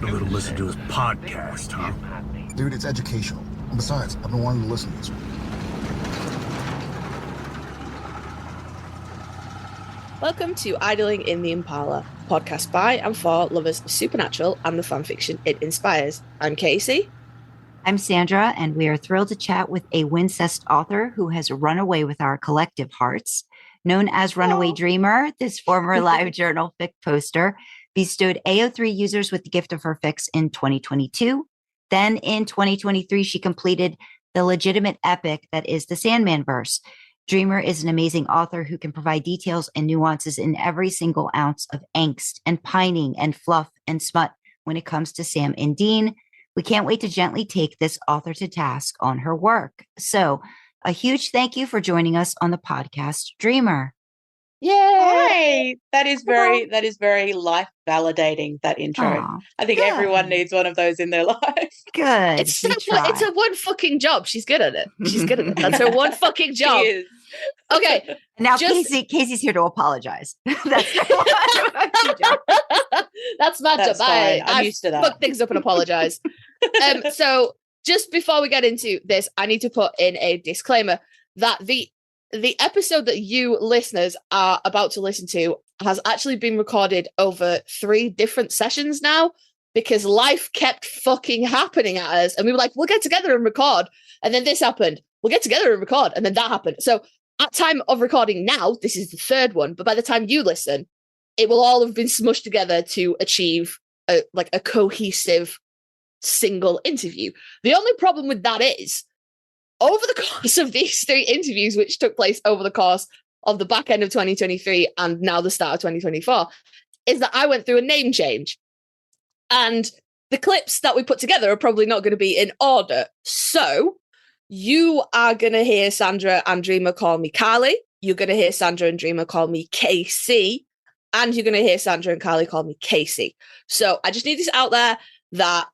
a little listen to his podcast, huh? Dude, it's educational. And besides, I've been wanting to listen to this one. Welcome to Idling in the Impala, a podcast by and for lovers of supernatural and the fanfiction it inspires. I'm Kasey. I'm Sandra, and we are thrilled to chat with a Wincest author who has run away with our collective hearts. Known as Runaway3amer, this former live journal fic poster bestowed AO3 users with the gift of her fics in 2022. Then in 2023, she completed the legitimate epic that is the Sandman verse. Dreamer is an amazing author who can provide details and nuances in every single ounce of angst and pining and fluff and smut when it comes to Sam and Dean. We can't wait to gently take this author to task on her work. So a huge thank you for joining us on the podcast, Dreamer. Yay! That is very life validating, that intro. Aw, I think everyone needs one of those in their life. Good. It's a one fucking job. She's good at it. She's good at it. That's her one fucking job. She is. Okay. Now Kasey's here to apologize. That's That's my job. I'm used to that. Fuck things up and apologize. So just before we get into this, I need to put in a disclaimer that the episode that you listeners are about to listen to has actually been recorded over 3 different sessions now, because life kept fucking happening at us. And we were like, we'll get together and record. And then this happened. We'll get together and record. And then that happened. So at time of recording now, this is the 3rd one. But by the time you listen, it will all have been smushed together to achieve a cohesive single interview. The only problem with that is, over the course of these 3 interviews, which took place over the course of the back end of 2023 and now the start of 2024, is that I went through a name change. And the clips that we put together are probably not going to be in order. So you are going to hear Sandra and Dreamer call me Carly. You're going to hear Sandra and Dreamer call me Kasey. And you're going to hear Sandra and Carly call me Kasey. So I just need this out there that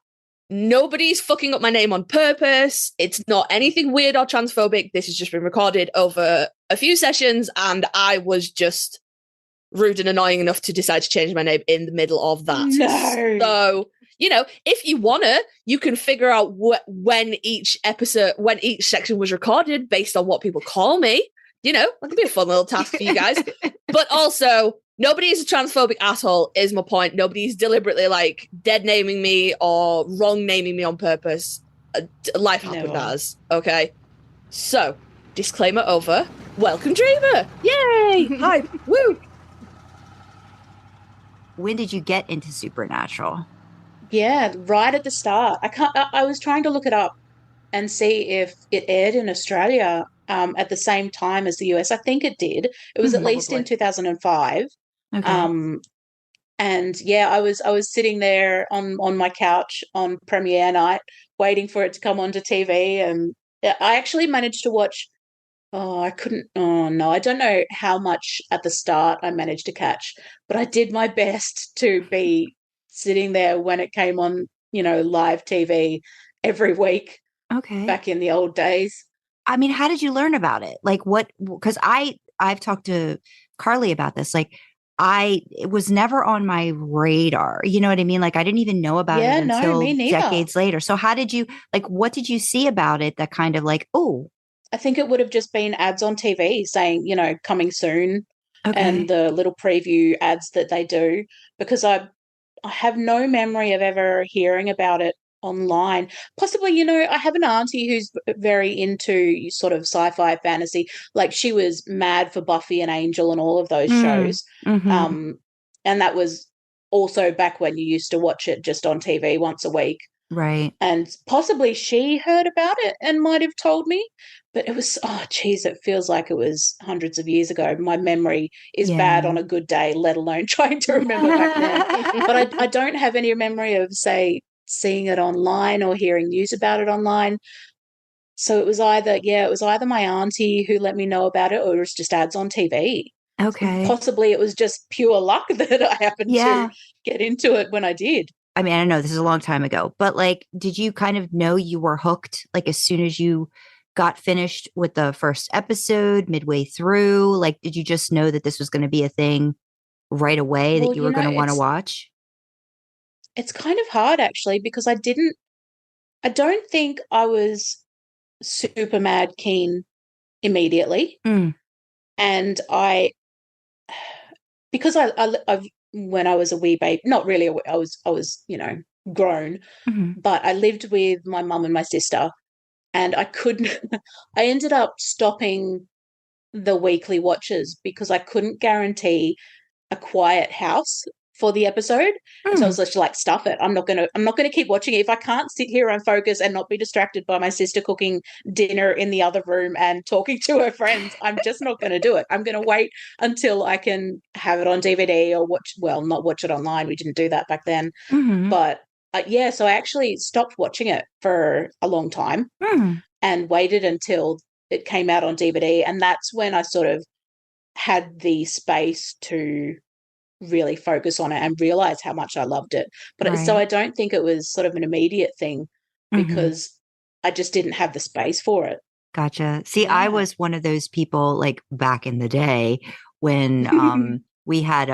nobody's fucking up my name on purpose. It's not anything weird or transphobic. This has just been recorded over a few sessions, and I was just rude and annoying enough to decide to change my name in the middle of that. No. So, if you wanna, you can figure out when each section was recorded based on what people call me. That could be a fun little task for you guys. But also, nobody is a transphobic asshole, is my point. Nobody's deliberately dead naming me or wrong naming me on purpose. Life happened as, okay? So, disclaimer over. Welcome, Dreamer. Yay! Hi. Woo! When did you get into Supernatural? Yeah, right at the start. I was trying to look it up and see if it aired in Australia at the same time as the US. I think it did. It was at least in 2005. Okay. And yeah, I was sitting there on my couch on premiere night waiting for it to come onto TV, and I actually managed to watch I don't know how much at the start I managed to catch, but I did my best to be sitting there when it came on, live TV every week. Okay. Back in the old days. I mean, how did you learn about it? Because I've talked to Carly about this. It was never on my radar. You know what I mean? I didn't even know about it until decades later. So how did you, what did you see about it that kind of I think it would have just been ads on TV saying, coming soon. Okay. And the little preview ads that they do, because I have no memory of ever hearing about it online. Possibly, I have an auntie who's very into sort of sci-fi fantasy. She was mad for Buffy and Angel and all of those shows. Mm-hmm. And that was also back when you used to watch it just on TV once a week. Right. And possibly she heard about it and might have told me, but it was, it feels like it was hundreds of years ago. My memory is bad on a good day, let alone trying to remember back then. But I don't have any memory of, say, seeing it online or hearing news about it online. So it was either my auntie who let me know about it, or it was just ads on TV. Okay. Possibly it was just pure luck that I happened to get into it when I did. I mean, I know this is a long time ago, but did you kind of know you were hooked as soon as you got finished with the first episode, midway through? Did you just know that this was going to be a thing right away that you were going to want to watch? it's kind of hard actually because I don't think I was super mad keen immediately. And because I've when I was a wee babe, not really, I was, grown, but I lived with my mum and my sister, and I couldn't, I ended up stopping the weekly watches because I couldn't guarantee a quiet house for the episode. And so I was just like, stuff it. I'm not gonna keep watching it. If I can't sit here and focus and not be distracted by my sister cooking dinner in the other room and talking to her friends, I'm just not gonna do it. I'm gonna wait until I can have it on DVD or not watch it online. We didn't do that back then. But so I actually stopped watching it for a long time and waited until it came out on DVD. And that's when I sort of had the space to really focus on it and realize how much I loved it. But so I don't think it was sort of an immediate thing because I just didn't have the space for it. Gotcha. See, I was one of those people like back in the day when we had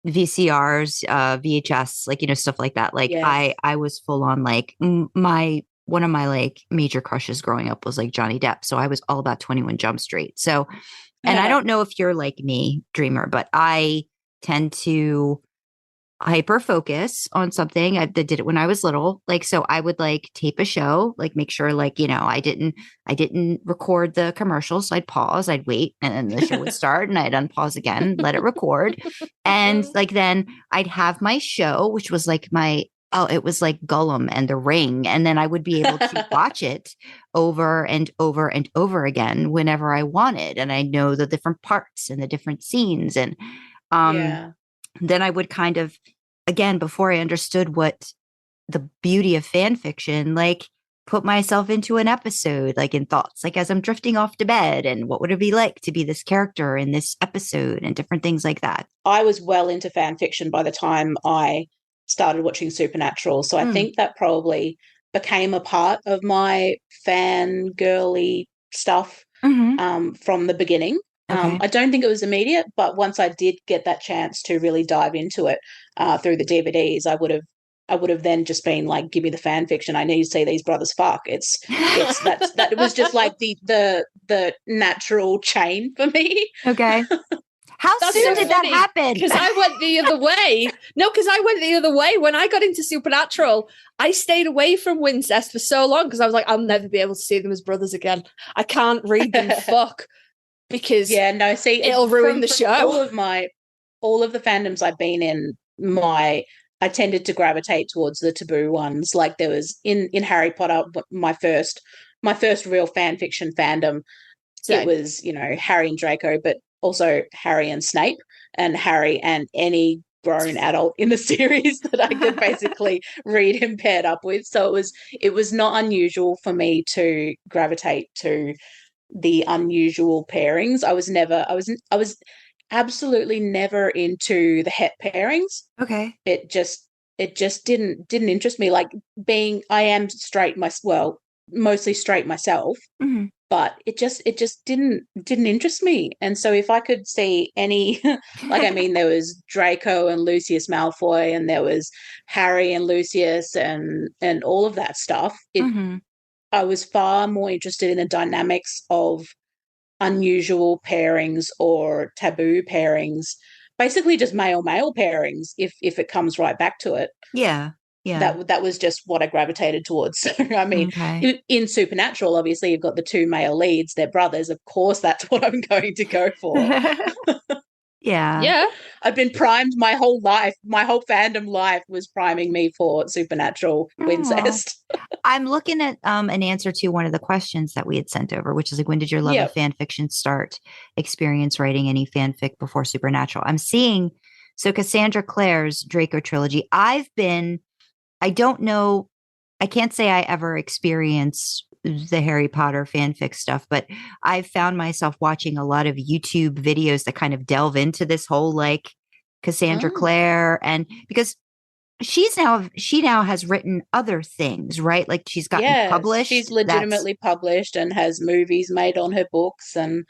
VCRs, VHS, like, stuff like that. Like I was full on like one of my like major crushes growing up was like Johnny Depp. So I was all about 21 Jump Street. So, and I don't know if you're like me, Dreamer, but I tend to hyper focus on something. I did it when I was little. Like, so I would like tape a show, like make sure like, I didn't record the commercials. So I'd pause, I'd wait, and then the show would start and I'd unpause again, let it record. And like, then I'd have my show, which was like it was like Gollum and the Ring. And then I would be able to watch it over and over and over again whenever I wanted. And I know the different parts and the different scenes. And then I would kind of, again, before I understood what the beauty of fan fiction, like put myself into an episode, like in thoughts, like as I'm drifting off to bed, and what would it be like to be this character in this episode and different things like that. I was well into fan fiction by the time I started watching Supernatural. So I think that probably became a part of my fangirly stuff from the beginning. Okay. I don't think it was immediate, but once I did get that chance to really dive into it through the DVDs, I would have then just been like, give me the fan fiction. I need to see these brothers fuck. That was just like the natural chain for me. Okay. How soon did that happen? Because I went the other way. No, because I went the other way. When I got into Supernatural, I stayed away from Wincest for so long because I was like, I'll never be able to see them as brothers again. I can't read them fuck. Because it'll ruin the show. All of the fandoms I've been in, I tended to gravitate towards the taboo ones. Like there was in Harry Potter, my first real fan fiction fandom. It was, Harry and Draco, but also Harry and Snape, and Harry and any grown adult in the series that I could basically read him paired up with. So it was not unusual for me to gravitate to the unusual pairings. I was absolutely never into the het pairings. Okay. It just didn't interest me. Like I am straight mostly straight myself, but it just didn't interest me. And so if I could see any, there was Draco and Lucius Malfoy, and there was Harry and Lucius and all of that stuff. I was far more interested in the dynamics of unusual pairings or taboo pairings, basically just male-male pairings, if it comes right back to it. Yeah. Yeah. That was just what I gravitated towards. So, I mean, in Supernatural, obviously, you've got the two male leads, they're brothers. Of course, that's what I'm going to go for. Yeah. I've been primed my whole life. My whole fandom life was priming me for Supernatural Wincest. I'm looking at an answer to one of the questions that we had sent over, which is like, when did your love of fan fiction start? Experience writing any fanfic before Supernatural? I'm seeing, so Cassandra Clare's Draco trilogy. I don't know, I can't say I ever experienced the Harry Potter fanfic stuff, but I've found myself watching a lot of YouTube videos that kind of delve into this whole like Cassandra Clare, and because she now has written other things, right? Like she's gotten published. She's legitimately published and has movies made on her books and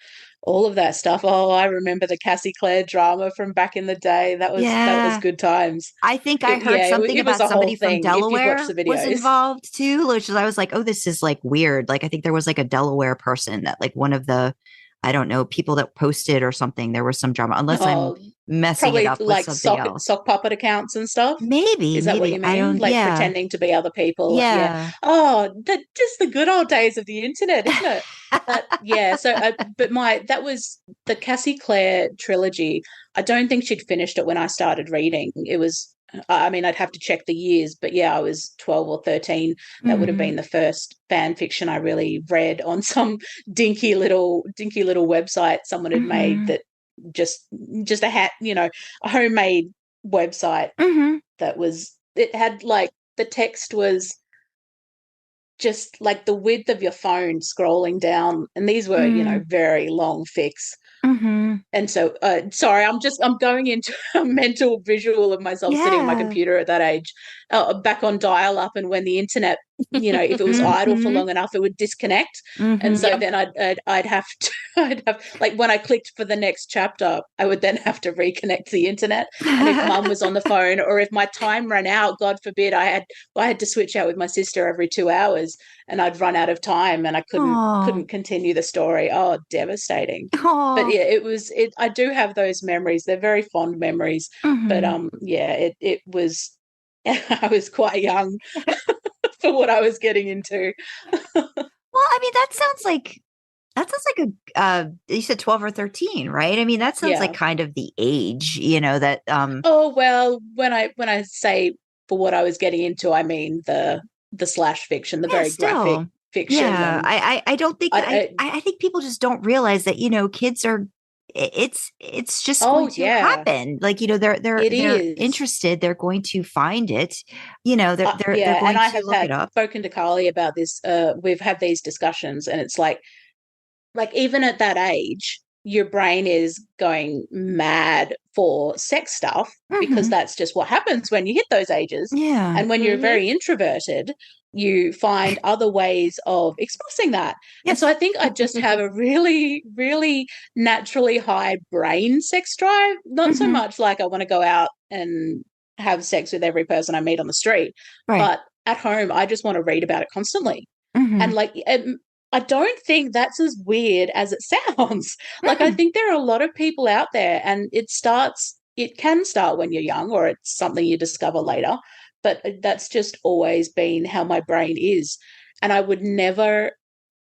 all of that stuff. Oh, I remember the Cassie Clare drama from back in the day. That was good times. I think I heard something it was about a whole somebody from thing, if you've Delaware watched the was videos. involved too, which I was like, oh, this is like weird. Like I think there was like a Delaware person that like one of the, I don't know, people that posted or something. There was some drama, unless I'm messing it up with like something else. sock puppet accounts and stuff. Maybe Is that what you mean? I don't, like pretending to be other people. Yeah. Oh, just the good old days of the internet, isn't it? So that was the Cassie Clare trilogy. I don't think she'd finished it when I started reading. It was, I mean, I'd have to check the years, but I was 12 or 13. That would have been the first fan fiction I really read on some dinky little website someone had made, that just a homemade website that was, it had like, the text was just like the width of your phone scrolling down, and these were very long fics. And so sorry, I'm going into a mental visual of myself sitting at my computer at that age, back on dial-up, and when the internet, if it was idle for long enough, it would disconnect. And so then I'd have like, when I clicked for the next chapter, I would then have to reconnect to the internet. And if mum was on the phone, or if my time ran out, God forbid, I had to switch out with my sister every 2 hours, and I'd run out of time and I couldn't continue the story. Oh, devastating. But I do have those memories. They're very fond memories. But it was, I was quite young for what I was getting into. Well, I mean, that sounds like a you said 12 or 13, right? I mean, that sounds like kind of the age, that oh, well, when I say for what I was getting into, I mean the slash fiction, the very graphic fiction. Yeah, I don't think I think people just don't realize that, kids are, it's just going to happen. Like, they're interested, they're going to find it, they're going and I to have look it up. Spoken to Carly about this. We've had these discussions, and it's like even at that age, your brain is going mad for sex stuff, because that's just what happens when you hit those ages. Yeah. And when you're very introverted, you find other ways of expressing that. Yes. And so I think I just have a really, really naturally high brain sex drive. Not so much like I want to go out and have sex with every person I meet on the street, but at home, I just want to read about it constantly. And I don't think that's as weird as it sounds. Like, I think there are a lot of people out there, and it can start when you're young, or it's something you discover later, but that's just always been how my brain is. And I would never,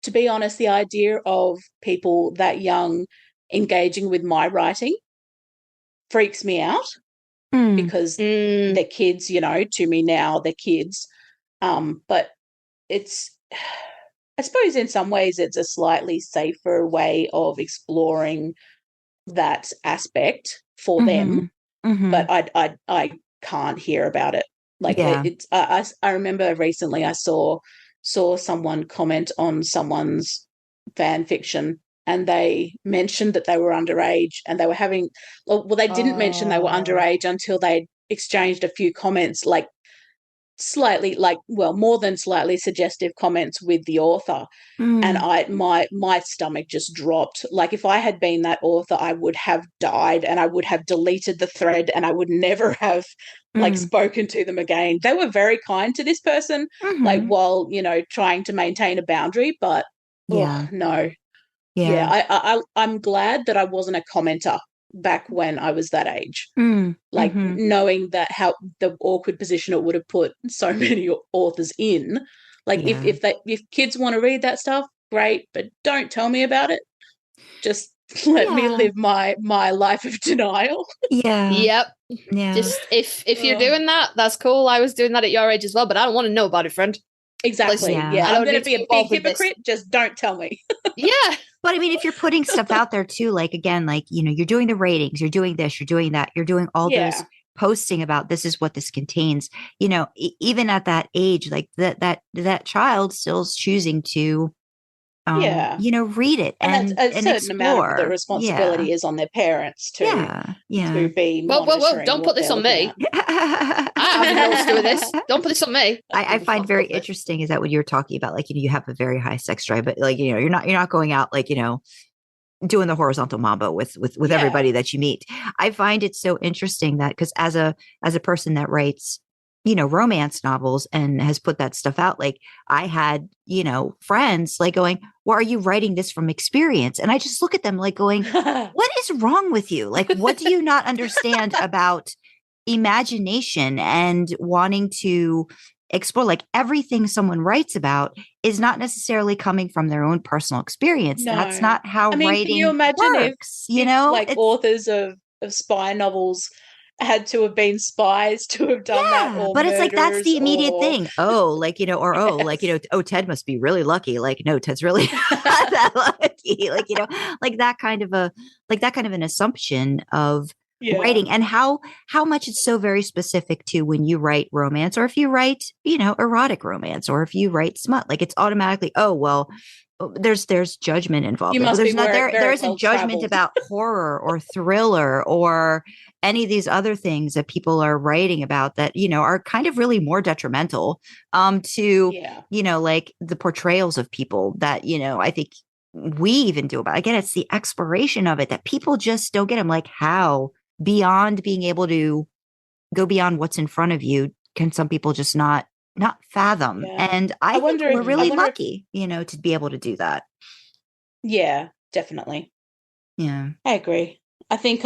to be honest, the idea of people that young engaging with my writing freaks me out, because they're kids, to me now, they're kids. But it's, I suppose in some ways it's a slightly safer way of exploring that aspect for them. But I can't hear about it. Like, I remember recently I saw someone comment on someone's fan fiction, and they mentioned that they were underage, and they were having, they didn't mention they were underage until they exchanged a few comments, like slightly, more than slightly suggestive comments with the author. And my stomach just dropped. Like, if I had been that author, I would have died, and I would have deleted the thread, and I would never have spoken to them again. They were very kind to this person, while trying to maintain a boundary, but no. I'm glad that I wasn't a commenter back when I was that age. Knowing that how the awkward position it would have put so many authors in. Like, if kids want to read that stuff, great, but don't tell me about it. Just let me live my life of denial. Yep. Just if you're doing that, that's cool. I was doing that at your age as well, but I don't want to know about it, friend. Exactly. I'm going to be a big hypocrite. Just don't tell me. But I mean, if you're putting stuff out there too, like, again, like, you're doing the ratings, you're doing this, you're doing that, you're doing all those posting about this is what this contains, even at that age, like that child still is choosing to Yeah. Read it and a certain explore. amount of the responsibility is on their parents to be monitoring. Don't put this on me. I have nothing else to do with this. Don't put this on me. I find very interesting is that when you're talking about like, you have a very high sex drive, but like, you're not going out like, doing the horizontal mambo with everybody that you meet. I find it so interesting that because as a person that writes, romance novels and has put that stuff out, like I had, friends like going, well, are you writing this from experience? And I just look at them like going, what is wrong with you? Like, what do you not understand about imagination and wanting to explore? Like everything someone writes about is not necessarily coming from their own personal experience. No. That's not how writing can you imagine works, if like authors of spy novels had to have been spies to have done that, or but it's like that's the immediate thing. Yes. Ted must be really lucky. Like, no, Ted's really not that lucky. Like, like that kind of an assumption of writing, and how much it's so very specific to when you write romance, or if you write, erotic romance, or if you write smut, like it's automatically, oh well, there's judgment involved. There isn't judgment about horror or thriller or any of these other things that people are writing about that, are kind of really more detrimental to, like the portrayals of people that, I think we even do about. Again, it's the exploration of it that people just don't get. I'm like, how beyond being able to go beyond what's in front of you can some people just not fathom? And I think we're really lucky, to be able to do that. Yeah, definitely. Yeah, I agree. I think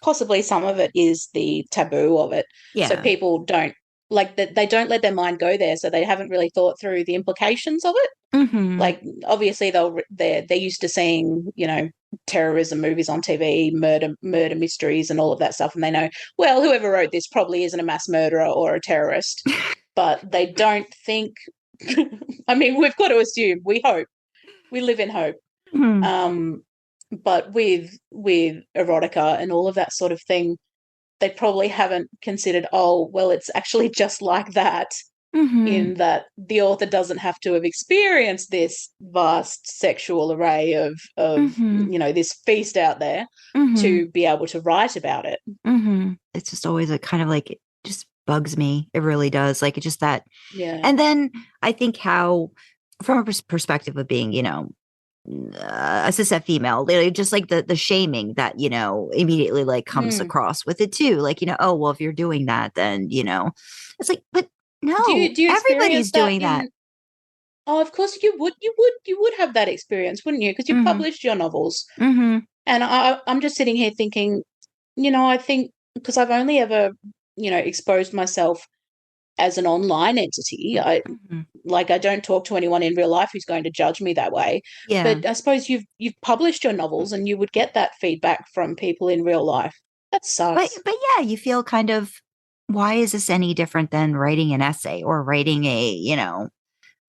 possibly some of it is the taboo of it. Yeah. So people don't like that. They don't let their mind go there. So they haven't really thought through the implications of it. Mm-hmm. Like obviously they're used to seeing, terrorism movies on TV, murder mysteries and all of that stuff. And they know, well, whoever wrote this probably isn't a mass murderer or a terrorist, but they don't think, I mean, we've got to assume, we hope, we live in hope. Mm-hmm. But with erotica and all of that sort of thing, they probably haven't considered, oh, well, it's actually just like that. Mm-hmm. In that the author doesn't have to have experienced this vast sexual array of Mm-hmm. This feast out there to be able to write about it. Mm-hmm. It's just always a kind of like, it just bugs me. It really does. Like, it's just that. Yeah. And then I think how, from a perspective of being, a cishet female, just like the shaming that, immediately like comes across with it too. Like, oh, well, if you're doing that, then, it's like, but no, do you everybody's doing that. Oh, of course you would have that experience, wouldn't you? Because you published your novels. Mm-hmm. And I'm just sitting here thinking, I think because I've only ever, exposed myself as an online entity. I don't talk to anyone in real life who's going to judge me that way. Yeah. But I suppose you've published your novels and you would get that feedback from people in real life. That sucks. But yeah, you feel kind of, why is this any different than writing an essay or writing a,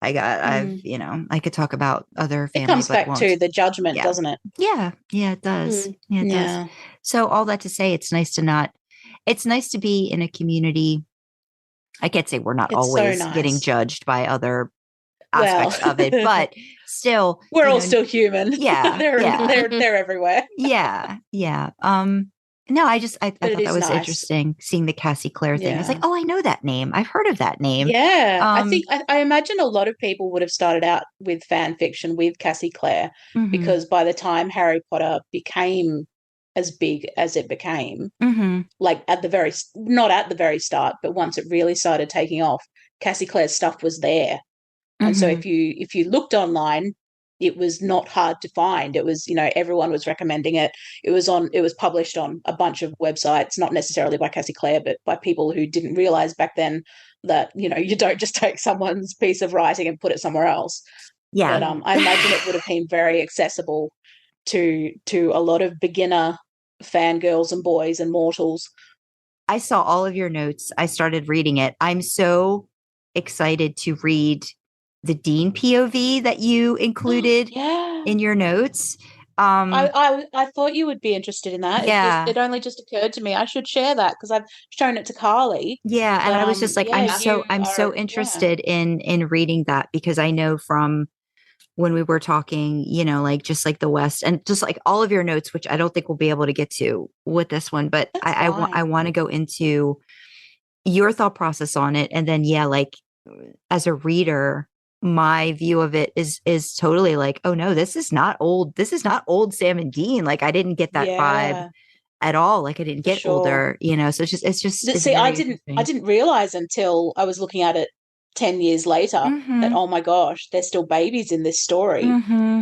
I could talk about other family. It comes back to the judgment, doesn't it? Yeah. Yeah, it does. Yeah, it does. So all that to say, it's nice to be in a community. I can't say we're not always getting judged by other aspects of it, but still, we're all still human. Yeah. They're everywhere. Yeah. No, I thought that was interesting, seeing the Cassie Clare thing. It's like, oh, I know that name. I've heard of that name. Yeah. I imagine a lot of people would have started out with fan fiction with Cassie Clare because by the time Harry Potter became as big as it became, like not at the very start, but once it really started taking off, Cassie Clare's stuff was there. And so if you looked online, it was not hard to find. It was, everyone was recommending it. It was published on a bunch of websites, not necessarily by Cassie Clare, but by people who didn't realize back then that, you don't just take someone's piece of writing and put it somewhere else. Yeah. But I imagine it would have been very accessible to a lot of beginner fangirls and boys and mortals. I saw all of your notes. I started reading it. I'm so excited to read the Dean POV that you included in your notes. I thought you would be interested in that. Yeah. It only just occurred to me I should share that because I've shown it to Carly. Yeah, and I was just like, I'm so interested in reading that because I know from when we were talking, like just like the West and just like all of your notes, which I don't think we'll be able to get to with this one, but I want to go into your thought process on it. And then, like as a reader, my view of it is totally like, oh no, this is not old. This is not old Sam and Dean. Like I didn't get that vibe at all. Like I didn't get older, so it's see, I didn't realize until I was looking at it 10 years later that, oh my gosh, they're still babies in this story.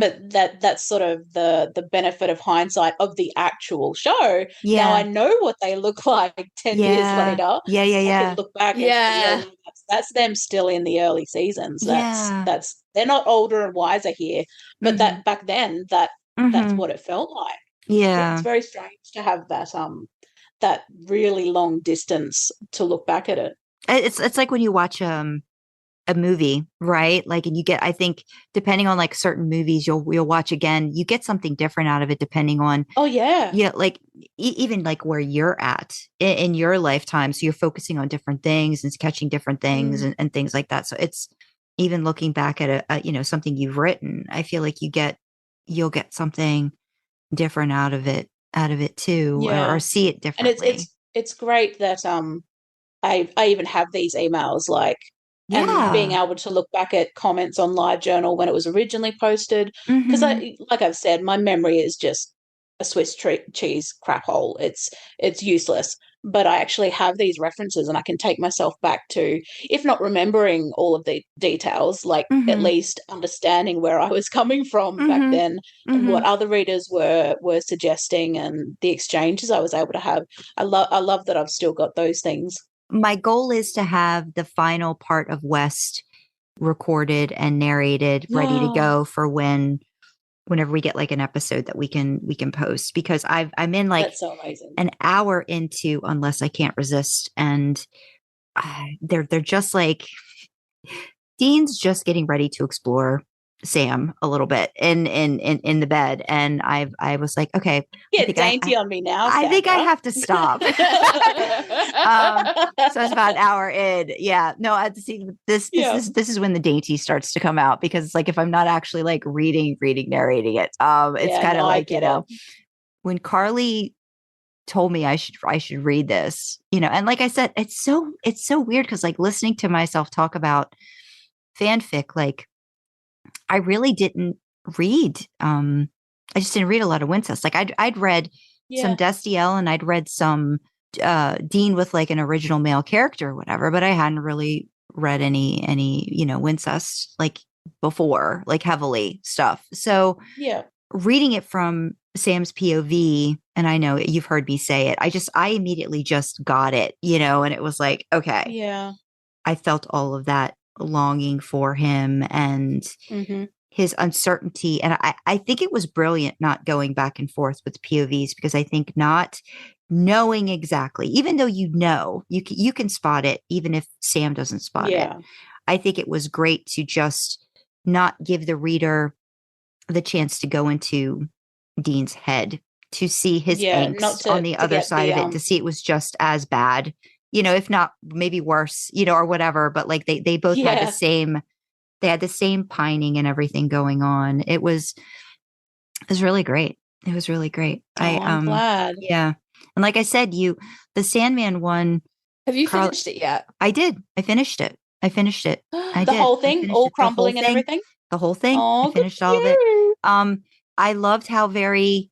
But that's sort of the benefit of hindsight of the actual show. Now I know what they look like 10 years later. I can look back and see, that's them still in the early seasons. That's they're not older and wiser here, but that back then that's what it felt like. It's very strange to have that really long distance to look back at it. It's like when you watch a movie, right? Like, and you get, I think, depending on like certain movies, you'll watch again, you get something different out of it depending on. Oh yeah. Yeah. Like even like where you're at in your lifetime. So you're focusing on different things and catching different things and things like that. So it's even looking back at something you've written, I feel like you'll get something different out of it too, or see it differently. And it's great that, I even have these emails and being able to look back at comments on LiveJournal when it was originally posted. Because like I've said, my memory is just a Swiss cheese crap hole. It's useless. But I actually have these references and I can take myself back to, if not remembering all of the details, at least understanding where I was coming from back then and what other readers were suggesting and the exchanges I was able to have. I love that I've still got those things. My goal is to have the final part of West recorded and narrated, ready to go for whenever we get like an episode that we can post, because I'm in like That's so amazing. An hour into Unless I Can't Resist, and they're just like Dean's just getting ready to explore Sam a little bit in the bed, and I was like, okay, get dainty on me now. I think I have to stop. So it's about an hour in. Yeah, no, I have to see this. This is when the dainty starts to come out, because it's like if I'm not actually like reading, narrating it, it's kind of like when Carly told me I should read this, and like I said, it's so weird because like listening to myself talk about fanfic, like I really didn't read. I just didn't read a lot of Wincest. Like I'd read some Destiel and I'd read some Dean with like an original male character or whatever, but I hadn't really read any Wincest like before, like heavily stuff. So reading it from Sam's POV, and I know you've heard me say it, I immediately just got it, and it was like, okay, I felt all of that longing for him and his uncertainty. And I think it was brilliant not going back and forth with POVs, because I think not knowing exactly, even though you can spot it, even if Sam doesn't spot it. I think it was great to just not give the reader the chance to go into Dean's head, to see his angst on the other side of it, to see it was just as bad, if not maybe worse, or whatever. But like they both had the same pining and everything going on. It was really great. It was really great. I'm glad. Yeah. And like I said, the Sandman one. Have you finished it yet? I did. I finished it. The whole thing, all crumbling and everything? The whole thing. Oh, I finished all of it. I loved how you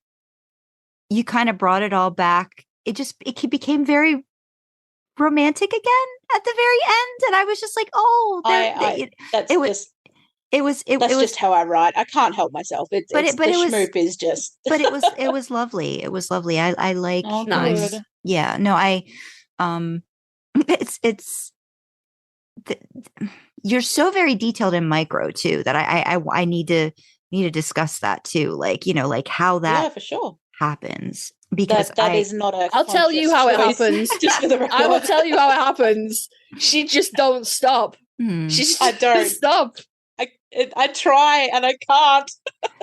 kind of brought it all back. It became very romantic again at the very end, and I was just like, oh, it was just how I write. I can't help myself. Schmoop is just but it was lovely. It was lovely. I like nice. Yeah, no, you're so very detailed in micro too that I need to discuss that too, like like how that for sure happens, because that is not a I'll tell you how it happens. Just for the record. I will tell you how it happens. She just don't stop. I don't stop. I try and I can't.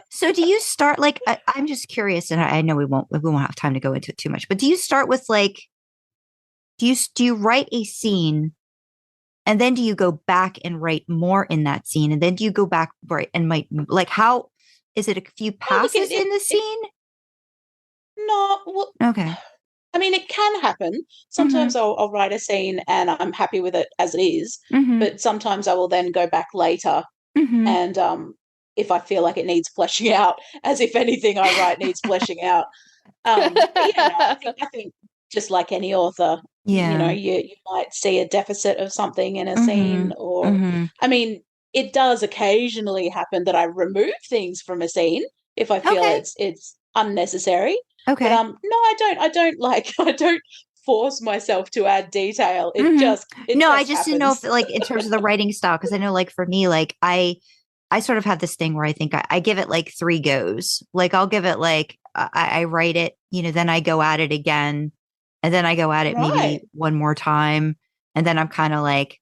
So do you start like I'm just curious, and I know we won't have time to go into it too much, but do you start with like do you write a scene And then do you go back and write more in that scene? And then do you go back and might like how is it a few passes in the scene? No. Well, okay. I mean, it can happen. Sometimes I'll write a scene and I'm happy with it as it is, but sometimes I will then go back later and if I feel like it needs fleshing out, as if anything I write needs fleshing out. But yeah, no, I think just like any author, you know, you might see a deficit of something in a scene, or I mean, it does occasionally happen that I remove things from a scene if I feel it's unnecessary. Okay. But no, I don't force myself to add detail. It just I just happens. didn't know if like in terms of the writing style, because I know like for me, like I sort of have this thing where I think I give it like 3 goes. Like I'll give it like I write it, you know, then I go at it again, and then I go at it maybe one more time, and then I'm kind of like,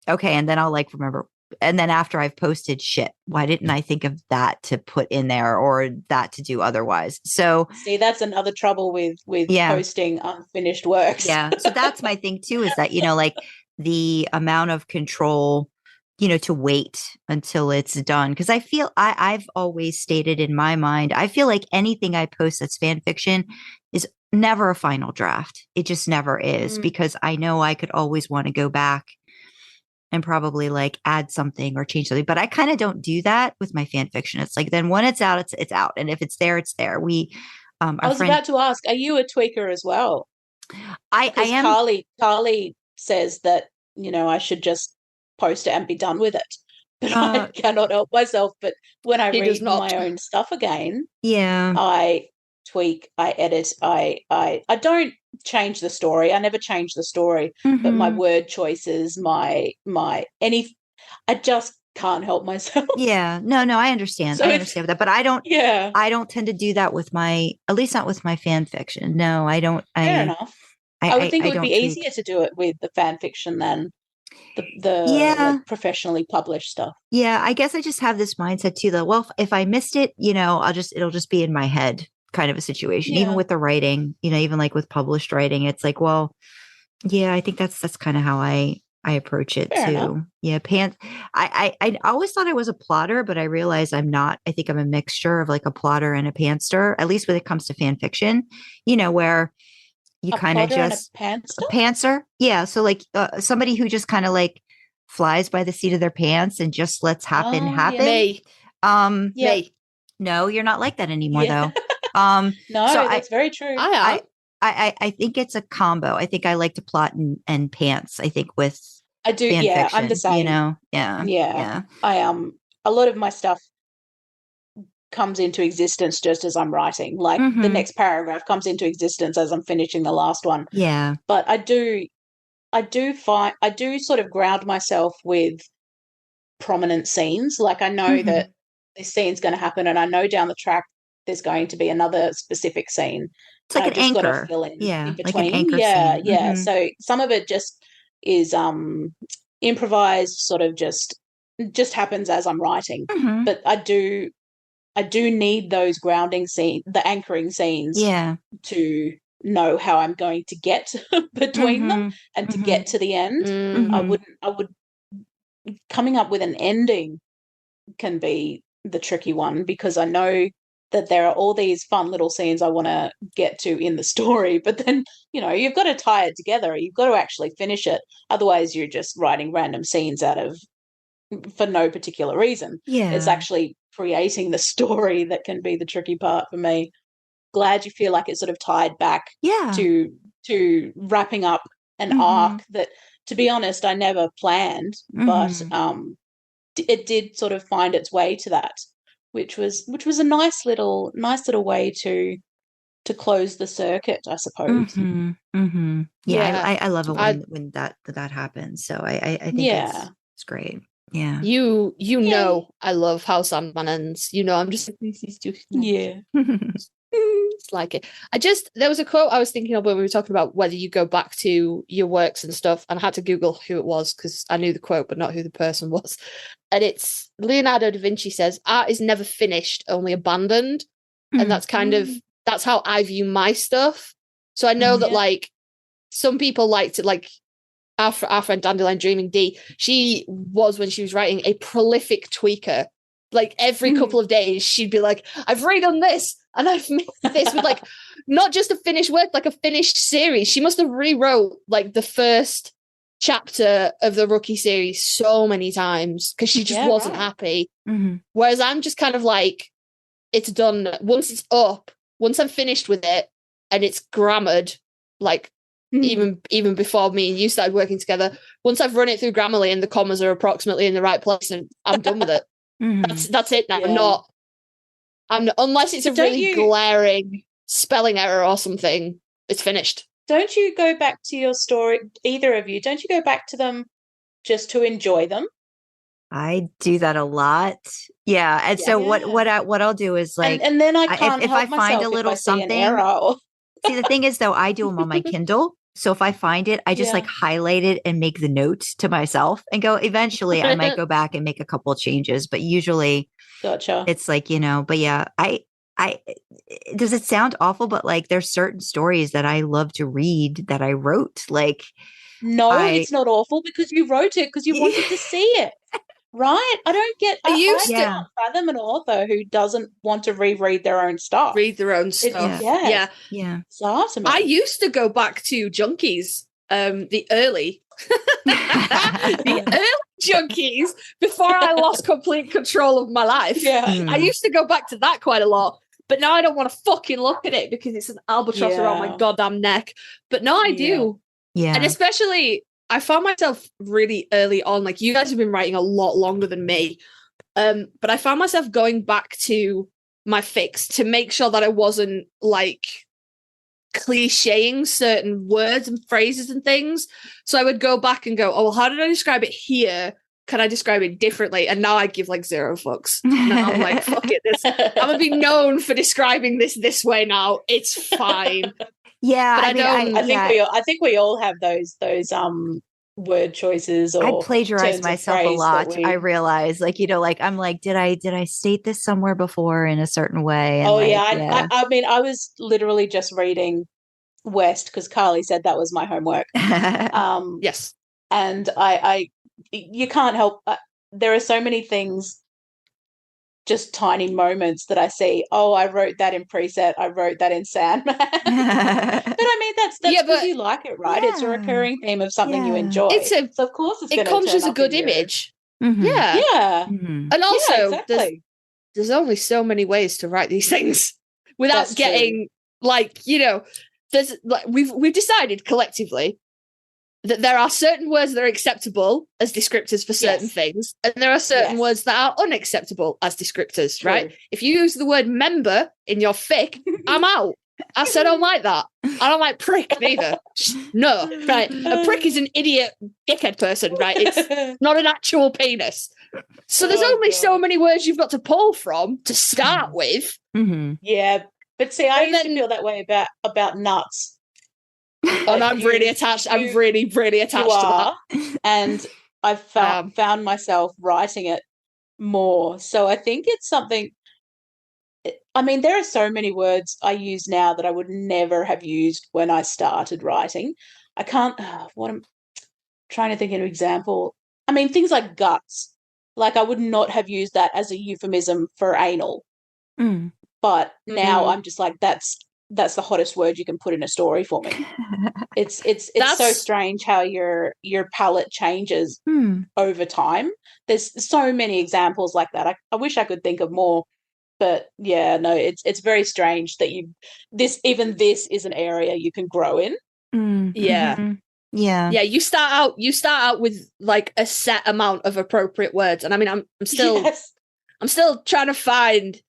okay, and then I'll like remember. And then after I've posted, shit, why didn't I think of that to put in there or that to do otherwise? So see, that's another trouble with posting unfinished works. Yeah. So that's my thing too, is that, you know, like the amount of control, you know, to wait until it's done. Cause I feel I've always stated in my mind, I feel like anything I post that's fan fiction is never a final draft. It just never is, because I know I could always want to go back and probably like add something or change something. But I kind of don't do that with my fan fiction. It's like, then when it's out, it's out. And if it's there, it's there. I was about to ask, are you a tweaker as well? I am. Carly says that, you know, I should just post it and be done with it. But I cannot help myself. But when I read my own stuff again, I tweak, I edit, I don't change the story. I never change the story, but my word choices, I just can't help myself. Yeah. No, I understand. So I understand that, but I don't tend to do that with at least not with my fan fiction. No, I don't. Fair enough. I would think it would be easier to do it with the fan fiction than the like professionally published stuff. Yeah. I guess I just have this mindset too, though. Well, if I missed it, you know, it'll just be in my head kind of a situation, even with the writing, you know, even like with published writing, it's like, well, yeah, I think that's kind of how I approach it Fair too. Enough. Yeah. I always thought I was a plotter, but I realized I'm not. I think I'm a mixture of like a plotter and a pantser, at least when it comes to fan fiction, you know, where you kind of just a pantser. Yeah. So like somebody who just kind of like flies by the seat of their pants and just lets happen. Me. Me. No, you're not like that anymore though. No, so that's very true. I think it's a combo. I think I like to plot and pants. I think with I do. fan yeah, fiction, I'm the same. You know, yeah. I a lot of my stuff comes into existence just as I'm writing. Like the next paragraph comes into existence as I'm finishing the last one. Yeah. But I do sort of ground myself with prominent scenes. Like I know that this scene's going to happen, and I know down the track there's going to be another specific scene. It's like an anchor. Got to fill in between. Like an anchor scene. Yeah. So some of it just is improvised, sort of just happens as I'm writing. But I do need those grounding scenes, the anchoring scenes, to know how I'm going to get between them and to get to the end. I would coming up with an ending can be the tricky one, because I know that there are all these fun little scenes I want to get to in the story, but then, you know, you've got to tie it together. You've got to actually finish it. Otherwise you're just writing random scenes for no particular reason. Yeah. It's actually creating the story that can be the tricky part for me. Glad you feel like it's sort of tied back to wrapping up an arc that, to be honest, I never planned, but it did sort of find its way to that, which was a nice little way to close the circuit, I suppose. Yeah, I love it when that happens. So I think it's great. Yeah. You know, I love how Sandman ends. You know, I'm just like, this is just nice. It's like it. There was a quote I was thinking of when we were talking about whether you go back to your works and stuff, and I had to Google who it was because I knew the quote but not who the person was. And it's Leonardo da Vinci says, art is never finished, only abandoned. And that's that's how I view my stuff. So I know that like some people like to like our friend Dandelion Dreaming D, she was, when she was writing, a prolific tweaker. Like every couple of days, she'd be like, I've redone this and I've made this with like not just a finished work, like a finished series. She must have rewrote like the first chapter of the Rookie series so many times because she just wasn't happy. Whereas I'm just kind of like, it's done. Once it's up, once I'm finished with it and it's grammared, like even before me and you started working together, once I've run it through Grammarly and the commas are approximately in the right place, and I'm done with it. That's it now. I'm not, unless it's a really glaring spelling error or something, it's finished. Don't you go back to your story, either of you? Don't you go back to them just to enjoy them? I do that a lot. Yeah. And so what I'll do is like, and then I can't if help I find a little something. See, the thing is though, I do them on my Kindle. So if I find it, I just like highlight it and make the notes to myself and go, eventually I might go back and make a couple of changes, but usually it's like, but yeah, I does it sound awful, but like there's certain stories that I love to read that I wrote. Like, no, it's not awful because you wrote it because you wanted to see it. Right? I don't get. I can't fathom an author who doesn't want to reread their own stuff. Read their own stuff. Yeah. Bizarre to me. I used to go back to Junkies, the early Junkies before I lost complete control of my life. I used to go back to that quite a lot, but now I don't want to fucking look at it because it's an albatross around my goddamn neck. But no, I do. Yeah, and especially. I found myself really early on, like you guys have been writing a lot longer than me, but I found myself going back to my fics to make sure that I wasn't like clichéing certain words and phrases and things. So I would go back and go, oh, well, how did I describe it here? Can I describe it differently? And now I give like zero fucks. Now I'm like, fuck it. I'm going to be known for describing this way now. It's fine. Yeah, but I think we all have those word choices. Or I plagiarize myself a lot. I realize, like I'm like, did I state this somewhere before in a certain way? And I mean, I was literally just reading West because Carly said that was my homework. Yes, and I you can't help. There are so many things. Just tiny moments that I see. Oh, I wrote that in preset. I wrote that in Sandman. But I mean, that's because you like it, right? Yeah. It's a recurring theme of something you enjoy. So of course, it conjures a good image. Yeah. And also, there's only so many ways to write these things without getting there's like we've decided collectively that there are certain words that are acceptable as descriptors for certain things, and there are certain words that are unacceptable as descriptors, right? If you use the word member in your fic, I'm out. I said I don't like that. I don't like prick neither. No, right? A prick is an idiot dickhead person, right? It's not an actual penis. So there's only so many words you've got to pull from to start with. Yeah, but see, I used to feel that way about nuts. And I'm really attached. I'm really, really attached to that. And I've found myself writing it more. So I think it's something. I mean, there are so many words I use now that I would never have used when I started writing. I can't. What I'm trying to think of an example. I mean, things like guts. Like I would not have used that as a euphemism for anal. But now I'm just like that's the hottest word you can put in a story for me. It's so strange how your palette changes over time. There's so many examples like that. I wish I could think of more, but yeah, no, it's very strange that this is an area you can grow in. Yeah. You start out with like a set amount of appropriate words, and I mean, I'm still trying to find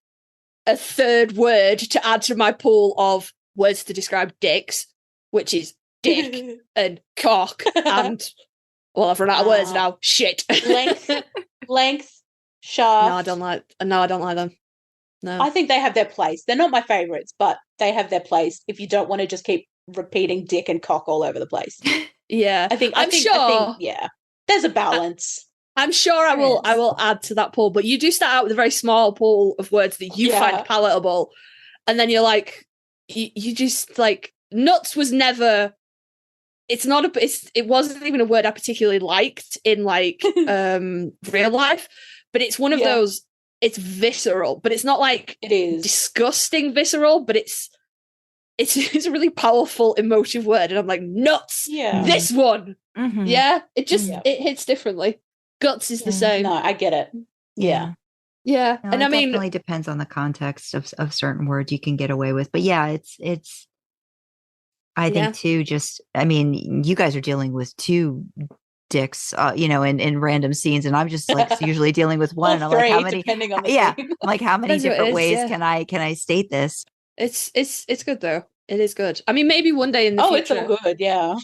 a third word to add to my pool of words to describe dicks, which is dick and cock and I've run out of words now. Shit. length, shaft. No, I don't like them. No. I think they have their place. They're not my favorites, but they have their place if you don't want to just keep repeating dick and cock all over the place. Yeah. I think there's a balance. I'm sure I will add to that pool, but you do start out with a very small pool of words that you find palatable, and then you're like, you just like nuts was never it's not it wasn't even a word I particularly liked in like real life, but it's one of those, it's visceral, but it's not like it is disgusting visceral, but it's a really powerful emotive word, and I'm like, nuts. This one. Yeah, it just it hits differently. Guts is the same. No, I get it. Yeah. No, and I mean, definitely depends on the context of certain words you can get away with, but yeah, it's I think too, just, I mean, you guys are dealing with two dicks, in random scenes, and I'm just like usually dealing with one. Or I'm three, like, how many? depending on the scene. I'm like, how many different ways can I state this? It's good though. It is good. I mean, maybe one day in the future. It's all good. Yeah.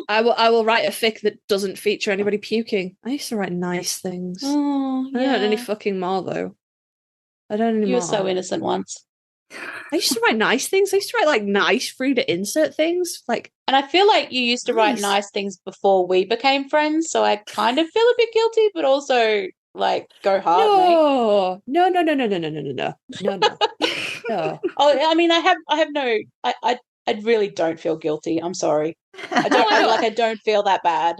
I will write a fic that doesn't feature anybody puking. I used to write nice things. Oh, I don't any fucking more though. I don't anymore. You were so innocent once. I used to write nice things. I used to write like nice free to insert things. Like, and I feel like you used to write nice things before we became friends, so I kind of feel a bit guilty, but also like go hard, mate. No. No. Oh, I mean, I have no. I really don't feel guilty. I'm sorry. I don't feel that bad.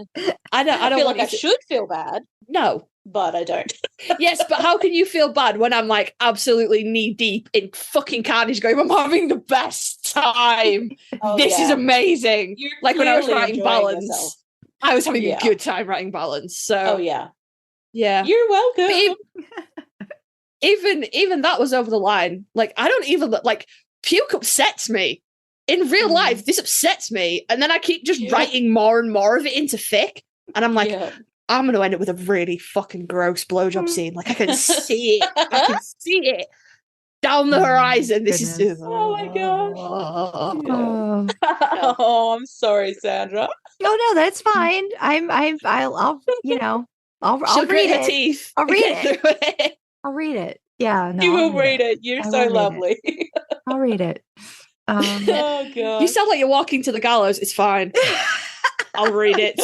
I don't feel like I should feel bad. No. But I don't. Yes, but how can you feel bad when I'm like absolutely knee deep in fucking carnage going, I'm having the best time. This is amazing. You're like when I was writing Balance, yourself. I was having a good time writing Balance. So yeah. You're welcome. Even that was over the line. Like, I don't even like puke upsets me. In real life, this upsets me. And then I keep just writing more and more of it into fic. And I'm like, I'm going to end up with a really fucking gross blowjob scene. Like, I can see it. I can see it down the horizon. This is. Oh my gosh. Oh, I'm sorry, Sandra. No, that's fine. I'll read it. Teeth. I'll read it. I'll read it. Yeah, no, you will read it. You're so lovely. I'll read it. Oh god. You sound like you're walking to the gallows. It's fine. I'll read it.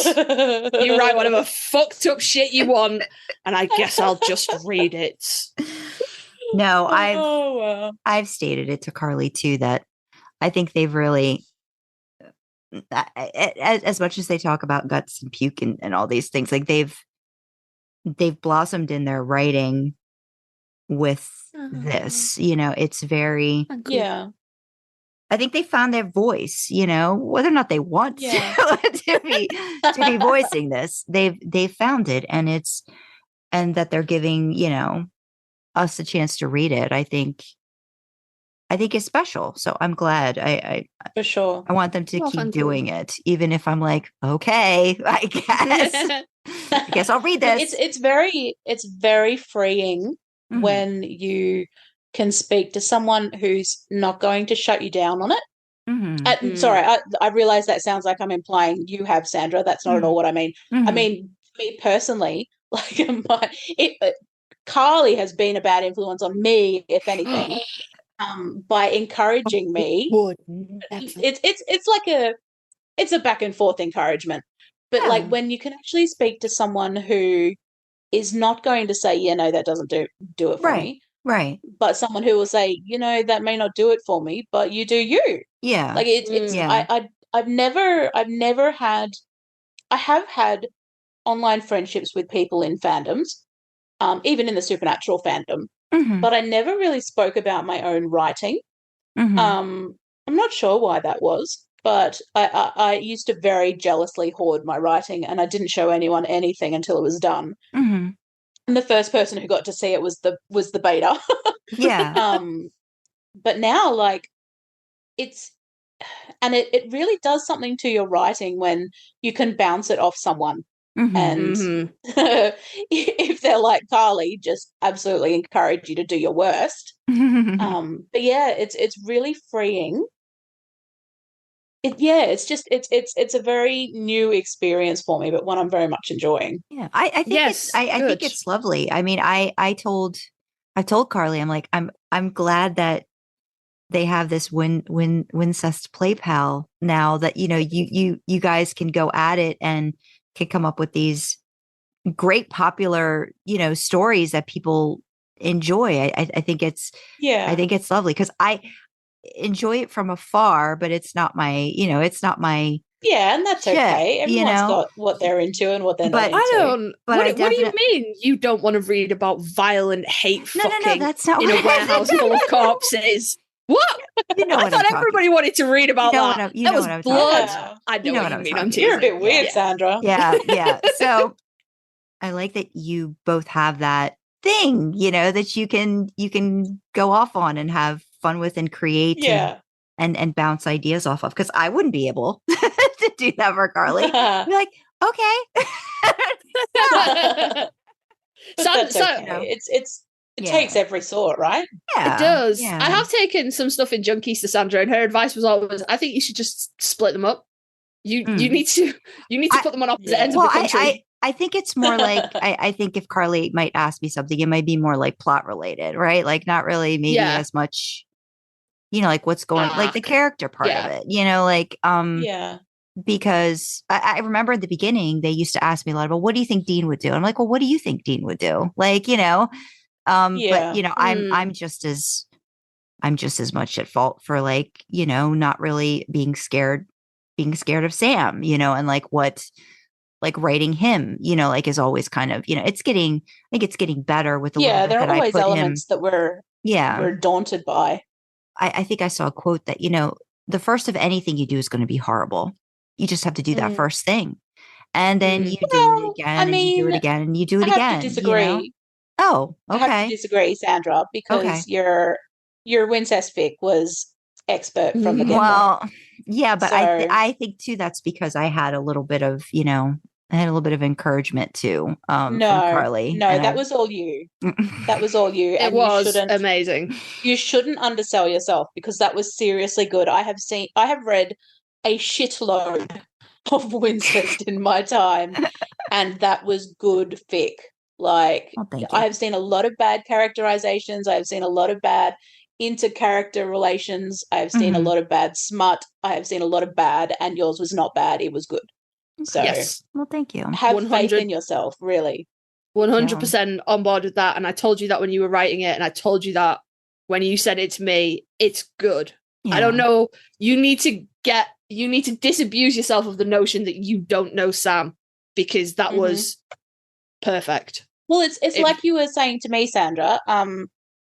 You write whatever fucked up shit you want, and I guess I'll just read it. No, I've stated it to Carly too that I think they've really, as much as they talk about guts and puke and all these things, like they've blossomed in their writing with this. It's very I think they found their voice, whether or not they want to be voicing this. They've found it, and that they're giving, us a chance to read it. I think is special. So I'm glad. I for sure. I want them to keep doing it, even if I'm like, okay, I guess I'll read this. It's very freeing when you can speak to someone who's not going to shut you down on it. Sorry, I realize that sounds like I'm implying you have, Sandra. That's not at all what I mean. I mean, me personally, like Carly has been a bad influence on me, if anything, by encouraging me. It's a back and forth encouragement, but like when you can actually speak to someone who is not going to say, no, that doesn't do it for me. Right. But someone who will say, that may not do it for me, but you do you. Yeah. Like I have had online friendships with people in fandoms, even in the supernatural fandom, but I never really spoke about my own writing. I'm not sure why that was, but I used to very jealously hoard my writing, and I didn't show anyone anything until it was done. And the first person who got to see it was the beta. Yeah. But now, like, it really does something to your writing when you can bounce it off someone. And if they're like Carly, just absolutely encourage you to do your worst. But yeah, it's really freeing. It's a very new experience for me, but one I'm very much enjoying. Yeah, I think it's lovely. I mean, I told Carly, I'm like, I'm glad that they have this Wincest play pal now that you guys can go at it and can come up with these great popular stories that people enjoy. I think it's lovely because I enjoy it from afar, but it's not my Yeah, and that's shit, okay. you Everyone's know? got what they're into and what they're not But- into. I don't. But What, I what do you definite- mean you don't want to read about violent hate No, fucking that's not in a what I warehouse said. full of corpses? What? You know I what I'm thought talking. everybody wanted to read about You know that. what you that know was what I'm talking blood. about. I know You know what what you I'm mean. talking I'm about. You're a teasing. bit weird, Yeah. Sandra. Yeah. So I like that you both have that thing, that you can go off on and have fun with and create Yeah. and bounce ideas off of. Because I wouldn't be able to do that for Carly. I'd be like, okay. But that's So- okay. It takes every sort, right? Yeah, It does. yeah. I have taken some stuff in Junkies to Sandra, and her advice was always, "I think you should just split them up. You need to put them on opposite ends of the country." I think it's more like I think if Carly might ask me something, it might be more like plot related, right? Like not really maybe as much, like what's going like the character part of it, Yeah. because I remember in the beginning they used to ask me a lot about what do you think Dean would do? I'm like, well, what do you think Dean would do? Like, but I'm just as much at fault for like, not really being scared of Sam, and like what like writing him, like is always kind of, I think it's getting better with the little bit there are that I always put elements that we're daunted by. I think I saw a quote that, the first of anything you do is going to be horrible. You just have to do that first thing. And then you do it again, and you do it again, and you do it I again. have to disagree. Oh, okay. I have to disagree, Sandra, because your Wincest fic was expert from the get-go. Well, yeah, but So- I think too that's because I had a little bit of, encouragement too from Carly. No, that was all you. That was all you. It was amazing. You shouldn't undersell yourself because that was seriously good. I have read a shitload of Wincest in my time, and that was good fic. Like, I have seen a lot of bad characterizations. I have seen a lot of bad inter-character relations. I have seen a lot of bad smut. I have seen a lot of bad, and yours was not bad. It was good. So, yes. Well, thank you. Have faith in yourself, really. 100% on board with that. And I told you that when you were writing it, and I told you that when you said it to me. It's good. Yeah. I don't know. You need to disabuse yourself of the notion that you don't know Sam, because that was perfect. Well, it's like you were saying to me, Sandra,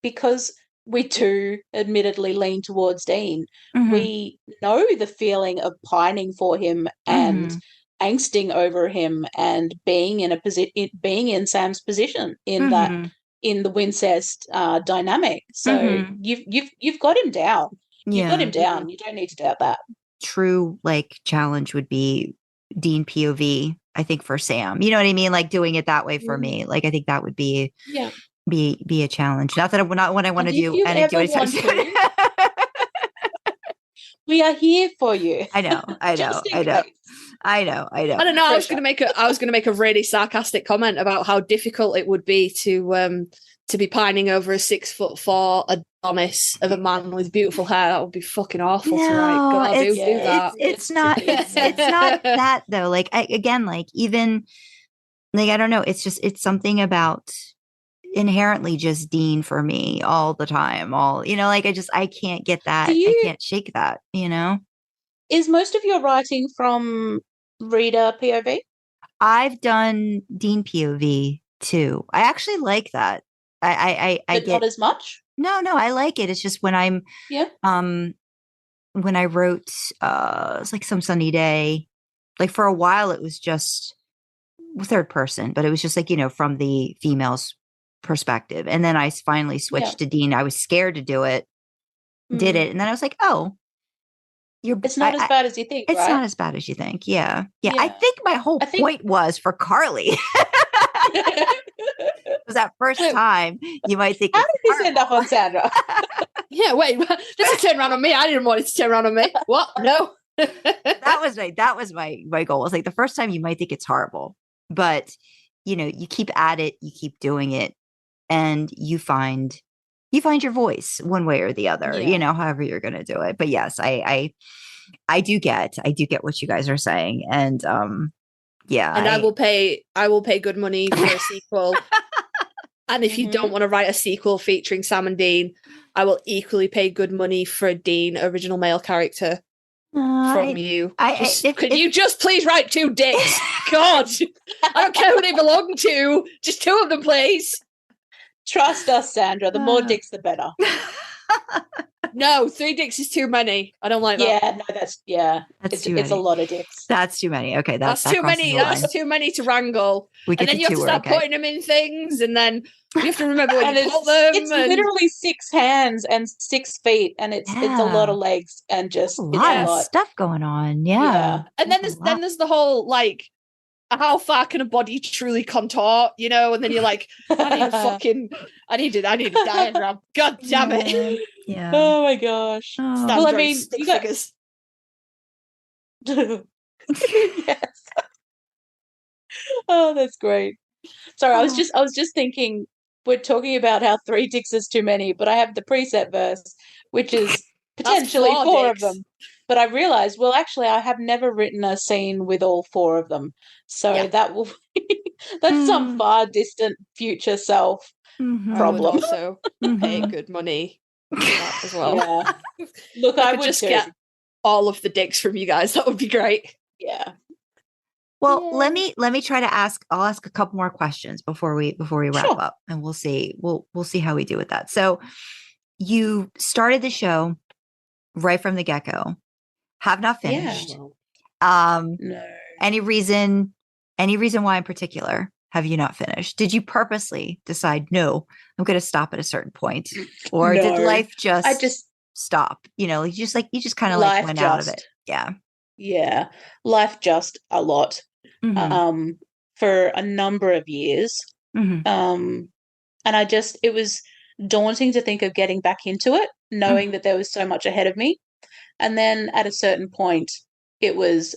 because we do admittedly lean towards Dean. We know the feeling of pining for him and angsting over him and being in Sam's position in that in the Wincest dynamic. So you've got him down. You've got him down. You don't need to doubt that. True, like challenge would be Dean POV. I think for Sam, you know what I mean, like doing it that way for me. Like I think that would be be a challenge. Not that not what I want to do. And I do it. We are here for you. I know. I know. I don't know. I was going to make a really sarcastic comment about how difficult it would be to be pining over a 6'4" Adonis of a man with beautiful hair. That would be fucking awful to write. God, do that. It's not that though. Like even like I don't know. It's something about inherently just Dean for me all the time. Like I can't get that. I can't shake that. Is most of your writing from reader POV? I've done Dean POV too. I actually like that. I but get not as much. No, I like it. It's just when I'm when I wrote it's like Some Sunny Day, like for a while it was just third person, but it was just like from the female's perspective, and then I finally switched to Dean. I was scared to do it, did it, and then I was like, oh, it's not as bad as you think. It's not as bad as you think. Yeah. I think my whole point was for Carly. Was that first time you might think, how did this end up on Sandra? Yeah, wait, this is turn around on me. I didn't want it to turn around on me. What? No. that was my goal. It's like the first time you might think it's horrible, but you keep at it, you keep doing it, and you find your voice one way or the other, however you're going to do it. But yes, I do get what you guys are saying. And, and I will pay good money for a sequel. And if you don't want to write a sequel featuring Sam and Dean, I will equally pay good money for a Dean original male character. from you. Could if- you just please write 2 dicks? God, I don't care who they belong to. Just 2 of them, please. Trust us, Sandra. The more dicks, the better. No, 3 dicks is too many. I don't like that. Yeah, no, That's too it's many. a lot of dicks. That's too many. Okay, That's that too crosses many. the line. That's too many to wrangle. We And get then to you have to 2, start okay. putting them in things, and then you have to remember where And you put them. it's and literally 6 hands and 6 feet, and it's a lot of legs and just a it's lot a of lot. stuff going on. Yeah. Yeah. And then That's a there's lot. the whole like, how far can a body truly contort? You know, and then you're like, I need a diagram. God damn it! Yeah. Oh my gosh. Oh. Stab Well, I drawing mean, stick you got- figures. Yes. Oh, that's great. Sorry, I was just thinking we're talking about how 3 dicks is too many, but I have the preset verse, which is potentially 4 4 of dicks. them. But I realized, well, actually, I have never written a scene with all 4 of them, so Yeah. that will that's some far distant future self. Mhm. I would Problem. also pay Mhm. good money for that as well. Yeah. Look, I I could would just too. get all of the dicks from you guys. That would be great. Yeah. Well, Yeah. let me try to ask. I'll ask a couple more questions before we wrap Sure. up, and we'll see. We'll see how we do with that. So, you started the show right from the get go. Have not finished. No. Any reason why in particular have you not finished? Did you purposely decide, no, I'm going to stop at a certain point, or did No. life just I just stop? You know, you just kind of Life went out of just- it. Yeah. Yeah. Life just a lot. Mhm. For a number of years. Mhm. And it was daunting to think of getting back into it, knowing that there was so much ahead of me. And then at a certain point, it was,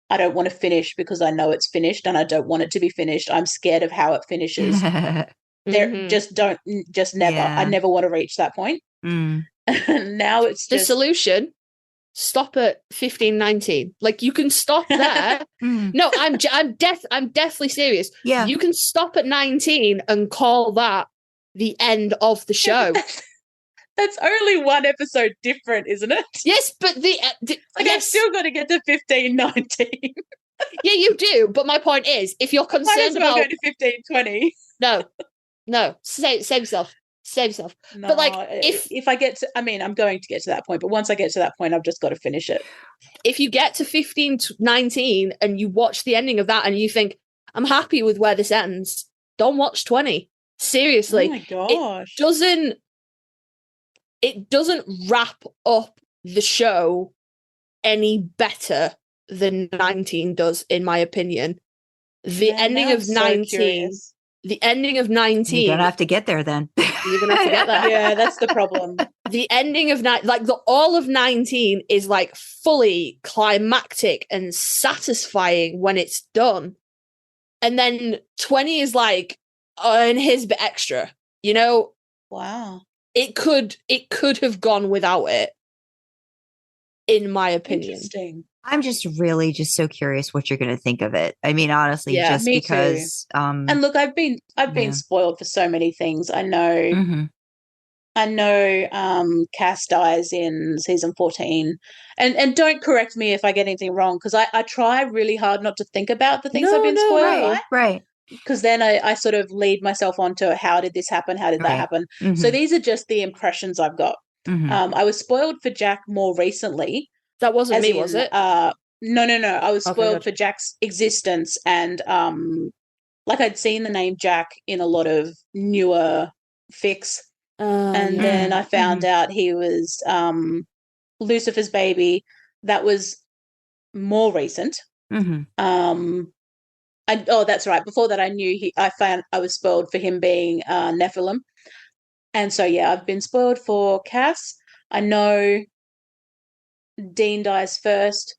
I don't want to finish because I know it's finished and I don't want it to be finished. I'm scared of how it finishes. Mhm. Just never. I Yeah. never want to reach that point. Mm. And now it's The just, solution: stop at 15-19. Like, you can stop there. Mm. No, I'm deathly serious. Yeah. You can stop at 19 and call that the end of the show. that's only one episode different, isn't it? Yes, but Like, I've yes, still got to get to 15-19. yeah, you do. But my point is, if you're Might as concerned well about go to 15-20. no, save yourself. No, But, like, if I get to, I mean, I'm going to get to that point, but once I get to that point, I've just got to finish it. if you get to 15-19 and you watch the ending of that and you think, I'm happy with where this ends, don't watch 20. Seriously. Oh my gosh. It doesn't wrap up the show any better than 19 does, in my opinion. The Man, ending now of I'm so 19 curious. the ending of 19 You're gonna have to get there then. you're gonna have to get there. Yeah, that's the problem. The ending of all of 19 is like fully climactic and satisfying when it's done, and then 20 is like, oh, and here's a bit extra. You know, Wow. it could have gone without it, in my opinion. Interesting. I'm just really just so curious what you're going to think of it. I mean, honestly, Yeah, just me too. because. And look, I've been Yeah. spoiled for so many things. I know Mhm. Cass dies in season 14. And don't correct me if I get anything wrong, because I try really hard not to think about the things I've been spoiled by, Right. because then I sort of lead myself onto how did this happen? How did that Right. happen? Mhm. So these are just the impressions I've got. Mhm. I was spoiled for Jack more recently. That wasn't As me, in, was it? No. I was Okay, spoiled good. for Jack's existence, and like I'd seen the name Jack in a lot of newer fics, and Yeah. then I found out he was Lucifer's baby. That was more recent. Mhm. That's right. Before that, I was spoiled for him being Nephilim, and so yeah, I've been spoiled for Cass. I know Dean dies first.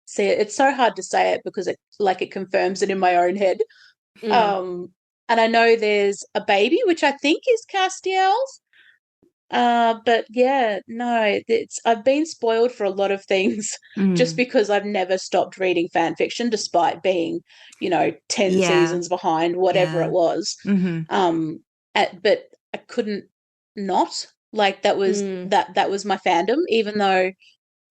See, it's so hard to say it because it confirms it in my own head. Mm. And I know there's a baby, which I think is Castiel's. But yeah, no, I've been spoiled for a lot of things just because I've never stopped reading fan fiction, despite being, 10 seasons behind, whatever it was. Mhm. But I couldn't not. Like, that was that was my fandom, even though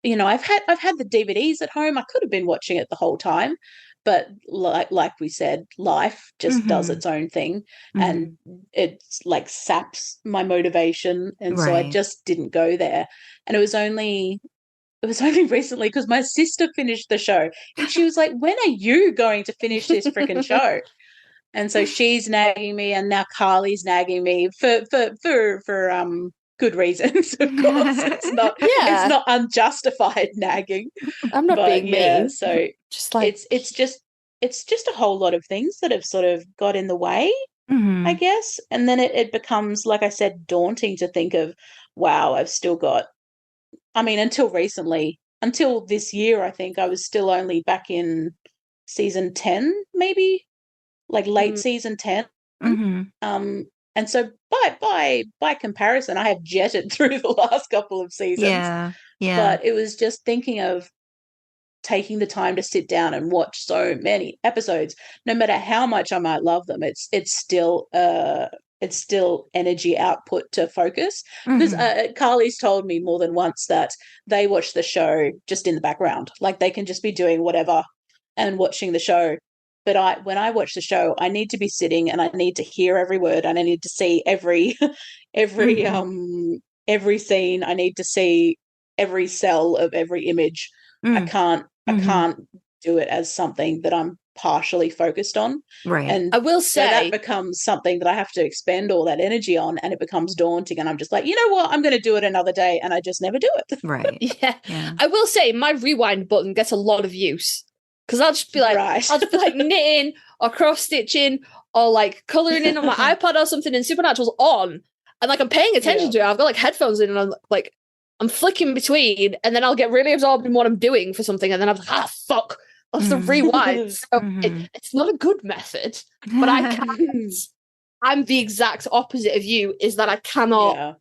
I've had the DVDs at home. I could have been watching it the whole time, but like we said, life just does its own thing, and it's like saps my motivation, and so I just didn't go there. And it was only recently because my sister finished the show, and she was like, "When are you going to finish this freaking show?" And so she's nagging me, and now Carly's nagging me for good reasons, of course. It's not unjustified nagging. I'm not being mean. So just like it's just a whole lot of things that have sort of got in the way, I guess. And then it becomes, like I said, daunting to think of, wow, I've still got, I mean, until recently, until this year, I think I was still only back in season 10, maybe, like late season 10. And so by comparison, I have jetted through the last couple of seasons. Yeah. But it was just thinking of taking the time to sit down and watch so many episodes. No matter how much I might love them, it's still energy output to focus. Because Carly's told me more than once that they watch the show just in the background, like they can just be doing whatever and watching the show. But when I watch the show, I need to be sitting and I need to hear every word, and I need to see every scene. I need to see every cell of every image. I can't do it as something that I'm partially focused on. Right. And I will say so that becomes something that I have to expend all that energy on, and it becomes daunting, and I'm just like, you know what, I'm going to do it another day, and I just never do it. Right. Yeah. I will say my rewind button gets a lot of use. Because I'll just be like knitting or cross stitching or like colouring in on my iPad or something, and Supernatural's on, and like I'm paying attention to it. I've got like headphones in, and I'm flicking between, and then I'll get really absorbed in what I'm doing for something, and then I'm like, fuck, I'll have to rewind. So it's not a good method, but I can't. I'm the exact opposite of you. Is that I cannot.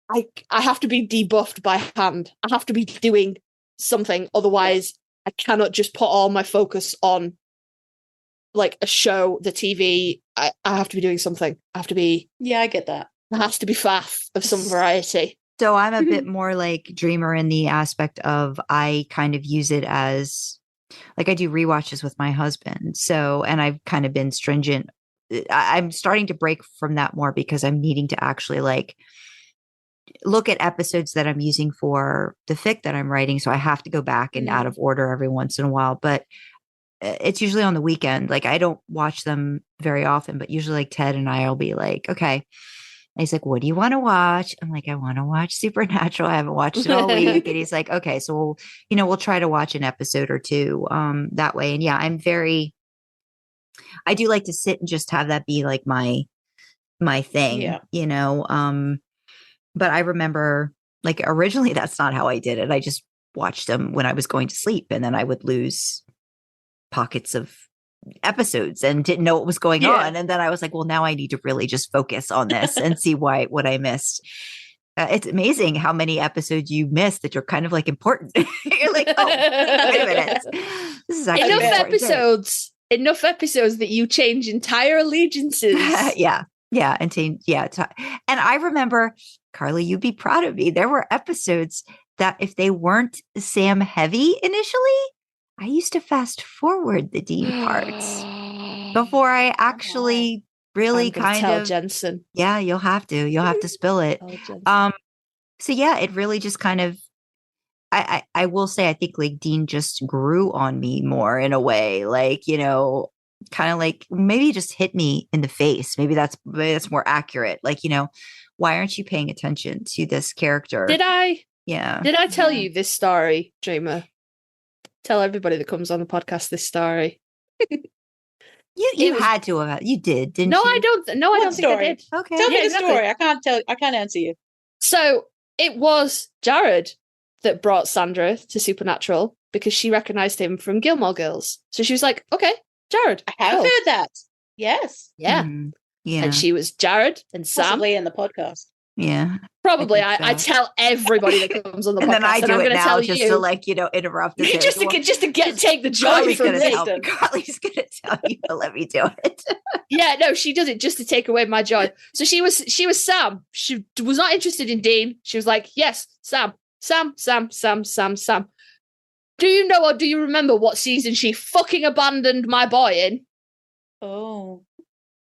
Yeah. I have to be debuffed by hand. I have to be doing something, otherwise. I cannot just put all my focus on like a show, the TV. I have to be doing something. I have to be. Yeah, I get that. There has to be faff of some variety. So I'm a bit more like Dreamer in the aspect of I kind of use it as like I do rewatches with my husband. So, and I've kind of been stringent. I'm starting to break from that more because I'm needing to actually like look at episodes that I'm using for the fic that I'm writing. So I have to go back and out of order every once in a while, but it's usually on the weekend. Like I don't watch them very often, but usually like Ted and I will be like, okay. And he's like, what do you want to watch? I'm like, I want to watch Supernatural. I haven't watched it all week. And he's like, okay, so we'll try to watch an episode or two that way. And yeah, I do like to sit and just have that be like my thing, but I remember like originally that's not how I did it. I just watched them when I was going to sleep, and then I would lose pockets of episodes and didn't know what was going on. And then I was like, well, now I need to really just focus on this and see what I missed. It's amazing how many episodes you miss that you're kind of like important. You're like, oh, wait a minute. This is actually enough episodes that you change entire allegiances. Yeah. And I remember, Carly, you'd be proud of me. There were episodes that if they weren't Sam heavy initially, I used to fast forward the Dean parts before I actually really kind of Jensen. Yeah, you'll have to spill it. So yeah, it really just kind of, I will say, I think like Dean just grew on me more in a way, like, kind of like maybe just hit me in the face. Maybe that's more accurate. Like, why aren't you paying attention to this character? Did I? Yeah. Did I tell you this story, Dreamer? Tell everybody that comes on the podcast this story. You had to have. You did, didn't you? No, I don't think I did. Okay. Tell me the story. I can't answer you. So it was Jared that brought Sandra to Supernatural because she recognized him from Gilmore Girls. So she was like, okay, Jared. I have heard that. Yes. Yeah. Yeah. And she was Jared and Sam. Possibly in the podcast. Yeah. Probably. I tell everybody that comes on the podcast. And then I do it now just to interrupt. Just to take the joy from me. Carly's going to tell you to let me do it. Yeah, no, she does it just to take away my joy. So she was Sam. She was not interested in Dean. She was like, yes, Sam. Sam. Do you know or do you remember what season she fucking abandoned my boy in? Oh,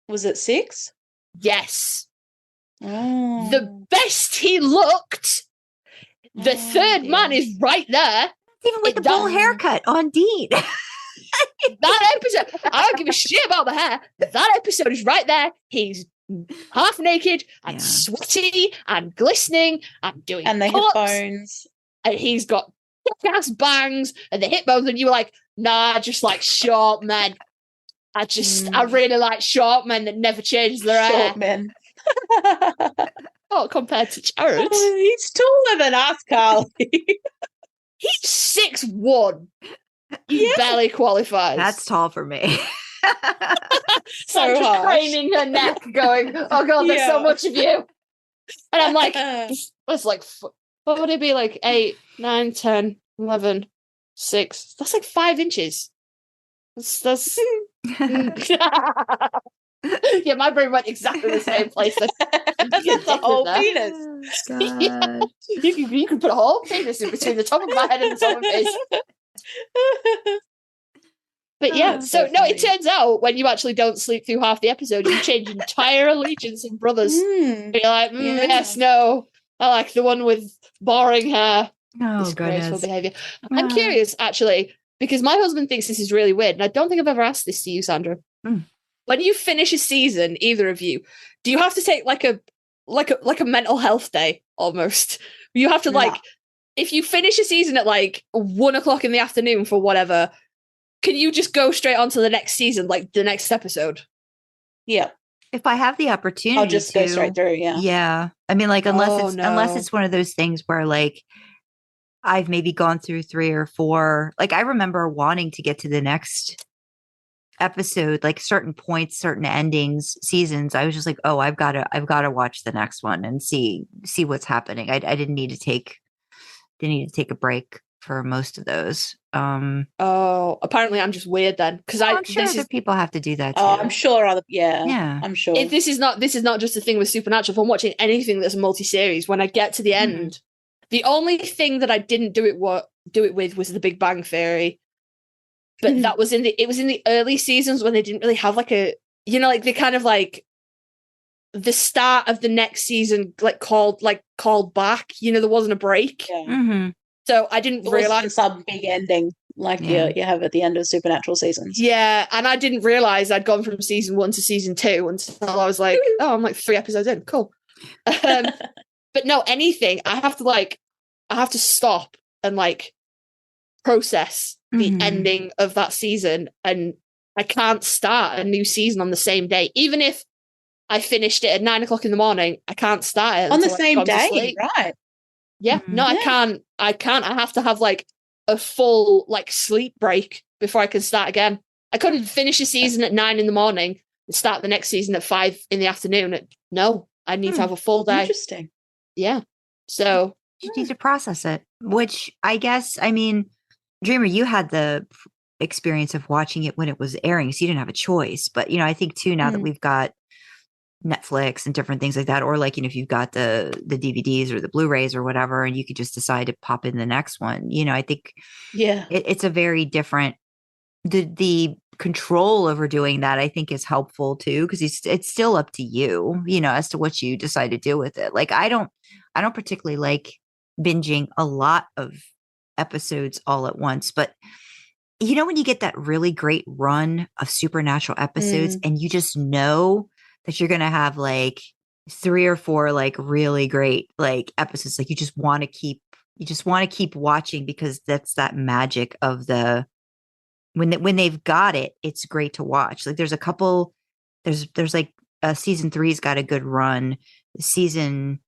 was it 6? Yes. Oh. The best he looked. The third man is right there. Even with the bowl haircut on Dean. That episode, I don't give a shit about the hair. That episode is right there. He's half naked and sweaty and glistening and doing and the hip bones. And he's got ass bangs and the hip bones, and you were like, nah, I just like short men. I really like short men that never change their hair. Short men. Oh, compared to Jared. He's taller than us, Carly. He's 6'1". He barely qualifies. That's tall for me. So just craning her neck, going, "Oh God, there's so much of you." And I'm like, it's like, what would it be like? 8, 9, 10, 11, 6. That's like 5 inches. That's yeah, my brain went exactly the same place. That's the whole penis. Yeah. You can put a whole penis in between the top of my head and the top of his. But yeah, so no, it turns out when you actually don't sleep through half the episode, you change entire allegiance in brothers. You're like, yes, no, I like the one with boring hair. Disgraceful behavior. I'm curious, actually, because my husband thinks this is really weird, and I don't think I've ever asked this to you, Sandra. When you finish a season, either of you, do you have to take like a mental health day almost? You have to if you finish a season at like 1:00 in the afternoon for whatever, can you just go straight on to the next season, like the next episode? Yeah. If I have the opportunity, I'll just go straight through. Yeah. Yeah. I mean, like, unless it's one of those things where like I've maybe gone through 3 or 4. Like I remember wanting to get to the next episode, like certain points, certain endings, seasons. I was just like, oh, I've got to watch the next one and see what's happening. I didn't need to take a break for most of those. Apparently I'm just weird then, because I'm sure other people have to do that too. I'm sure I'm sure. This is not just a thing with Supernatural. If I'm watching anything that's a multi-series, when I get to the end, the only thing that I didn't do it with was The Big Bang Theory. But that was in the early seasons when they didn't really have like a, like they kind of like the start of the next season, like called back, there wasn't a break. Yeah. So I didn't realize some big ending like you have at the end of Supernatural seasons. Yeah. And I didn't realize I'd gone from season 1 to season 2 until I was like, oh, I'm like 3 episodes in. Cool. But no, anything, I have to stop and like process the ending of that season, and I can't start a new season on the same day. Even if I finished it at 9:00 in the morning, I can't start it on the same day, right? Yeah, no, I can't. I have to have like a full like sleep break before I can start again. I couldn't finish a season at 9 in the morning and start the next season at 5 in the afternoon. No, I need to have a full day. Interesting. Yeah. So you need to process it, which I guess, I mean, Dreamer, you had the experience of watching it when it was airing, so you didn't have a choice. But, I think too, now that we've got Netflix and different things like that, or like, if you've got the DVDs or the Blu-rays or whatever, and you could just decide to pop in the next one, I think it's a very different, the control over doing that, I think, is helpful too, because it's still up to you, as to what you decide to do with it. Like, I don't particularly like binging a lot of episodes all at once, but when you get that really great run of Supernatural episodes and you just know that you're going to have like 3 or 4 like really great like episodes, like you just want to keep watching, because that's that magic of the when they've got it, it's great to watch. Like there's a couple, there's like season 3's got a good run, season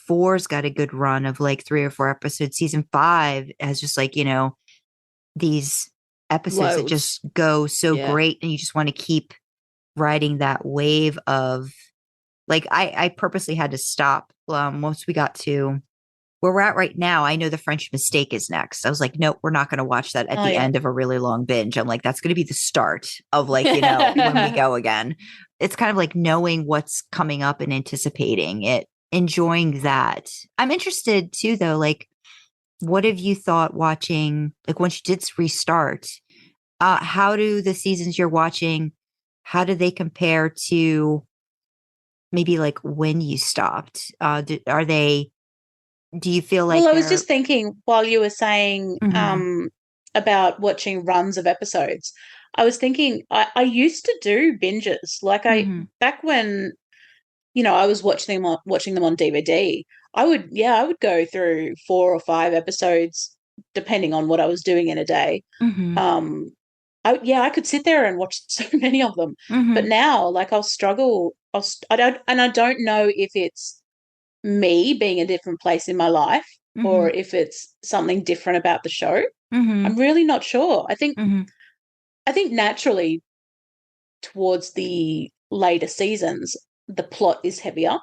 4's got a good run of like 3 or 4 episodes. Season 5 has just like, these episodes that just go so great, and you just want to keep riding that wave of like, I purposely had to stop once we got to where we're at right now. I know The French Mistake is next. I was like, nope, we're not going to watch that at the end of a really long binge. I'm like, that's going to be the start of like, when we go again. It's kind of like knowing what's coming up and anticipating it enjoying that. I'm interested too, though. Like, what have you thought watching? Like, once you did restart, how do the seasons you're watching? How do they compare to maybe like when you stopped? Are they? Do you feel like Well, I was just thinking while you were saying about watching runs of episodes, I was thinking I used to do binges. Like back when, I was watching them on DVD. I would go through 4 or 5 episodes depending on what I was doing in a day. I could sit there and watch so many of them. But now, like, I'll struggle. I don't know if it's me being a different place in my life or if it's something different about the show. I'm really not sure. I think naturally towards the later seasons, the plot is heavier.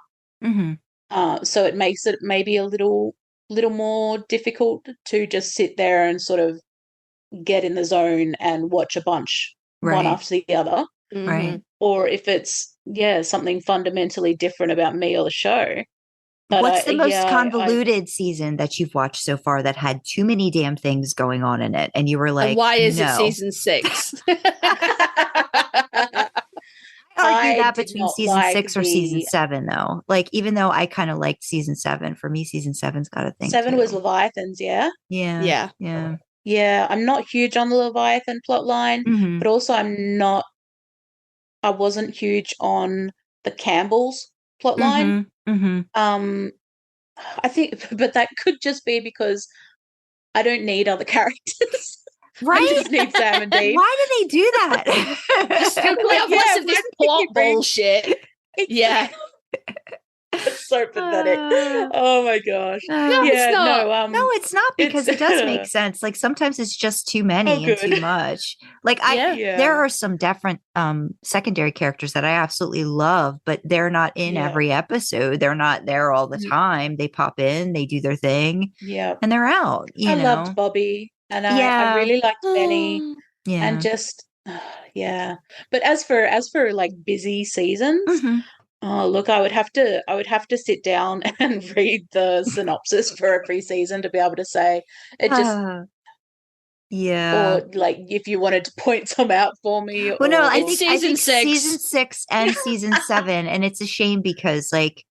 So it makes it maybe a little more difficult to just sit there and sort of get in the zone and watch a bunch one after the other. Right. Or if it's, something fundamentally different about me or the show. But what's the most convoluted season that you've watched so far that had too many damn things going on in it? And you were like, and why is no. it season 6? I argue that between season 6 or season 7, though. Like, even though I kind of liked season 7, for me, season 7's got a thing. 7 was Leviathans, yeah? Yeah. Yeah, I'm not huge on the Leviathan plotline, but also I wasn't huge on the Campbell's plotline. I think, but that could just be because I don't need other characters. Right? I just need Sam and Dean. Why do they do that? We have less of this plot bullshit. Yeah. It's so pathetic. Oh my gosh. No, it's not. No, it's not, because it does make sense. Like, sometimes it's just too many and too much. Like, there are some different secondary characters that I absolutely love, but they're not in every episode. They're not there all the time. They pop in, they do their thing, and they're out. I loved Bobby, and I really liked Benny, and just But as for like busy seasons. Oh, look, I would have to sit down and read the synopsis for every season to be able to say it just or like if you wanted to point some out for me. Well, no, I think season 6. Season 6 and season 7, and it's a shame because, like,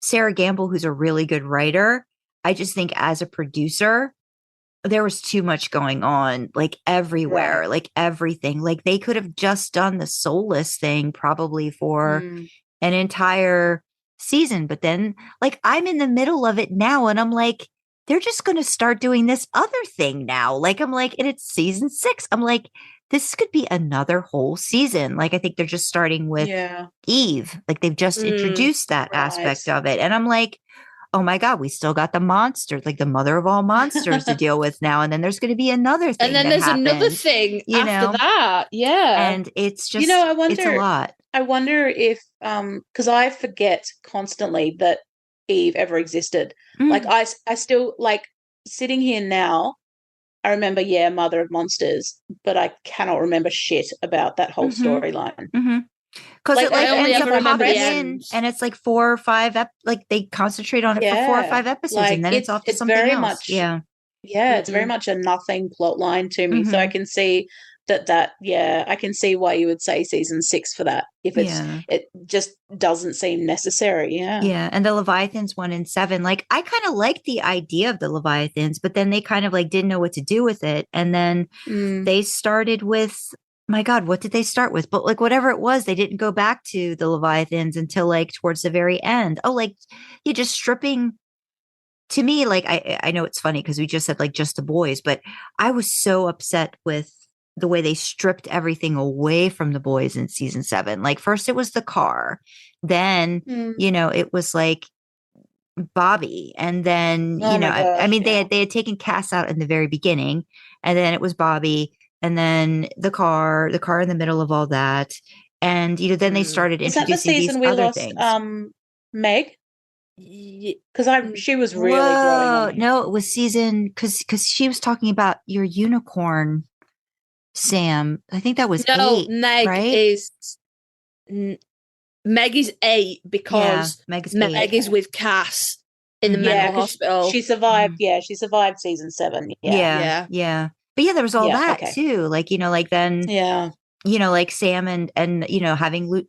Sarah Gamble, who's a really good writer, I just think as a producer, there was too much going on, like, everywhere, like everything. Like, they could have just done the soulless thing probably for an entire season. But then, like, I'm in the middle of it now and I'm like, they're just going to start doing this other thing now. Like, I'm like, and it's season 6. I'm like, this could be another whole season. Like, I think they're just starting with Eve. Like, they've just introduced that aspect of it. And I'm like, oh my God, we still got the monster, like the mother of all monsters to deal with now. And then there's going to be another thing. And then there's another thing after that. Yeah. And it's just, I wonder, it's a lot. I wonder if, because I forget constantly that Eve ever existed. Like, I still, like, sitting here now, I remember, mother of monsters, but I cannot remember shit about that whole storyline. Because like, it like I only ends ever up popping remember the in, end. and it's like 4 or 5 like they concentrate on it for 4 or 5 episodes, like, and then it's off to something very else. Much, it's very much a nothing plot line to me. So I can see that I can see why you would say season 6 for that. If it just doesn't seem necessary. Yeah. And the Leviathans 1 and 7, like, I kind of liked the idea of the Leviathans, but then they kind of like didn't know what to do with it. And then they started with, my God, what did they start with? But like, whatever it was, they didn't go back to the Leviathans until like towards the very end. Oh, like, you're just stripping. To me, like, I know it's funny because we just said like just the boys, but I was so upset with the way they stripped everything away from the boys in season 7. Like, first it was the car, then it was like Bobby, and then I mean they had taken Cass out in the very beginning, and then it was Bobby, and then the car in the middle of all that, and then they started introducing these other things. Meg, because she was really growing on me. No, it was season because she was talking about your unicorn, Sam. I think that was 8. Meg right? is Meg is 8 because Meg is Meg 8. is with Cass in the mental 'cause hospital. She survived. Yeah, she survived season 7. Yeah. But yeah, there was all Yeah, that okay. too. Like, like then, Yeah. like Sam and having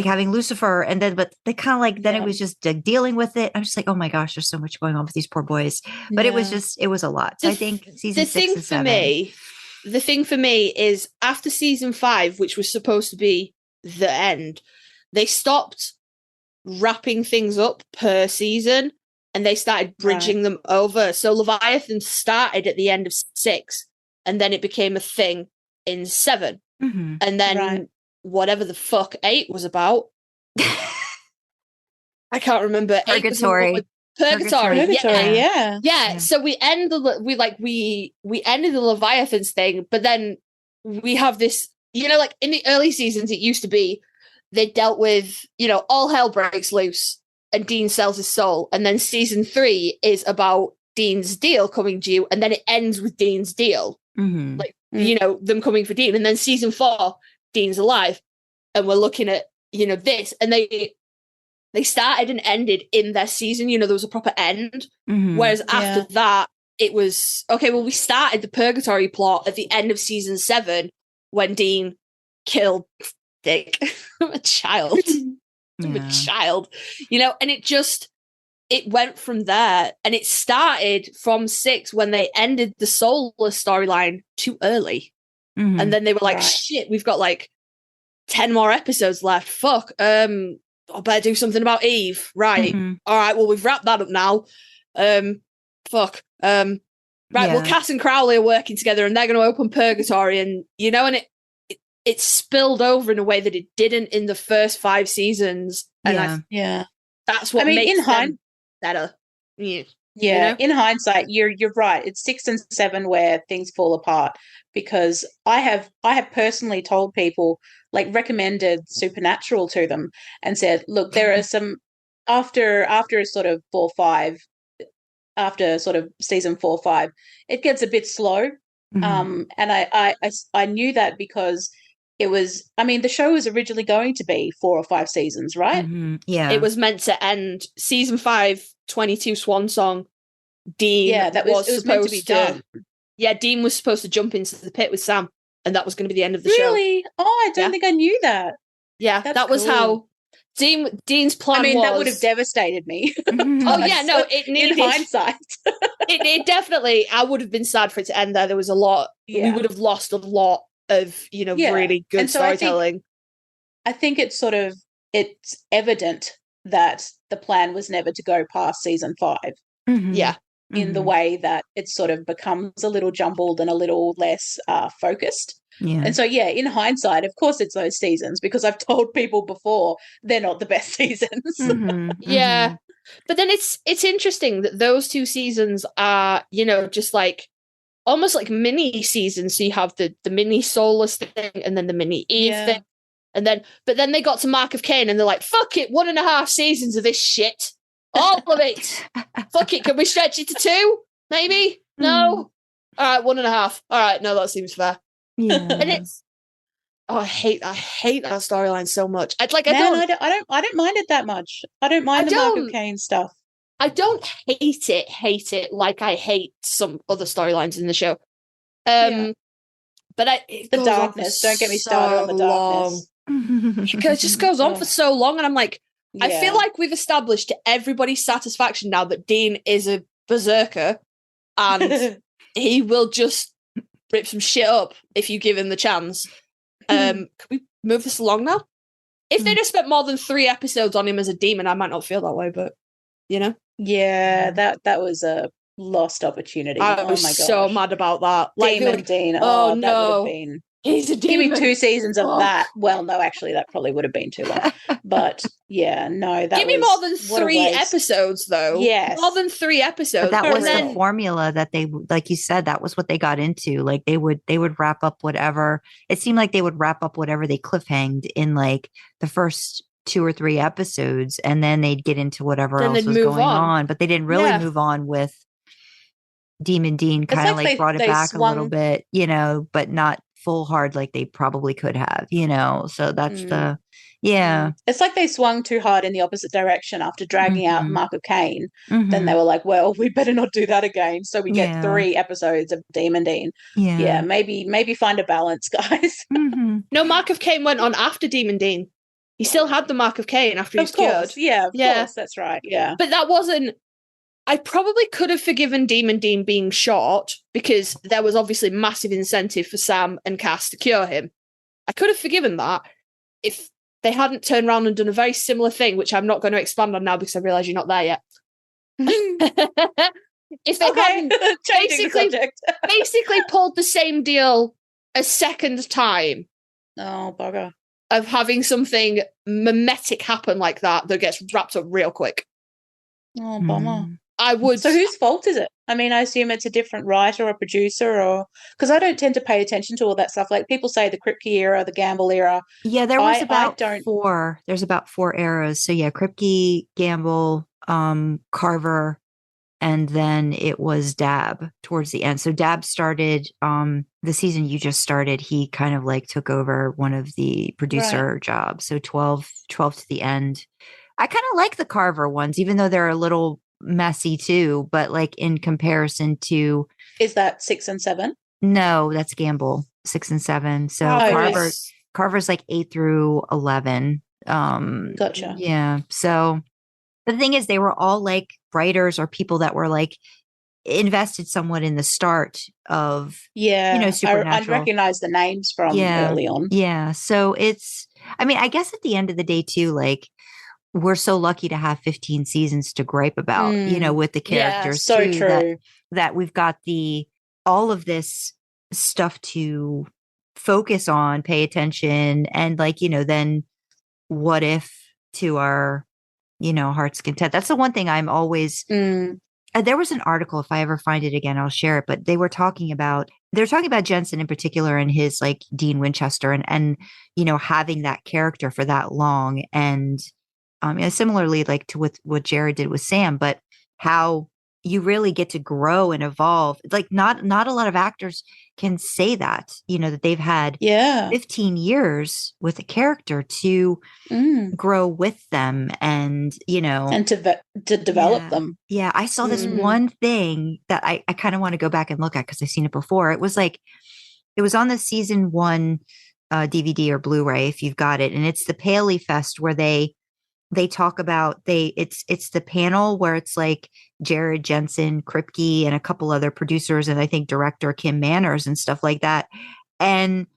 having Lucifer, and then but they kind of like then it was just dealing with it. I'm just like, oh my gosh, there's so much going on with these poor boys. But it was a lot. So I think season 6 and 7. The thing for me is after season 5, which was supposed to be the end, they stopped wrapping things up per season and they started bridging them over. So Leviathan started at the end of 6 and then it became a thing in 7. Mm-hmm. And then whatever the fuck 8 was about. I can't remember. Purgatory. Purgatory. Yeah. Yeah. So we ended the Leviathans thing, but then we have this, like in the early seasons, it used to be they dealt with, all hell breaks loose and Dean sells his soul. And then season 3 is about Dean's deal coming due. And then it ends with Dean's deal. Mm-hmm. Like, them coming for Dean. And then season 4, Dean's alive. And we're looking at, this. And they started and ended in their season. There was a proper end. Mm-hmm. Whereas after that, it was, okay, well, we started the Purgatory plot at the end of season 7 when Dean killed Dick. I'm a child. I'm a child. And it went from there. And it started from 6 when they ended the Soulless storyline too early. Mm-hmm. And then they were like, shit, we've got like 10 more episodes left. Fuck. I better do something about Eve. Right. Mm-hmm. All right. Well, we've wrapped that up now. Fuck. Right. Well, Cass and Crowley are working together and they're going to open Purgatory. And, and it spilled over in a way that it didn't in the first 5 seasons. And that's what makes them better. Yeah. In hindsight, you're right. It's 6 and 7 where things fall apart because I have personally told people, like recommended Supernatural to them and said, look, there are some after sort of 4-5, after sort of season 4-5, it gets a bit slow. Mm-hmm. And I knew that because it was, the show was originally going to be 4 or 5 seasons, right? Mm-hmm. Yeah. It was meant to end season 5, 22 Swan Song. Dean was meant to be done. Yeah, Dean was supposed to jump into the pit with Sam, and that was going to be the end of the show. Really? Oh, I don't think I knew that. Yeah, that was how Dean's plan was. That would have devastated me. Oh, yeah, no, it needed... In hindsight. it definitely... I would have been sad for it to end there. There was a lot... We would have lost a lot of, really good storytelling. I think it's evident that the plan was never to go past season 5. Mm-hmm. Yeah. In the way that it sort of becomes a little jumbled and a little less focused. Yeah. And so, in hindsight, of course it's those seasons because I've told people before they're not the best seasons. Mm-hmm. Yeah. Mm-hmm. But then it's interesting that those 2 seasons are, just like almost like mini seasons. So you have the mini Soulless thing and then the mini Eve thing. And then, but then they got to Mark of Cain and they're like, fuck it, 1.5 seasons of this shit. All of it. Fuck it. Can we stretch it to 2? Maybe? No? All right, 1.5. All right, no, that seems fair. Yeah. And it's... Oh, I hate that storyline so much. I don't mind it that much. I don't mind the Mark of Cain stuff. I don't hate it like I hate some other storylines in the show. But the darkness. Don't get me started on the darkness. It just goes on for so long, and I'm like, I feel like we've established to everybody's satisfaction now that Dean is a berserker and he will just rip some shit up if you give him the chance. Can we move this along now? If they'd have spent more than 3 episodes on him as a demon, I might not feel that way, but Yeah, that was a lost opportunity. I was so mad about that. Demon Dean. Oh, no. That would have been... He's a demon. Give me 2 seasons of that. Well, no, actually, that probably would have been too long. But yeah, no, that give me more than 3 episodes, though. Yes, more than 3 episodes. But that was the formula that they, like you said, that was what they got into. Like they would wrap up whatever. It seemed like they would wrap up whatever they cliffhanged in like the first 2 or 3 episodes, and then they'd get into whatever else was going on. But they didn't really move on with Demon Dean. Kind of like brought it back a little bit, but not full hard like they probably could have, so that's It's like they swung too hard in the opposite direction after dragging out Mark of Cain. Then they were like, well, we better not do that again. So we get 3 episodes of Demon Dean. Yeah, maybe find a balance, guys. No, Mark of Cain went on after Demon Dean. He still had the Mark of Cain after he was cured. Yeah, of course, that's right. Yeah. But that wasn't... I probably could have forgiven Demon Dean being short because there was obviously massive incentive for Sam and Cass to cure him. I could have forgiven that if they hadn't turned around and done a very similar thing, which I'm not going to expand on now because I realise you're not there yet. If they hadn't basically pulled the same deal a second time. Oh, bugger. Of having something mimetic happen like that gets wrapped up real quick. Oh, bummer. I would. So whose fault is it? I mean, I assume it's a different writer or producer, or because I don't tend to pay attention to all that stuff. Like people say, the Kripke era, the Gamble era. Yeah, there was about 4. There's about 4 eras. So yeah, Kripke, Gamble, Carver, and then it was Dab towards the end. So Dab started the season you just started. He kind of like took over one of the producer jobs. So 12 to the end. I kind of like the Carver ones, even though they're a little messy too, but like in comparison to... Is that 6 and 7? No, that's Gamble, 6 and 7. So Carver's like 8 through 11. Gotcha. Yeah. So the thing is, they were all like writers or people that were like invested somewhat in the start of, Supernatural. I'd recognize the names from early on. Yeah. So I guess at the end of the day too, like, we're so lucky to have 15 seasons to gripe about, with the characters. Yeah, so true. That we've got all of this stuff to focus on, pay attention, and like, then what if to our, heart's content. That's the one thing I'm always... there was an article, if I ever find it again, I'll share it, but they're talking about Jensen in particular and his like Dean Winchester and having that character for that long. And similarly, like to what Jared did with Sam, but how you really get to grow and evolve. Like not a lot of actors can say that, that they've had 15 years with a character to grow with them and, and to develop them. Yeah. I saw this one thing that I kind of want to go back and look at because I've seen it before. It was on the season 1 DVD or Blu-ray, if you've got it. And it's the Paley Fest where they talk about it's the panel where it's like Jared, Jensen, Kripke, and a couple other producers, and I think director Kim Manners and stuff like that. And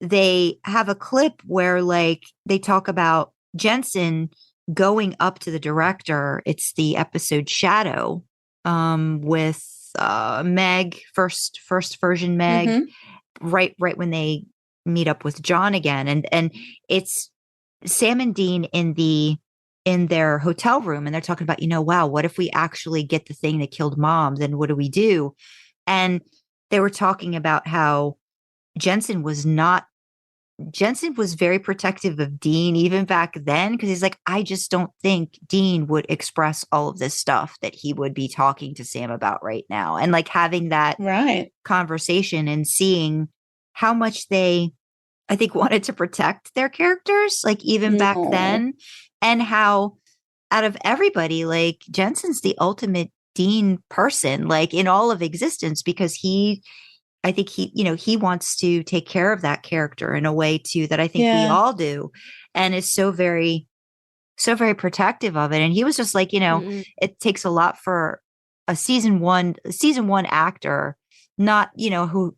they have a clip where like they talk about Jensen going up to the director. It's the episode Shadow with Meg, first version Meg, right when they meet up with John again. And it's Sam and Dean in their hotel room, and they're talking about, wow, what if we actually get the thing that killed Mom? Then what do we do? And they were talking about how Jensen was very protective of Dean even back then, because he's like, I just don't think Dean would express all of this stuff that he would be talking to Sam about right now. And like having that conversation and seeing how much they, I think, wanted to protect their characters, like even back then. And how out of everybody, like Jensen's the ultimate Dean person, like in all of existence, because I think he wants to take care of that character in a way too, that I think we all do. And is so very protective of it. And he was just like, it takes a lot for a season one actor, not, who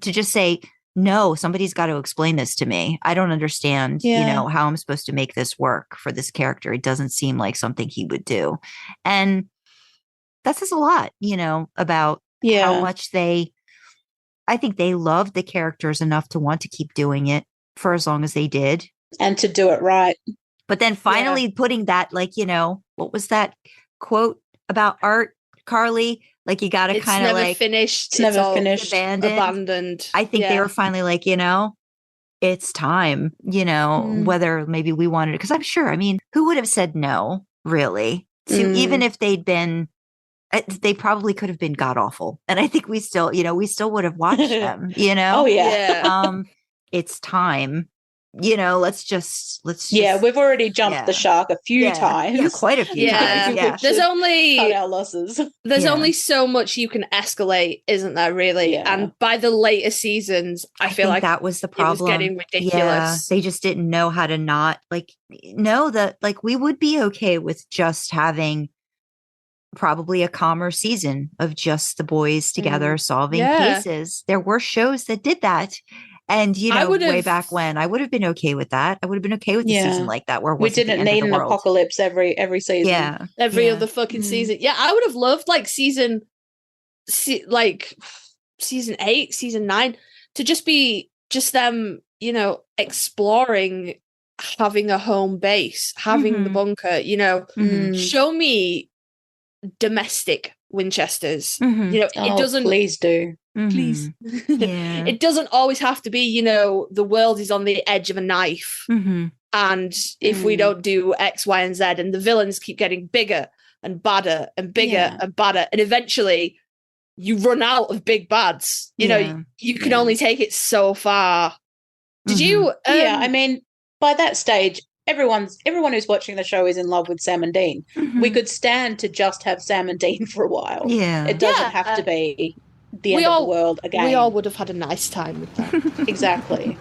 to just say, no, somebody's got to explain this to me. I don't understand, how I'm supposed to make this work for this character. It doesn't seem like something he would do. And that says a lot, about how much I think they loved the characters enough to want to keep doing it for as long as they did. And to do it right. But then finally putting that, like, what was that quote about art, Carly? Like, you got to kind of like finished. It's never finished. Abandoned. I think they were finally like, it's time, whether maybe we wanted it. Because I'm sure, who would have said no, really? To even if they'd been, they probably could have been god awful. And I think we still would have watched them, Oh yeah. It's time, let's We've already jumped the shark a few times. Yeah, quite a few times. Yeah. There's only cut our losses. There's only so much you can escalate, isn't there, really? Yeah. And by the later seasons, I feel think like that was the problem. It was getting ridiculous. Yeah, they just didn't know how to not know that we would be okay with just having probably a calmer season of just the boys together solving cases. There were shows that did that. And, way back when, I would have been okay with that. I would have been okay with a season like that where we didn't need an apocalypse every season. Yeah. Every other fucking season. Yeah, I would have loved season 8, season 9 to just be just them, exploring having a home base, having the bunker, show me domestic Winchesters. It doesn't. Please do. Please. Yeah. It doesn't always have to be, the world is on the edge of a knife. And if we don't do X, Y, and Z, and the villains keep getting bigger and badder and bigger and badder, and eventually you run out of big bads. You can only take it so far. Did you? I mean, by that stage, everyone who's watching the show is in love with Sam and Dean. We could stand to just have Sam and Dean for a while. Yeah. It doesn't have to be the end of the world again. We all would have had a nice time with that. Exactly.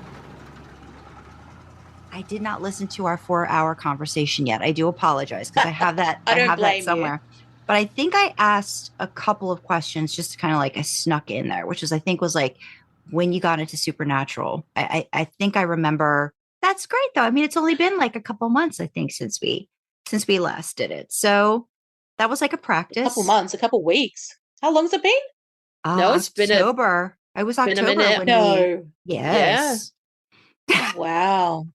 I did not listen to our 4-hour conversation yet. I do apologize because I have that. I have that somewhere. But I think I asked a couple of questions just to kind of I snuck in there, which was when you got into Supernatural. I think I remember. That's great though. I mean, it's only been a couple months, I think, since we last did it. So that was a practice. A couple months, a couple weeks. How long's it been? No, it's been October. It was October. Yes. Yeah. Wow.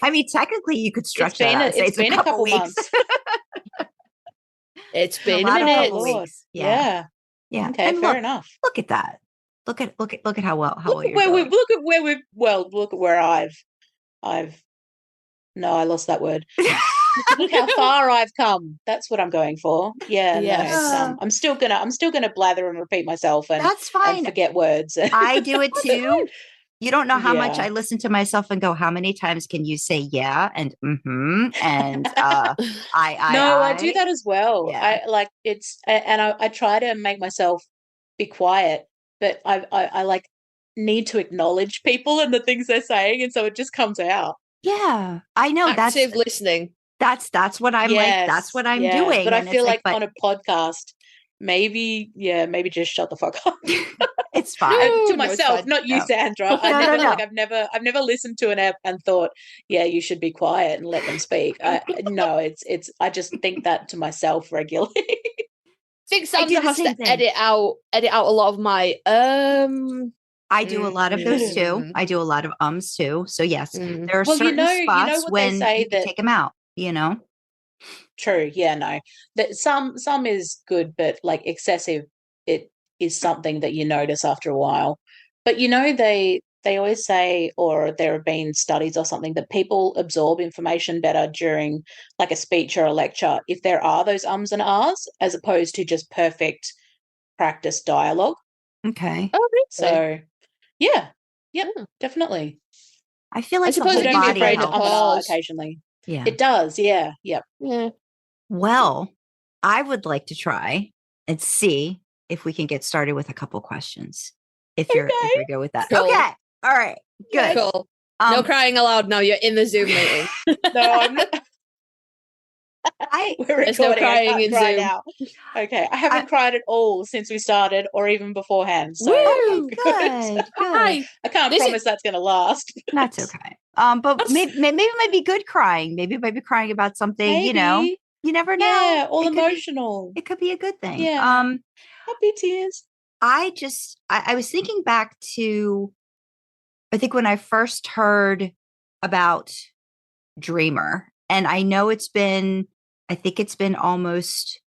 I mean, technically, you could stretch that. It's been a couple weeks. months. It's been a minute. Weeks. Yeah. Okay, and fair enough. Look at that. Look at how well you're doing. Look at where I've no, I lost that word. Look how far I've come. That's what I'm going for. Yeah. No, I'm still gonna blather and repeat myself, and that's fine. And forget words. I do it too. You don't know how much I listen to myself and go, how many times can you say yeah and and I do that as well. Yeah. I try to make myself be quiet, but I need to acknowledge people and the things they're saying, and so it just comes out. Yeah, I know. Active listening. That's what I'm that's what I'm doing. But I feel on a podcast, maybe just shut the fuck up. It's fine. To myself, not you, Sandra. I've never listened to an app and thought, yeah, you should be quiet and let them speak. I just think that to myself regularly. I think Sandra has to edit out a lot of my I do a lot of those too. I do a lot of ums too. So yes, there are certain spots when you can take them out. True. Yeah. No. That some is good, but excessive, it is something that you notice after a while. But they always say, or there have been studies or something, that people absorb information better during a speech or a lecture if there are those ums and ahs, as opposed to just perfect practice dialogue. Okay. Oh, really? So. Yeah, definitely. I feel I suppose the don't body be afraid to pause occasionally. Yeah, it does. Yeah. Well, I would like to try and see if we can get started with a couple questions. If you're good with that. Cool. Okay. All right. Good. Cool. No crying aloud now. You're in the Zoom meeting. No, I'm not. We're There's no crying in Zoom. Now. Okay, I haven't cried at all since we started, or even beforehand. So good. I can't promise that's going to last. That's okay. But maybe it might be good crying. Maybe it might be crying about something. You never know. Yeah, all emotional. It could be a good thing. Yeah. Happy tears. I was thinking back to, I think when I first heard about Dreamer. And I know I think it's been almost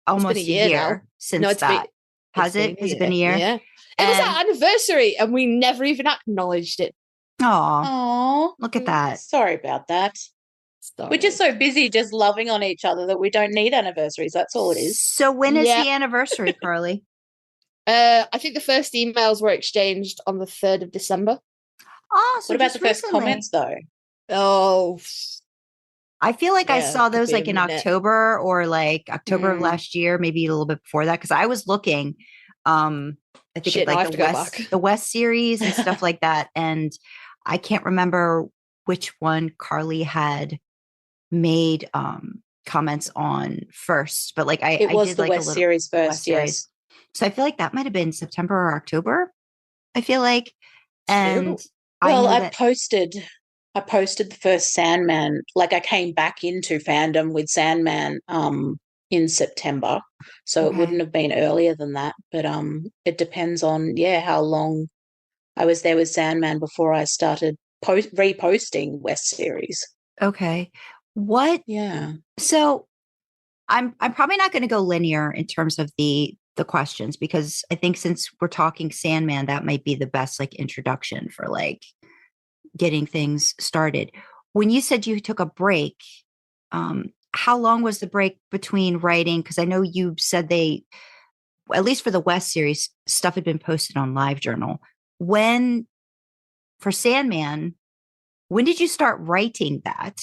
a year since that. Has it been a year? Yeah. It was our anniversary and we never even acknowledged it. Oh, look at that. Sorry about that. Stop We're just it. so busy just loving on each other that we don't need anniversaries. That's all it is. So when is Yeah. the anniversary, Carly? I think the first emails were exchanged on the 3rd of December. Oh, so What about just the first recently. comments, though? Oh, I feel like I yeah, saw could those be a like in minute. October or like October of last year, maybe a little bit before that. Because I was looking, I think Shit, it's now I like have to go back. the West series and stuff like that. And I can't remember which one Carly had made comments on first, but like It I was did the like West a little series West first, series. yes. So I feel like that might have been September or October. I feel like, and Cute. Well, I know I that posted the first Sandman. Like I came back into fandom with Sandman in September. So it Okay. wouldn't have been earlier than that. But it depends on how long I was there with Sandman before I started reposting West series. okay. What? Yeah. So I'm probably not going to go linear in terms of the questions because I think since we're talking Sandman, that might be the best like introduction for like getting things started. When you said you took a break, how long was the break between writing? Because I know you said they, at least for the West series, stuff had been posted on LiveJournal. When for Sandman, when did you start writing that?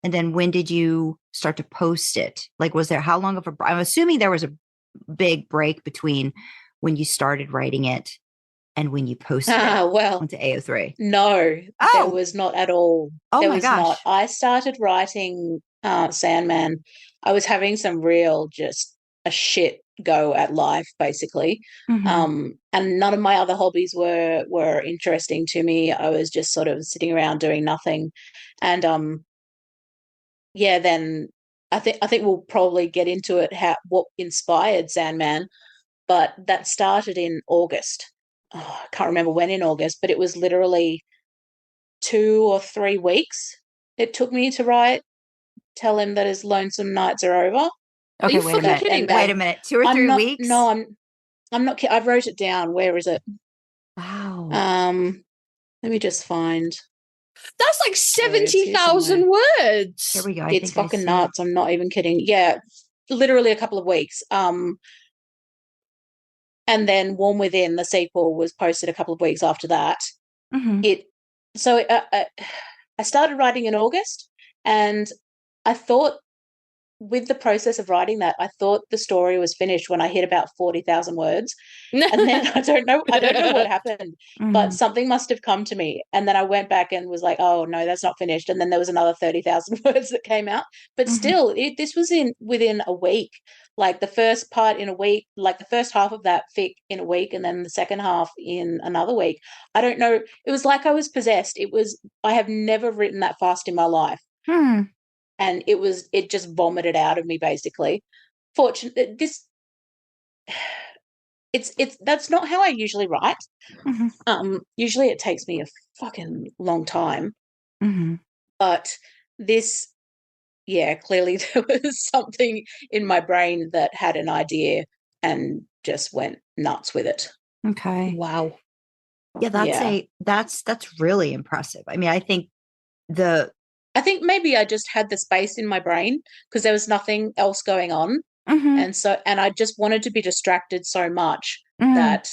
And then when did you start to post it? Like, was there how long of a? I'm assuming there was a big break between when you started writing it and when you posted it Well, onto AO3. no, there Oh, was not at all. oh There my was gosh. not. I started writing Sandman. I was having some real just a shit go at life, basically. Mhm. And none of my other hobbies were interesting to me. I was just sort of sitting around doing nothing. And then I think we'll probably get into it, what inspired Sandman, but that started in August. Oh, I can't remember when in August, but it was literally 2 or 3 weeks it took me to write Tell Him That His Lonesome Nights Are Over. Are you Okay, wait a fucking minute. kidding Wait me? a minute. 2 or I'm 3 not weeks? no, I'm not kidding. I wrote it down. Where is it? Wow. Let me just find. That's like There it is, here 70,000 Here words. we go. I It's think I fucking see. nuts. I'm not even kidding. Yeah, literally a couple of weeks. And then Warm Within, the sequel, was posted a couple of weeks after that. Mhm. I started writing in August, and I thought with the process of writing that, I thought the story was finished when I hit about 40,000 words. And then I don't know what happened, but Mhm. something must have come to me. And then I went back and was like, oh no, that's not finished. And then there was another 30,000 words that came out. But Mhm. still, this was within a week. Like the first part in a week, like the first half of that fic in a week, and then the second half in another week. I don't know. It was like I was possessed. I have never written that fast in my life. Hmm. And it just vomited out of me, basically. Fortunately, that's not how I usually write. Mhm. Usually it takes me a fucking long time, Mhm. but this, clearly there was something in my brain that had an idea and just went nuts with it. Okay. Wow. Yeah, Yeah. that's really impressive. I mean, I think I think maybe I just had the space in my brain because there was nothing else going on. Mhm. And I just wanted to be distracted so much Mhm. that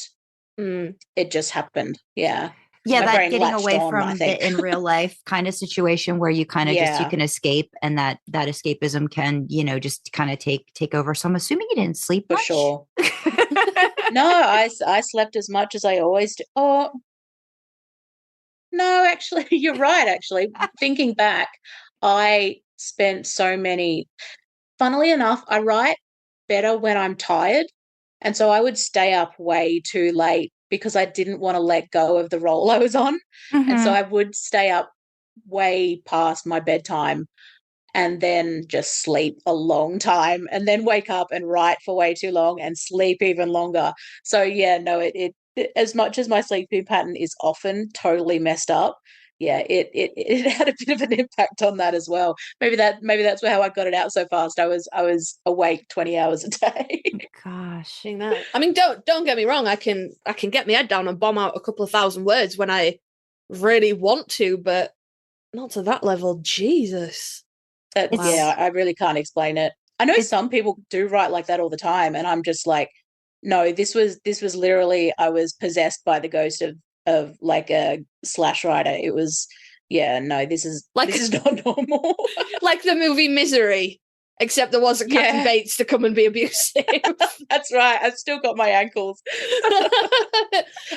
it just happened. Yeah. Yeah, My that brain getting latched away on, I from think. the in real life kind of situation where you kind of just you Yeah, can escape and that escapism can, just kind of take over. So I'm assuming you didn't sleep for much. sure. No, I slept as much as I always do. Oh, no, actually, you're right. Actually, thinking back, I spent so many. Funnily enough, I write better when I'm tired. And so I would stay up way too late because I didn't want to let go of the role I was on. And so Mhm. I would stay up way past my bedtime and then just sleep a long time and then wake up and write for way too long and sleep even longer. So yeah, no, it as much as my sleeping pattern is often totally messed up, yeah, it had a bit of an impact on that as well. Maybe that's how I got it out so fast. I was awake 20 hours a day. Gosh. Seeing that. I mean, don't get me wrong. I can get my head down and bomb out a couple of thousand words when I really want to, but not to that level. Jesus. Yeah, I really can't explain it. I know some people do write like that all the time, and I'm just like, no, this was literally, I was possessed by the ghost of like a slash writer. It was, yeah, no, this is not normal. Like the movie Misery, except there wasn't Kathy Bates to come and be abusive. That's right. I've still got my ankles.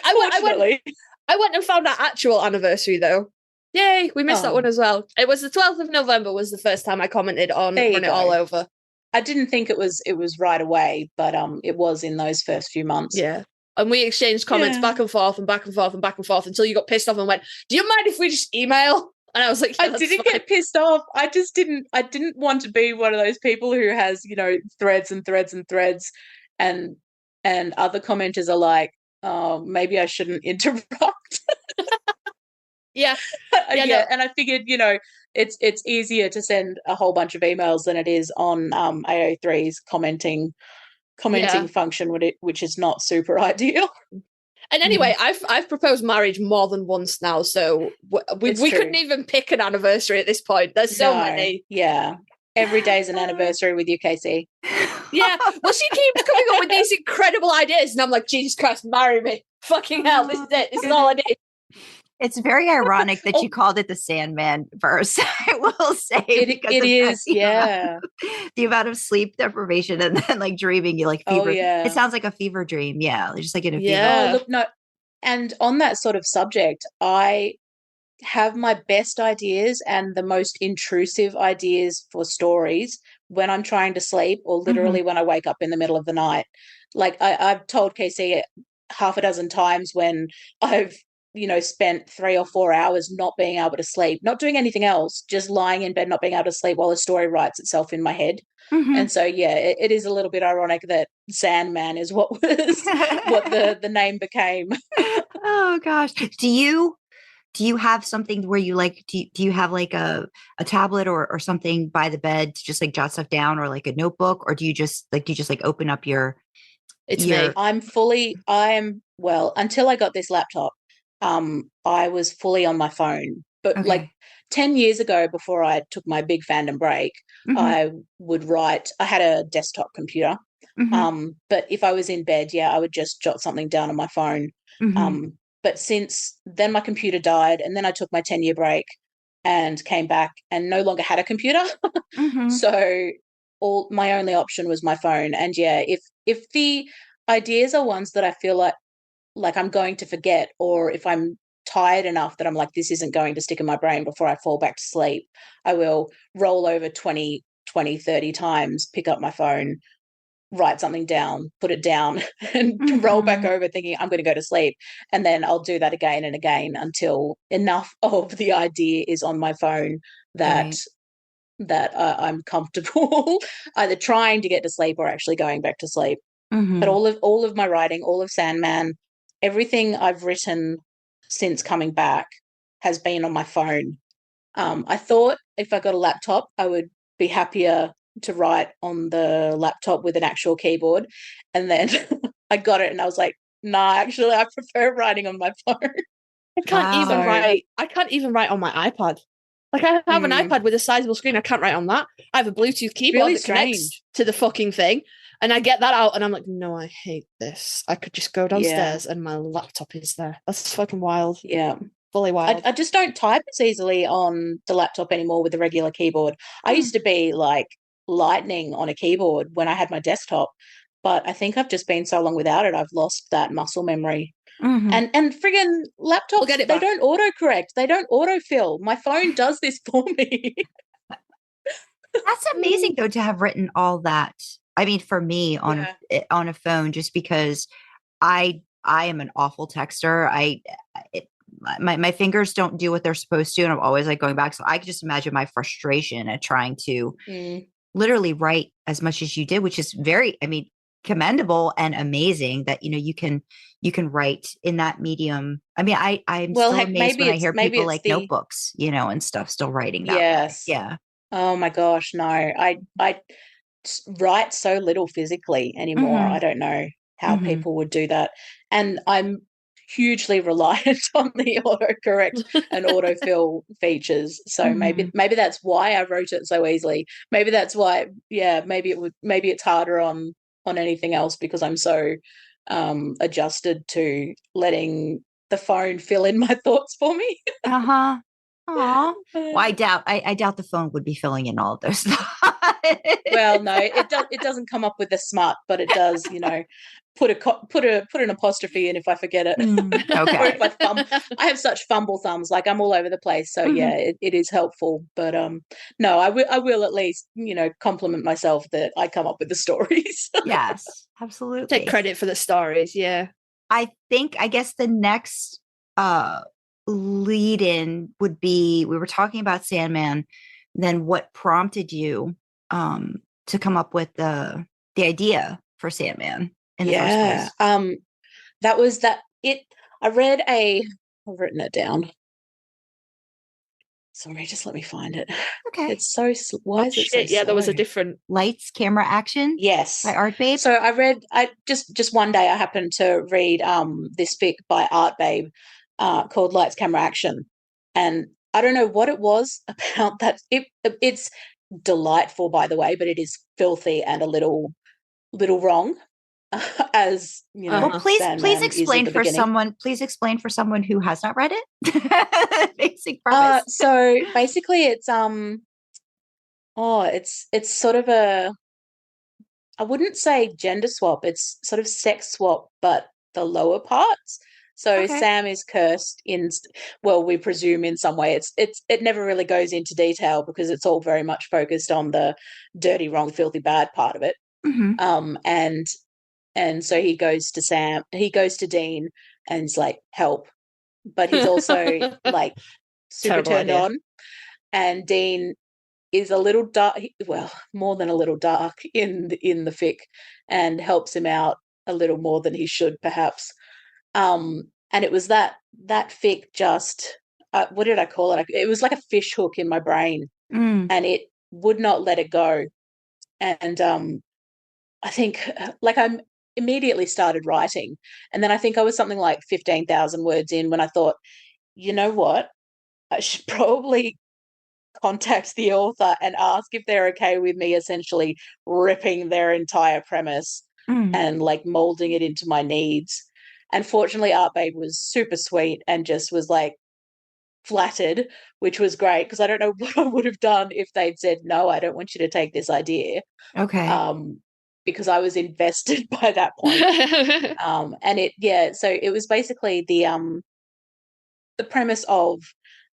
I went and found our actual anniversary though. Yay, we missed that one as well. It was the 12th of November was the first time I commented on Run It All Over. I didn't think it was right away, but it was in those first few months. Yeah. And we exchanged comments back and forth and back and forth and back and forth until you got pissed off and went, "Do you mind if we just email?" And I was like, I didn't get pissed off. I didn't want to be one of those people who has, threads and threads and threads, and other commenters are like, "Oh, maybe I shouldn't interrupt." Yeah. And I figured, it's easier to send a whole bunch of emails than it is on AO3's commenting function, which is not super ideal. And anyway, I've proposed marriage more than once now, so we couldn't even pick an anniversary at this point. There's so many. Yeah. Every day's an anniversary with you, Kasey. Yeah. Well, she keeps coming up with these incredible ideas, and I'm like, Jesus Christ, marry me. Fucking hell, this is it. This is all I need. It's very ironic that you called it the Sandman verse, I will say. It is, the amount of sleep deprivation and then like dreaming, you like fever. Oh, yeah. It sounds like a fever dream. Yeah. Just like in a fever. Oh, look, no. And on that sort of subject, I have my best ideas and the most intrusive ideas for stories when I'm trying to sleep or literally when I wake up in the middle of the night. Like I've told Kasey half a dozen times when I've spent 3 or 4 hours not being able to sleep, not doing anything else, just lying in bed, not being able to sleep while the story writes itself in my head. And so, it is a little bit ironic that Sandman is what the name became. Oh gosh. Do you have something where you like, do you have like a tablet or something by the bed to just like jot stuff down, or like a notebook, or do you just open up your, me. Well, until I got this laptop, I was fully on my phone, but like 10 years ago, before I took my big fandom break, I would write. I had a desktop computer, but if I was in bed, I would just jot something down on my phone. But since then, my computer died, and then I took my 10-year break and came back and no longer had a computer. So my only option was my phone. And if the ideas are ones that I feel like I'm going to forget, or if I'm tired enough that I'm like, this isn't going to stick in my brain before I fall back to sleep, I will roll over 20, 30 times, pick up my phone, write something down, put it down, and roll back over thinking I'm going to go to sleep. And then I'll do that again and again until enough of the idea is on my phone that I'm comfortable either trying to get to sleep or actually going back to sleep. But all of my writing, all of Sandman, everything I've written since coming back has been on my phone. I thought if I got a laptop, I would be happier to write on the laptop with an actual keyboard. And then I got it and I was like, nah, actually I prefer writing on my phone. I can't even write on my iPad. Like I have an iPad with a sizable screen. I can't write on that. I have a Bluetooth keyboard that connects to the fucking thing. And I get that out and I'm like, no, I hate this. I could just go downstairs and my laptop is there. That's fucking wild. Yeah. Fully wild. I just don't type as easily on the laptop anymore with the regular keyboard. I used to be like lightning on a keyboard when I had my desktop, but I think I've just been so long without it, I've lost that muscle memory. And friggin' laptops, they don't autocorrect. They don't autofill. My phone does this for me. That's amazing though, to have written all that. I mean, for me on a phone, just because I am an awful texter. My fingers don't do what they're supposed to, and I'm always like going back. So I can just imagine my frustration at trying to literally write as much as you did, which is very, commendable and amazing that you can write in that medium. I mean, I'm still amazed when I hear people like notebooks, and stuff still writing that way. Yeah. Oh my gosh, no. I write so little physically anymore. I don't know how people would do that. And I'm hugely reliant on the autocorrect and autofill features. So maybe that's why I wrote it so easily. Maybe that's why, maybe it's harder on anything else because I'm so adjusted to letting the phone fill in my thoughts for me. Uh-huh. Aw. Well, I doubt the phone would be filling in all of those thoughts. Well, no, it doesn't come up with the smut, but it does, put an apostrophe in if I forget it. Okay. Or if I have such fumble thumbs, like I'm all over the place. So yeah, it is helpful. But no, I will at least, compliment myself that I come up with the stories. Yes, absolutely. Take credit for the stories, yeah. I guess the next lead in would be, we were talking about Sandman, then what prompted you to come up with the idea for Sandman in the first place? That was I've written it down. Sorry, just let me find it. Okay. It's so why is it so slow? There was a different Lights, Camera, Action. Yes, by Art Babe. So I just one day I happened to read this fic by Art Babe called Lights, Camera, Action, and I don't know what it was about that. It's delightful, by the way, but it is filthy and a little wrong. As you know, well, please explain for someone. Please explain for someone who has not read it. Basic premise. So basically, it's it's sort of I wouldn't say gender swap. It's sort of sex swap, but the lower parts. So Sam is cursed we presume in some way. It never really goes into detail because it's all very much focused on the dirty, wrong, filthy, bad part of it. And so he goes to Dean and he's like, help. But he's also like super turned on. And Dean is a little dark, more than a little dark in the fic, and helps him out a little more than he should perhaps. And it was that fic just, what did I call it? It was like a fish hook in my brain and it would not let it go. And I think I'm immediately started writing, and then I think I was something like 15,000 words in when I thought, you know what, I should probably contact the author and ask if they're okay with me essentially ripping their entire premise and like molding it into my needs. And fortunately Art Babe was super sweet and just was like flattered, which was great because I don't know what I would have done if they'd said, no, I don't want you to take this idea. Because I was invested by that point. So it was basically the premise of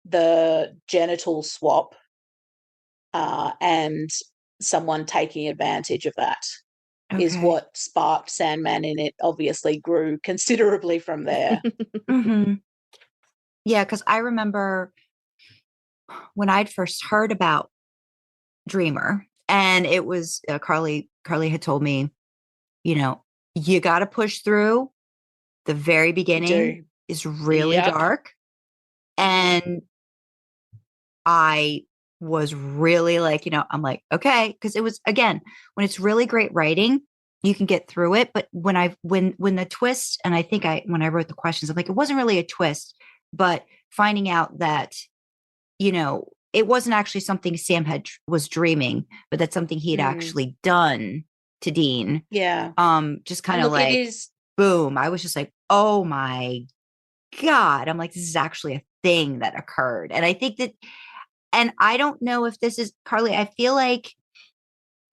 the genital swap and someone taking advantage of that is what sparked Sandman, and it obviously grew considerably from there. Yeah, because I remember when I'd first heard about Dreamer, and it was Carly had told me, you got to push through. The very beginning is really dark. And I was really like, I'm like, okay, because it was, again, when it's really great writing, you can get through it. But when the twist, and I think when I wrote the questions, I'm like, it wasn't really a twist, but finding out that, it wasn't actually something Sam was dreaming, but that's something he had actually done to Dean. Yeah. Just kind of like, boom. I was just like, oh my God. I'm like, this is actually a thing that occurred. And I think that, and I don't know if this is, Carly, I feel like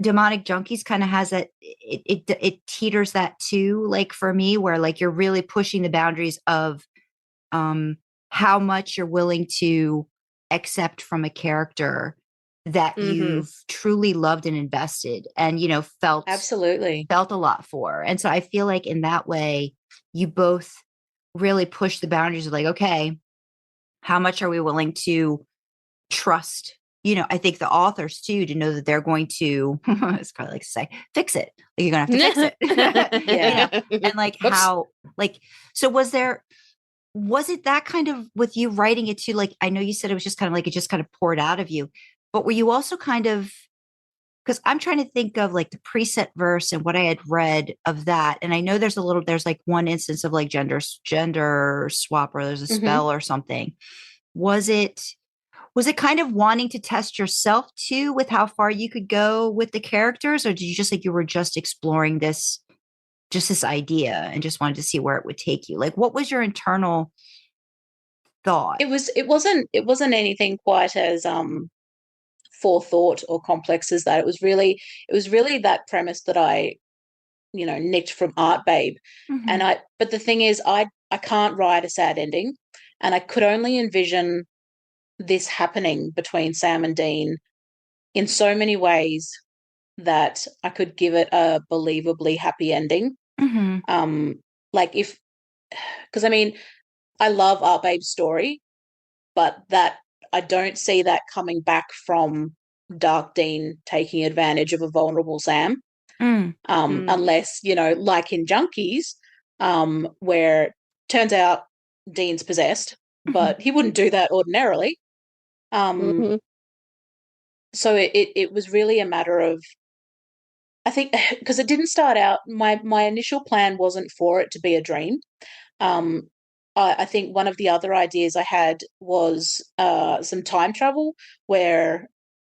Demonic Junkies kind of has that, it teeters that too, like for me, where like you're really pushing the boundaries of how much you're willing to accept from a character that you've truly loved and invested and, felt a lot for. And so I feel like in that way, you both really push the boundaries of like, okay, how much are we willing to trust? I think the authors too, to know that they're going to, as Carly likes to say, fix it. Like you're going to have to fix it. And like how, like, so was it that kind of with you writing it too? Like, I know you said it was just kind of like, it just kind of poured out of you, but were you also kind of because I'm trying to think of like the preset verse and what I had read of that. And I know there's like one instance of like gender swap, or there's a spell or something. Was it kind of wanting to test yourself too with how far you could go with the characters? Or did you just like, you were just exploring this idea and just wanted to see where it would take you? Like, what was your internal thought? It wasn't anything quite as forethought or complex as that. It was really that premise that I, nicked from Art Babe. And but the thing is, I can't write a sad ending, and I could only envision this happening between Sam and Dean in so many ways that I could give it a believably happy ending. Like because I mean, I love Art Babe's story, but that I don't see that coming back from Dark Dean taking advantage of a vulnerable Sam. Unless, like in Junkies, where turns out Dean's possessed, but he wouldn't do that ordinarily. So it was really a matter of, I think, because it didn't start out, my initial plan wasn't for it to be a dream. I think one of the other ideas I had was some time travel, where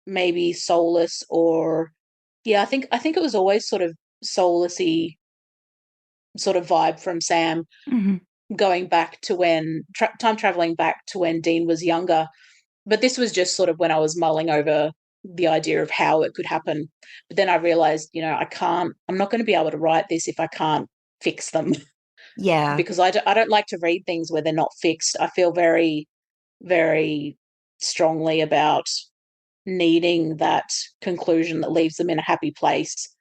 maybe Soulless, or I think it was always sort of Soullessy sort of vibe from Sam, going back to when time traveling back to when Dean was younger. But this was just sort of when I was mulling over the idea of how it could happen. But then I realized, I'm not going to be able to write this if I can't fix them. Yeah. Because I don't like to read things where they're not fixed. I feel very, very strongly about needing that conclusion that leaves them in a happy place.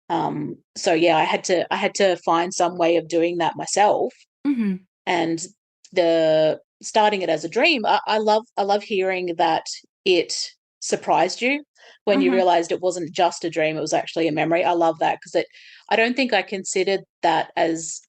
So yeah, I had to find some way of doing that myself. And the starting it as a dream, I love hearing that it surprised you when you realized it wasn't just a dream, it was actually a memory. I love that, because I don't think I considered that as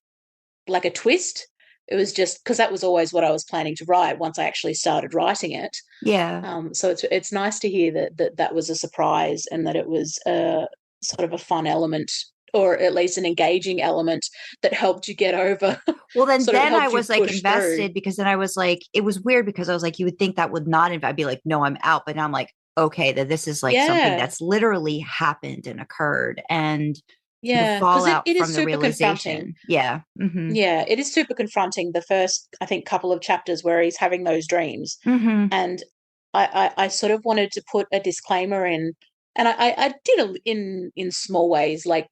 like a twist. It was just because that was always what I was planning to write once I actually started writing it. Yeah. So it's nice to hear that was a surprise, and that it was sort of a fun element, or at least an engaging element that helped you get over. Well, then I was like invested through. Because then I was like, it was weird because I was like, you would think that would not I'd be like, no, I'm out. But now I'm like, okay, that this is like something that's literally happened and occurred, and the fallout it is from the super confronting. realization. Yeah. Yeah, it is super confronting. The first, I think, couple of chapters where he's having those dreams, and I sort of wanted to put a disclaimer in, and I did in small ways, like,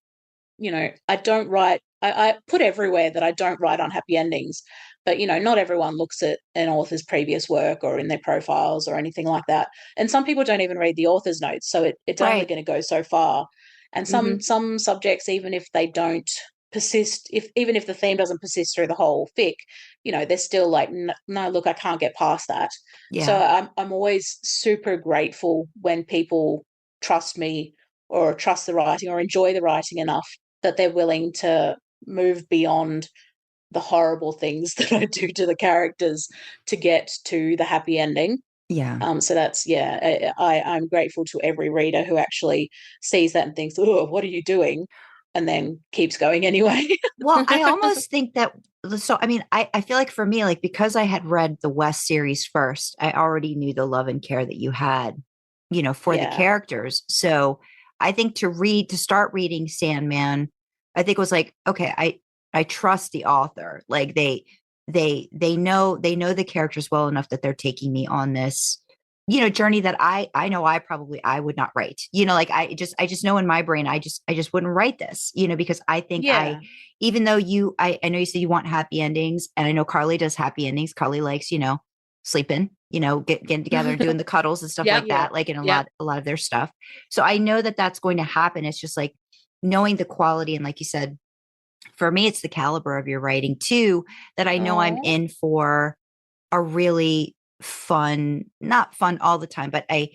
I don't write. I put everywhere that I don't write unhappy endings, but not everyone looks at an author's previous work or in their profiles or anything like that, and some people don't even read the author's notes, so it's only going to go so far. And some subjects, even if they don't persist, even if the theme doesn't persist through the whole fic, they're still like, no, look, I can't get past that. Yeah. So I'm always super grateful when people trust me, or trust the writing, or enjoy the writing enough that they're willing to move beyond the horrible things that I do to the characters to get to the happy ending. Yeah. So that's, I'm grateful to every reader who actually sees that and thinks, oh, what are you doing? And then keeps going anyway. Well, I almost think that, so, I mean, I feel like for me, like, because I had read the West series first, I already knew the love and care that you had, for the characters. So I think to start reading Sandman, I think was like, okay, I trust the author. Like they know the characters well enough that they're taking me on this, journey that I know I would not write, like I just know in my brain, I just wouldn't write this, because I think even though I know you said you want happy endings, and I know Carly does happy endings. Carly likes, sleeping, getting together and doing the cuddles and stuff like that, like in a lot of their stuff. So I know that that's going to happen. It's just like knowing the quality. And like you said, for me, it's the caliber of your writing too, that I know I'm in for a really fun, not fun all the time, but I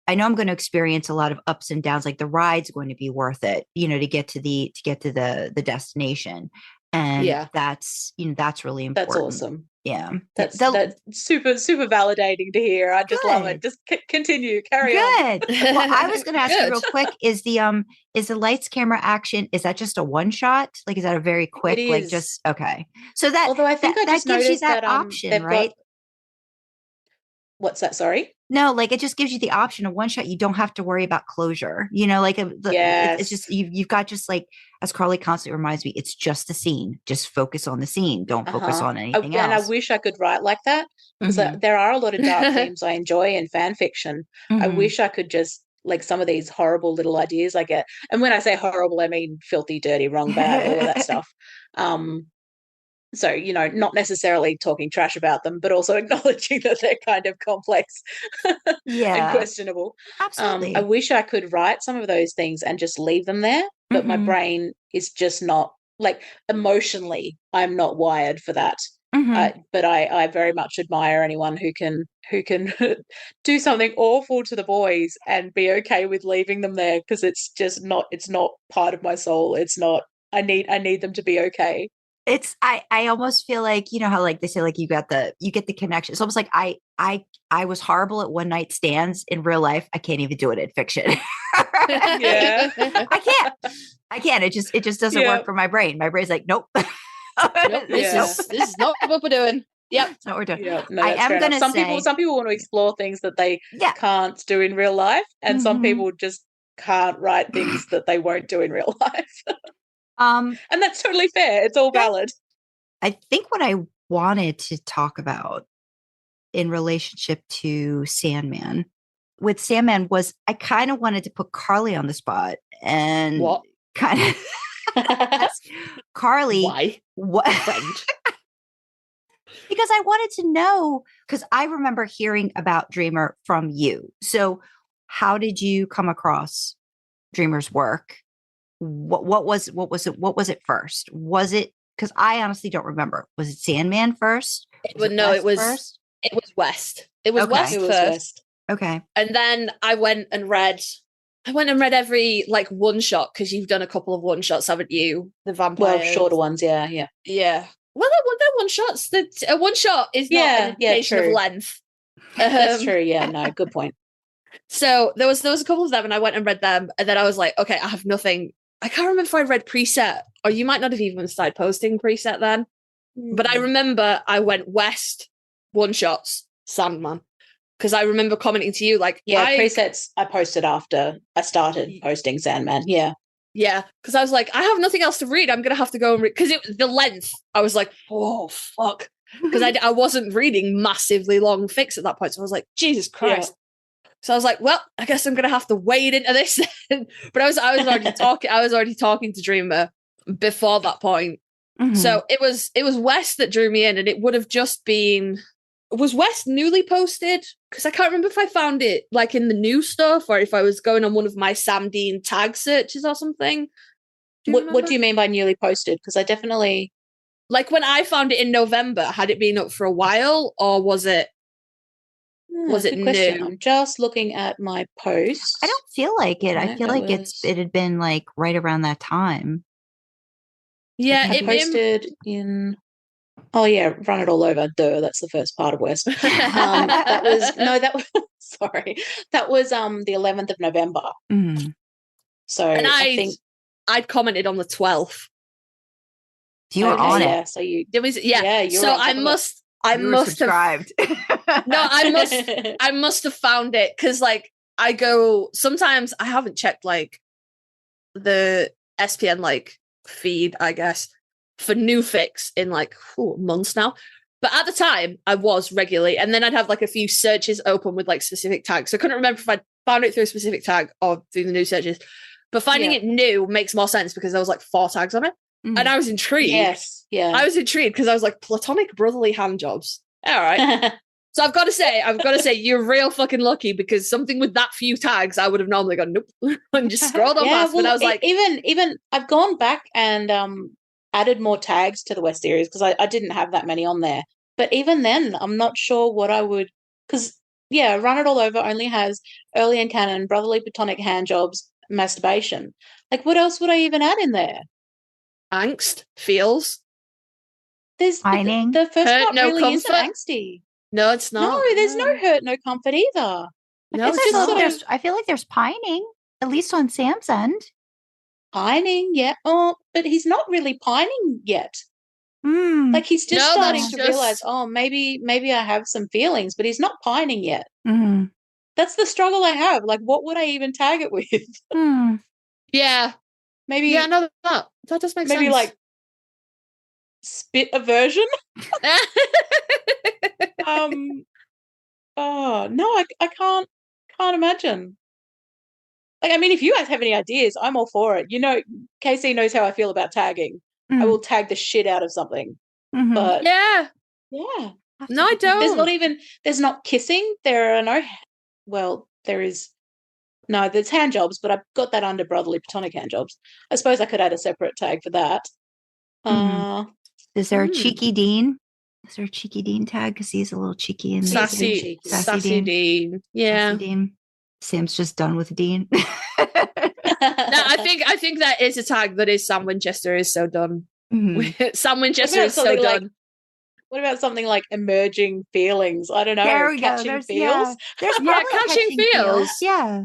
know I'm going to experience a lot of ups and downs. Like the ride's going to be worth it, to get to the destination. And that's really important. That's awesome. Yeah. That's super, super validating to hear. I just love it. Just continue, carry on. Good. Well, I was going to ask you real quick: is the lights, camera, action? Is that just a one shot? Like, is that a very quick? It Like, is. just okay. So that Although I think that I just gives you noticed that that option, right? What's that? Sorry. No, like it just gives you the option of one shot. You don't have to worry about closure. You know, like it's just you've got just like, as Carly constantly reminds me, it's just a scene. Just focus on the scene. Don't focus on anything else. And I wish I could write like that, because there are a lot of dark themes I enjoy in fan fiction. I wish I could just, like, some of these horrible little ideas I get. And when I say horrible, I mean filthy, dirty, wrong, bad, all of that stuff. So, you know, not necessarily talking trash about them, but also acknowledging that they're kind of complex and questionable. Absolutely. I wish I could write some of those things and just leave them there, but my brain is just not, like, emotionally, I'm not wired for that. But I very much admire anyone who can do something awful to the boys and be okay with leaving them there, because it's not part of my soul. It's not. I need them to be okay. It's I almost feel like, you know how like they say like you get the connection. It's almost like I was horrible at one night stands in real life. I can't even do it in fiction. Yeah. I can't. It just doesn't work for my brain. My brain's like, nope. This is not what we're doing. Yep. That's not what we're doing. Yeah, no, I am going to say some people want to explore things that they can't do in real life, and some people just can't write things that they won't do in real life. And that's totally fair. It's all valid. I think what I wanted to talk about in relationship to Sandman was I kind of wanted to put Carly on the spot and kind of ask Carly, why? What? Because I wanted to know, because I remember hearing about Dreamer from you. So how did you come across Dreamer's work? What was it first? Was it, because I honestly don't remember. Was it Sandman first? It was West. It was West. It was West first. Okay. And then I went and read every like one shot, because you've done a couple of one shots, haven't you? The vampire. Well, shorter ones, yeah. Well, they're one shots. A one shot is not an indication of length. That's true. Yeah, no, good point. So there was a couple of them, and I went and read them, and then I was like, okay, I have nothing. I can't remember if I read Preset, or you might not have even started posting Preset then. But I remember I went West, one shots, Sandman, because I remember commenting to you like, Presets I posted after I started posting Sandman. Yeah, because I was like, I have nothing else to read. I'm gonna have to go and read, because it was the length. I was like, oh fuck, because I wasn't reading massively long fics at that point, so I was like, Jesus Christ. So I was like, well, I guess I'm gonna have to wade into this. But I was already talking. I was already talking to Dreamer before that point. So it was West that drew me in, and it would have just been. Was West newly posted? Because I can't remember if I found it like in the new stuff, or if I was going on one of my Sam Dean tag searches or something. What do you mean by newly posted? Because I definitely, like, when I found it in November, had it been up for a while, or was it? Was it new? I'm just looking at my post. I don't feel like it. I feel like it had been like right around that time. Yeah, it posted in. Oh yeah, Run It All Over. Duh, that's the first part of West. That was sorry. That was the 11th of November. So and I think I'd commented on the 12th. You were on it. Yeah, so you there was so I must have subscribed. No, I must have found it, because like I go sometimes. I haven't checked like the SPN like feed, I guess, for new fics in like months now. But at the time, I was regularly, and then I'd have like a few searches open with like specific tags. So I couldn't remember if I found it through a specific tag or through the new searches. But finding it new makes more sense, because there was like 4 tags on it. And I was intrigued. Yes, yeah. I was intrigued because I was like, platonic brotherly hand jobs. All right. So I've got to say, you're real fucking lucky, because something with that few tags, I would have normally gone, nope, and just scrolled on past. But I was like, even I've gone back and added more tags to the West series, because I didn't have that many on there. But even then, I'm not sure what I would, because Run It All Over only has early in canon, brotherly platonic hand jobs, masturbation. Like, what else would I even add in there? Angst, feels. there's Pining? the first Hurt, part no really isn't comfort? angsty. No, it's not. No, there's no hurt, no comfort either. No, it's it's just not. sort of I feel like there's pining, at least on Sam's end. pining, yeah. Oh, but he's not really pining yet. Mm. Like he's just No, starting that's to just- realize, oh, maybe I have some feelings, but he's not pining yet. Mm. That's the struggle I have. Like, what would I even tag it with? Mm. Yeah. Maybe, Yeah, no, that does make sense. maybe like spit aversion. Oh no, I can't imagine. Like, I mean, if you guys have any ideas, I'm all for it. You know, Kasey knows how I feel about tagging. I will tag the shit out of something. Mhm. But yeah. yeah. No, I don't. There's not kissing. There are no, well, there is, no, there's hand jobs, but I've got that under brotherly platonic hand jobs. I suppose I could add a separate tag for that. Is there a cheeky Dean? Is there a cheeky Dean tag? Because he's a little cheeky in this. Sassy Sassy Dean. Yeah. Sassy Dean. Sam's just done with Dean. No, I think that is a tag that is Sam Winchester is so done. Sam Winchester is so done. What about something like emerging feelings? I don't know. There we catching go. feels. There's Yeah, catching feels. Yeah.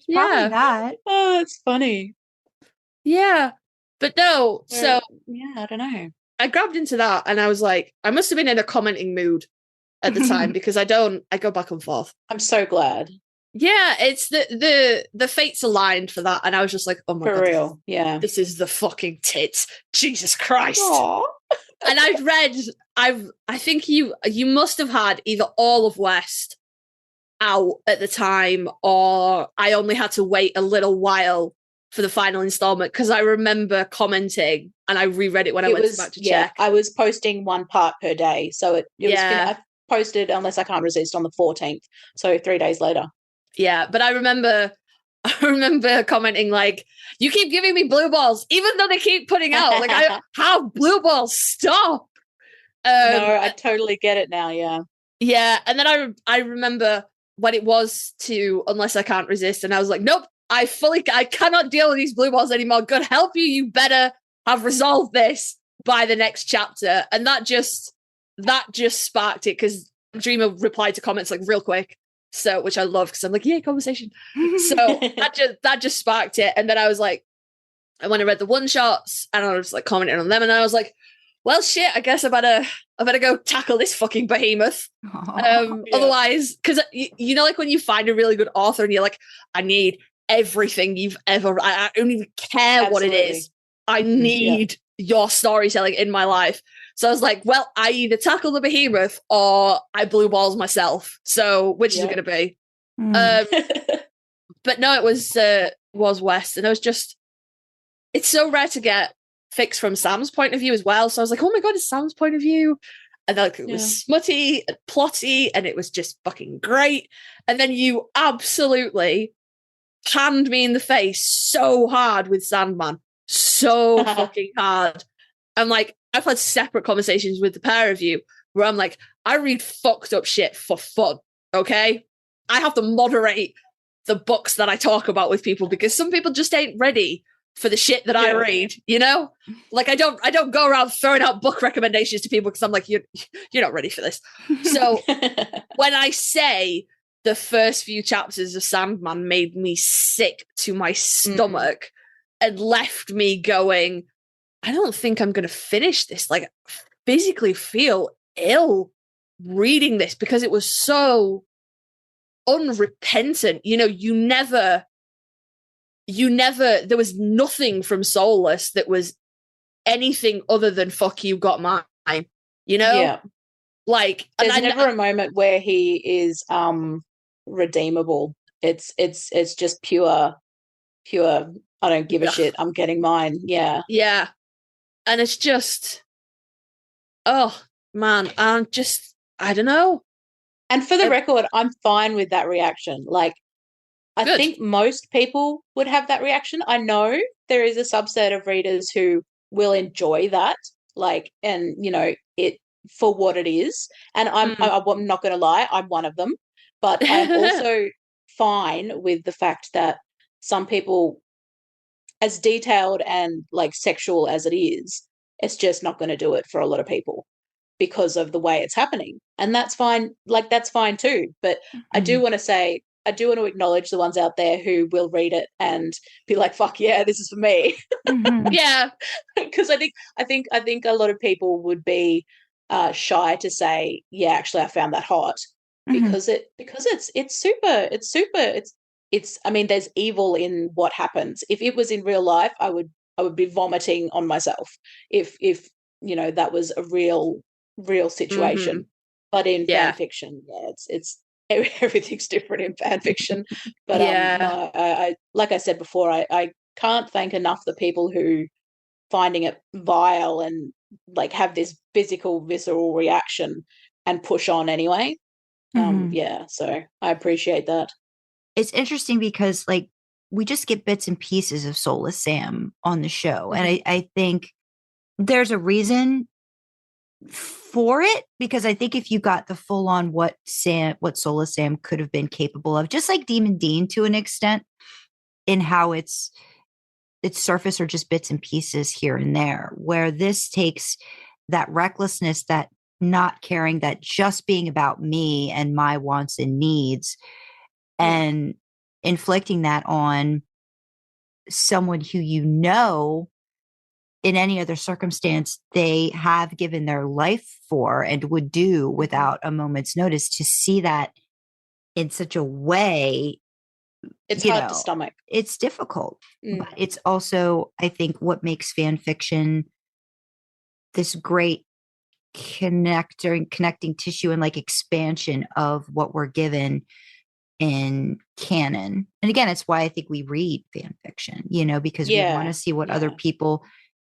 Yeah. That. Oh, it's funny. Yeah. But no, so yeah, I don't know. I grabbed into that and I was like, I must have been in a commenting mood at the time because I go back and forth. I'm so glad. Yeah, it's the fates aligned for that. And I was just like, oh my God. For real. Yeah. This is the fucking tits. Jesus Christ. Aww. And I think you must have had either all of West out at the time, or I only had to wait a little while for the final installment because I remember commenting and I reread it when I went back to check. I was posting one part per day, so it was I posted Unless I Can't Resist on the 14th, so 3 days later. Yeah, but I remember commenting like, you keep giving me blue balls even though they keep putting out like I have blue balls, stop. No, I totally get it now. Yeah, and then I remember when it was to Unless I Can't Resist, and I was like, nope, I cannot deal with these blue balls anymore. God help you, you better have resolved this by the next chapter. And that just sparked it because Dreamer replied to comments like real quick. So, which I love because I'm like, yeah, conversation. So that just sparked it. And then I was like, and when I read the one shots and I was like commenting on them, and I was like, well, shit, I guess I better go tackle this fucking behemoth. Otherwise, because you know, like when you find a really good author and you're like, I need everything you've ever, I don't even care what it is. I need your storytelling in my life. So I was like, well, I either tackle the behemoth or I blue balls myself. So which is it going to be? But no, it was West, and I was just, it's so rare to get fics from Sam's point of view as well. So I was like, oh my God, it's Sam's point of view. And like it was smutty and plotty and it was just fucking great. And then you absolutely panned me in the face so hard with Sandman. So fucking hard. I'm like, I've had separate conversations with the pair of you where I'm like, I read fucked up shit for fun, okay? I have to moderate the books that I talk about with people because some people just ain't ready for the shit that I read, you know? Like I don't go around throwing out book recommendations to people because I'm like, you're not ready for this. So when I say the first few chapters of Sandman made me sick to my stomach and left me going, I don't think I'm going to finish this. Like physically feel ill reading this because it was so unrepentant. You know, you never, there was nothing from Soulless that was anything other than fuck you got mine, you know? Yeah. Like, there's never a moment where he is redeemable. It's just pure, I don't give a shit. I'm getting mine. Yeah. Yeah. And it's just, oh man, I don't know. And for the record, I'm fine with that reaction. Like, I think most people would have that reaction. I know there is a subset of readers who will enjoy that, like, and you know, it for what it is. And I'm not going to lie, I'm one of them. But I'm also fine with the fact that some people, as detailed and like sexual as it is, It's just not going to do it for a lot of people because of the way it's happening. And that's fine. Like, that's fine too. But I do want to acknowledge the ones out there who will read it and be like, fuck yeah, this is for me. Yeah. Because I think a lot of people would be shy to say, yeah, actually I found that hot, because it's I mean, there's evil in what happens. If it was in real life, I would be vomiting on myself if that was a real situation. But in fan fiction, it's everything's different in fan fiction. But no, I like I said before, I can't thank enough the people who finding it vile and like have this physical visceral reaction and push on anyway. So I appreciate that. It's interesting because like we just get bits and pieces of Soulless Sam on the show. And I think there's a reason for it, because I think if you got the full on what Soulless Sam could have been capable of, just like Demon Dean to an extent, in how its surface are just bits and pieces here and there, where this takes that recklessness, that not caring, that just being about me and my wants and needs, and inflicting that on someone who, in any other circumstance, they have given their life for and would do without a moment's notice. To see that in such a way, it's hard to stomach. It's difficult. But it's also, I think, what makes fan fiction this great connecting tissue and like expansion of what we're given in canon. And again, it's why I think we read fan fiction, because we want to see what other people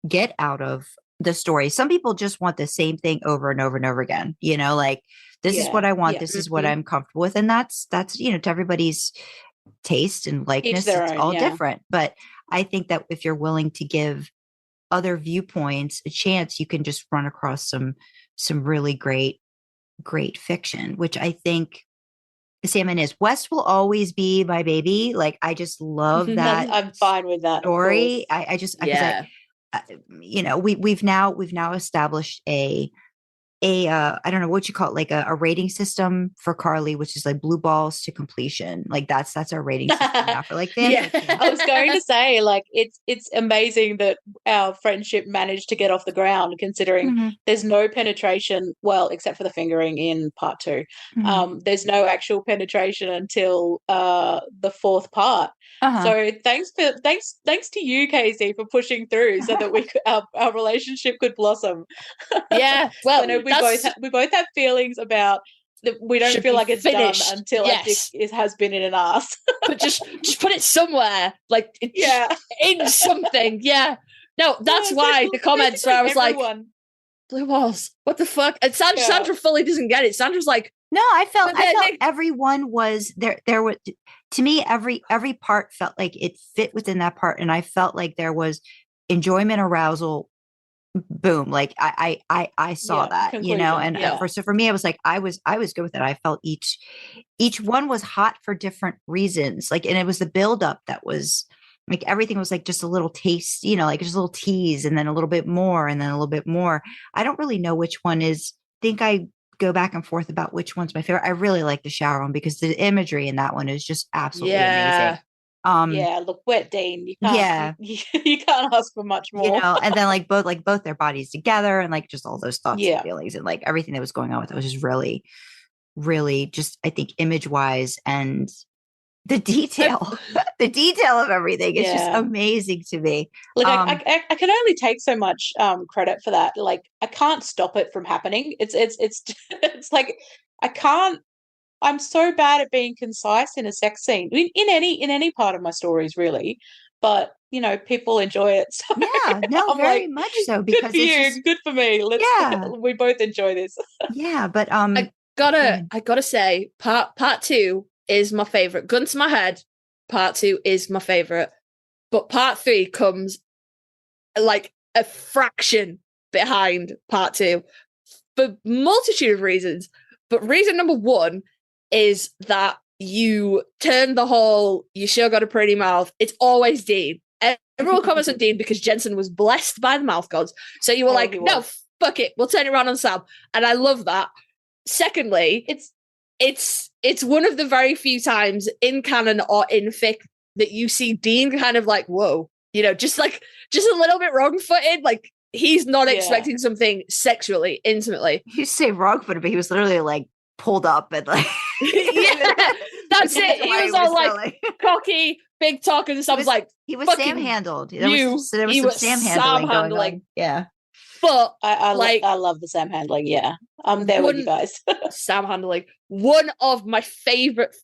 get out of the story. Some people just want the same thing over and over and over again, like this is what I want. This is what I'm comfortable with. And that's, to everybody's taste and likeness, it's all different. But I think that if you're willing to give other viewpoints a chance, you can just run across some really great fiction, which I think Sandman is. West will always be my baby. Like, I just love that. I'm fine with that story. We've now established a I don't know what you call it, like a rating system for Carly, which is like blue balls to completion. Like that's our rating system now for like fan fiction. I was going to say, like, it's amazing that our friendship managed to get off the ground, considering there's no penetration, well, except for the fingering in part 2. There's no actual penetration until the 4th part. So thanks to you, Kasey, for pushing through so that we could, our relationship could blossom. Yeah, well, so we both have feelings about that. We don't feel like it's finished. Done until a dick has been in an ass. But just put it somewhere, like in something. Yeah, no, that's why the comments where I was like, blue balls, what the fuck? And Sandra fully doesn't get it. Sandra's like, no, I felt everyone was there. There was, to me, every part felt like it fit within that part, and I felt like there was enjoyment, arousal. Boom! Like I saw that, and for me, I was like, I was good with it. I felt each one was hot for different reasons. Like, and it was the buildup that was like everything was like just a little taste, like just a little tease, and then a little bit more, and then a little bit more. I don't really know which one is. I think I go back and forth about which one's my favorite. I really like the shower one because the imagery in that one is just absolutely amazing. Look, Wet Dean, you can't ask for much more. And then like both their bodies together, and like just all those thoughts and feelings, and like everything that was going on with it was just really, really just, I think, image wise, and the detail of everything is just amazing to me. Look, I can only take so much credit for that. Like, I can't stop it from happening. It's like I can't. I'm so bad at being concise in a sex scene, in any part of my stories, really. But people enjoy it. So very much so, because good for you, good for me. We both enjoy this. But I gotta say, part 2 is my favorite. Gun to my head, part 2 is my favorite, but part 3 comes like a fraction behind part 2 for multitude of reasons. But reason number 1 is that you turn the whole, you sure got a pretty mouth. It's always Dean. Everyone comments on Dean because Jensen was blessed by the mouth gods. So you were like, no, fuck it, we'll turn it around on Sam. And I love that. Secondly, it's one of the very few times in canon or in fic that you see Dean kind of like, whoa, just a little bit wrong-footed. Like, he's not expecting something sexually, intimately. You say wrong-footed, but he was literally like pulled up and like that's it. He was all like cocky, big talk, and stuff. He was Sam handled. There was some Sam handling going on. Yeah. But I love the Sam handling. Yeah. I'm there with you guys. Sam handling. One of my favorite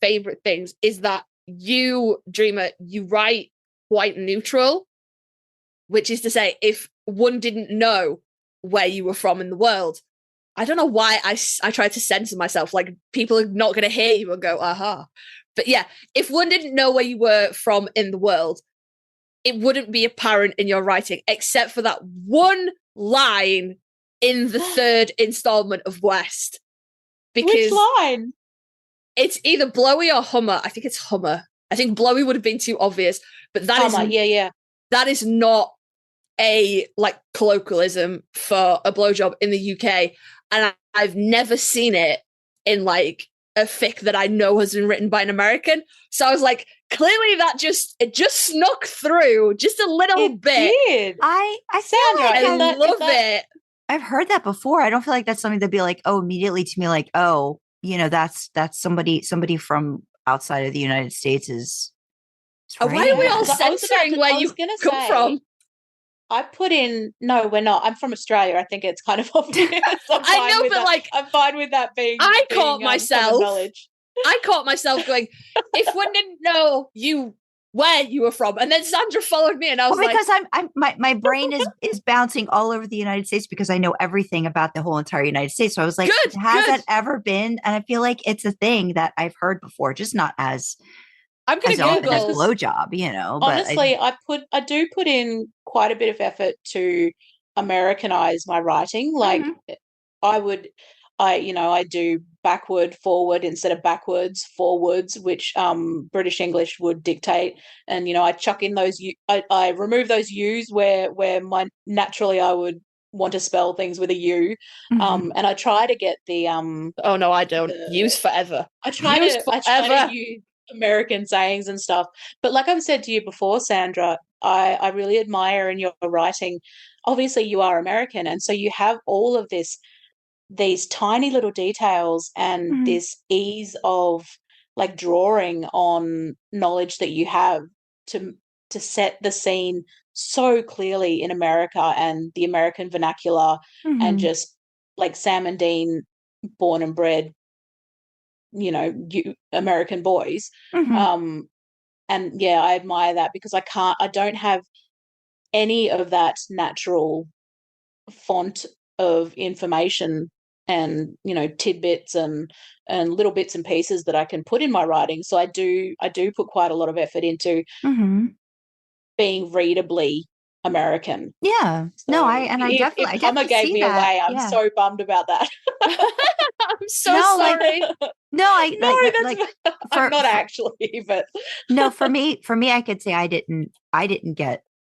things is that you, Dreamer, you write quite neutral, which is to say, if one didn't know where you were from in the world, I don't know why I tried to censor myself. Like, people are not going to hear you and go, aha. But yeah, if one didn't know where you were from in the world, it wouldn't be apparent in your writing, except for that one line in the third installment of West. Because which line? It's either Blowy or Hummer. I think it's Hummer. I think Blowy would have been too obvious, but that Hummer, is that is not a like colloquialism for a blowjob in the UK, and I've never seen it in like a fic that I know has been written by an American. So I was like, clearly that just snuck through just a little bit. Did. I Sandra, I love it. I've heard that before. I don't feel like that's something that'd be like, oh, immediately to me, like, oh, that's somebody from outside of the United States is. Why are we all censoring where you come from? I put in, no, we're not. I'm from Australia. I think it's kind of obvious. I know, but like, I'm fine with that being. I caught myself going, if one didn't know where you were from, and then Sandra followed me, and I was like, because I'm my brain is bouncing all over the United States because I know everything about the whole entire United States. So I was like, has that ever been? And I feel like it's a thing that I've heard before, just not as. I'm going to Google as blowjob, Honestly, I do put in quite a bit of effort to Americanize my writing. Like I do backward, forward instead of backwards, forwards, which British English would dictate. And I chuck in those. I remove those U's where naturally I would want to spell things with a U. And I try to get the Oh no, I don't use forever. I try to use American sayings and stuff, but like I've said to you before, Sandra, I really admire in your writing. Obviously you are American, and so you have all of these tiny little details and this ease of like drawing on knowledge that you have to set the scene so clearly in America and the American vernacular, and just like Sam and Dean, born and bred American boys. And yeah, I admire that because I don't have any of that natural font of information and tidbits and little bits and pieces that I can put in my writing. So I do put quite a lot of effort into being readably American. Yeah. So no, I definitely. If Hummer gave me away, I'm so bummed about that. I'm so sorry. Not actually, but no, for me, I could say I didn't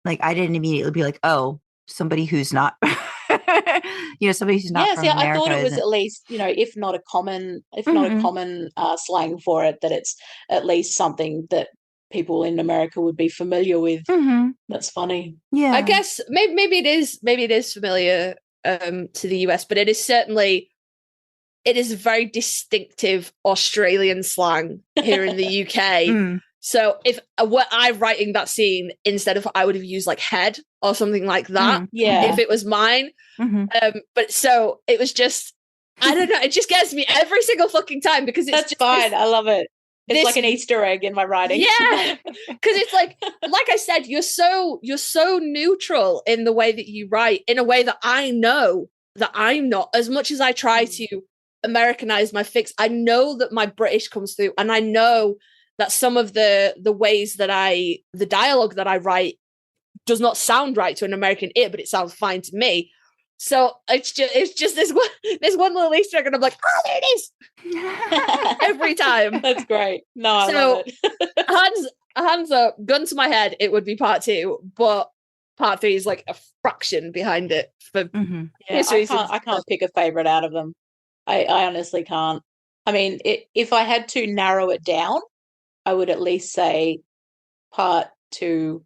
immediately be like, oh, somebody who's not, somebody who's not. Yeah, I thought it was at least, if not a common slang for it, that it's at least something that people in America would be familiar with. That's funny. Yeah, I guess maybe it is familiar to the US, but it is very distinctive Australian slang here in the UK. So if I'm writing that scene, instead of I would have used like head or something like that, if it was mine. But so it was just, I don't know, it just gets me every single fucking time because it's that's just fine. I love it. It's like an Easter egg in my writing. Yeah, because it's like I said, you're so neutral in the way that you write, in a way that I know that I'm not. As much as I try to Americanize my fics, I know that my British comes through, and I know that some of the ways that the dialogue that I write does not sound right to an American ear, but it sounds fine to me. So it's just this one little Easter egg, and I'm like, oh, there it is. Every time. That's great. No, I love it. hands up, gun to my head, it would be part 2, but part 3 is like a fraction behind it for Yeah, I can't pick a favorite out of them. I honestly can't. I mean, if I had to narrow it down, I would at least say part 2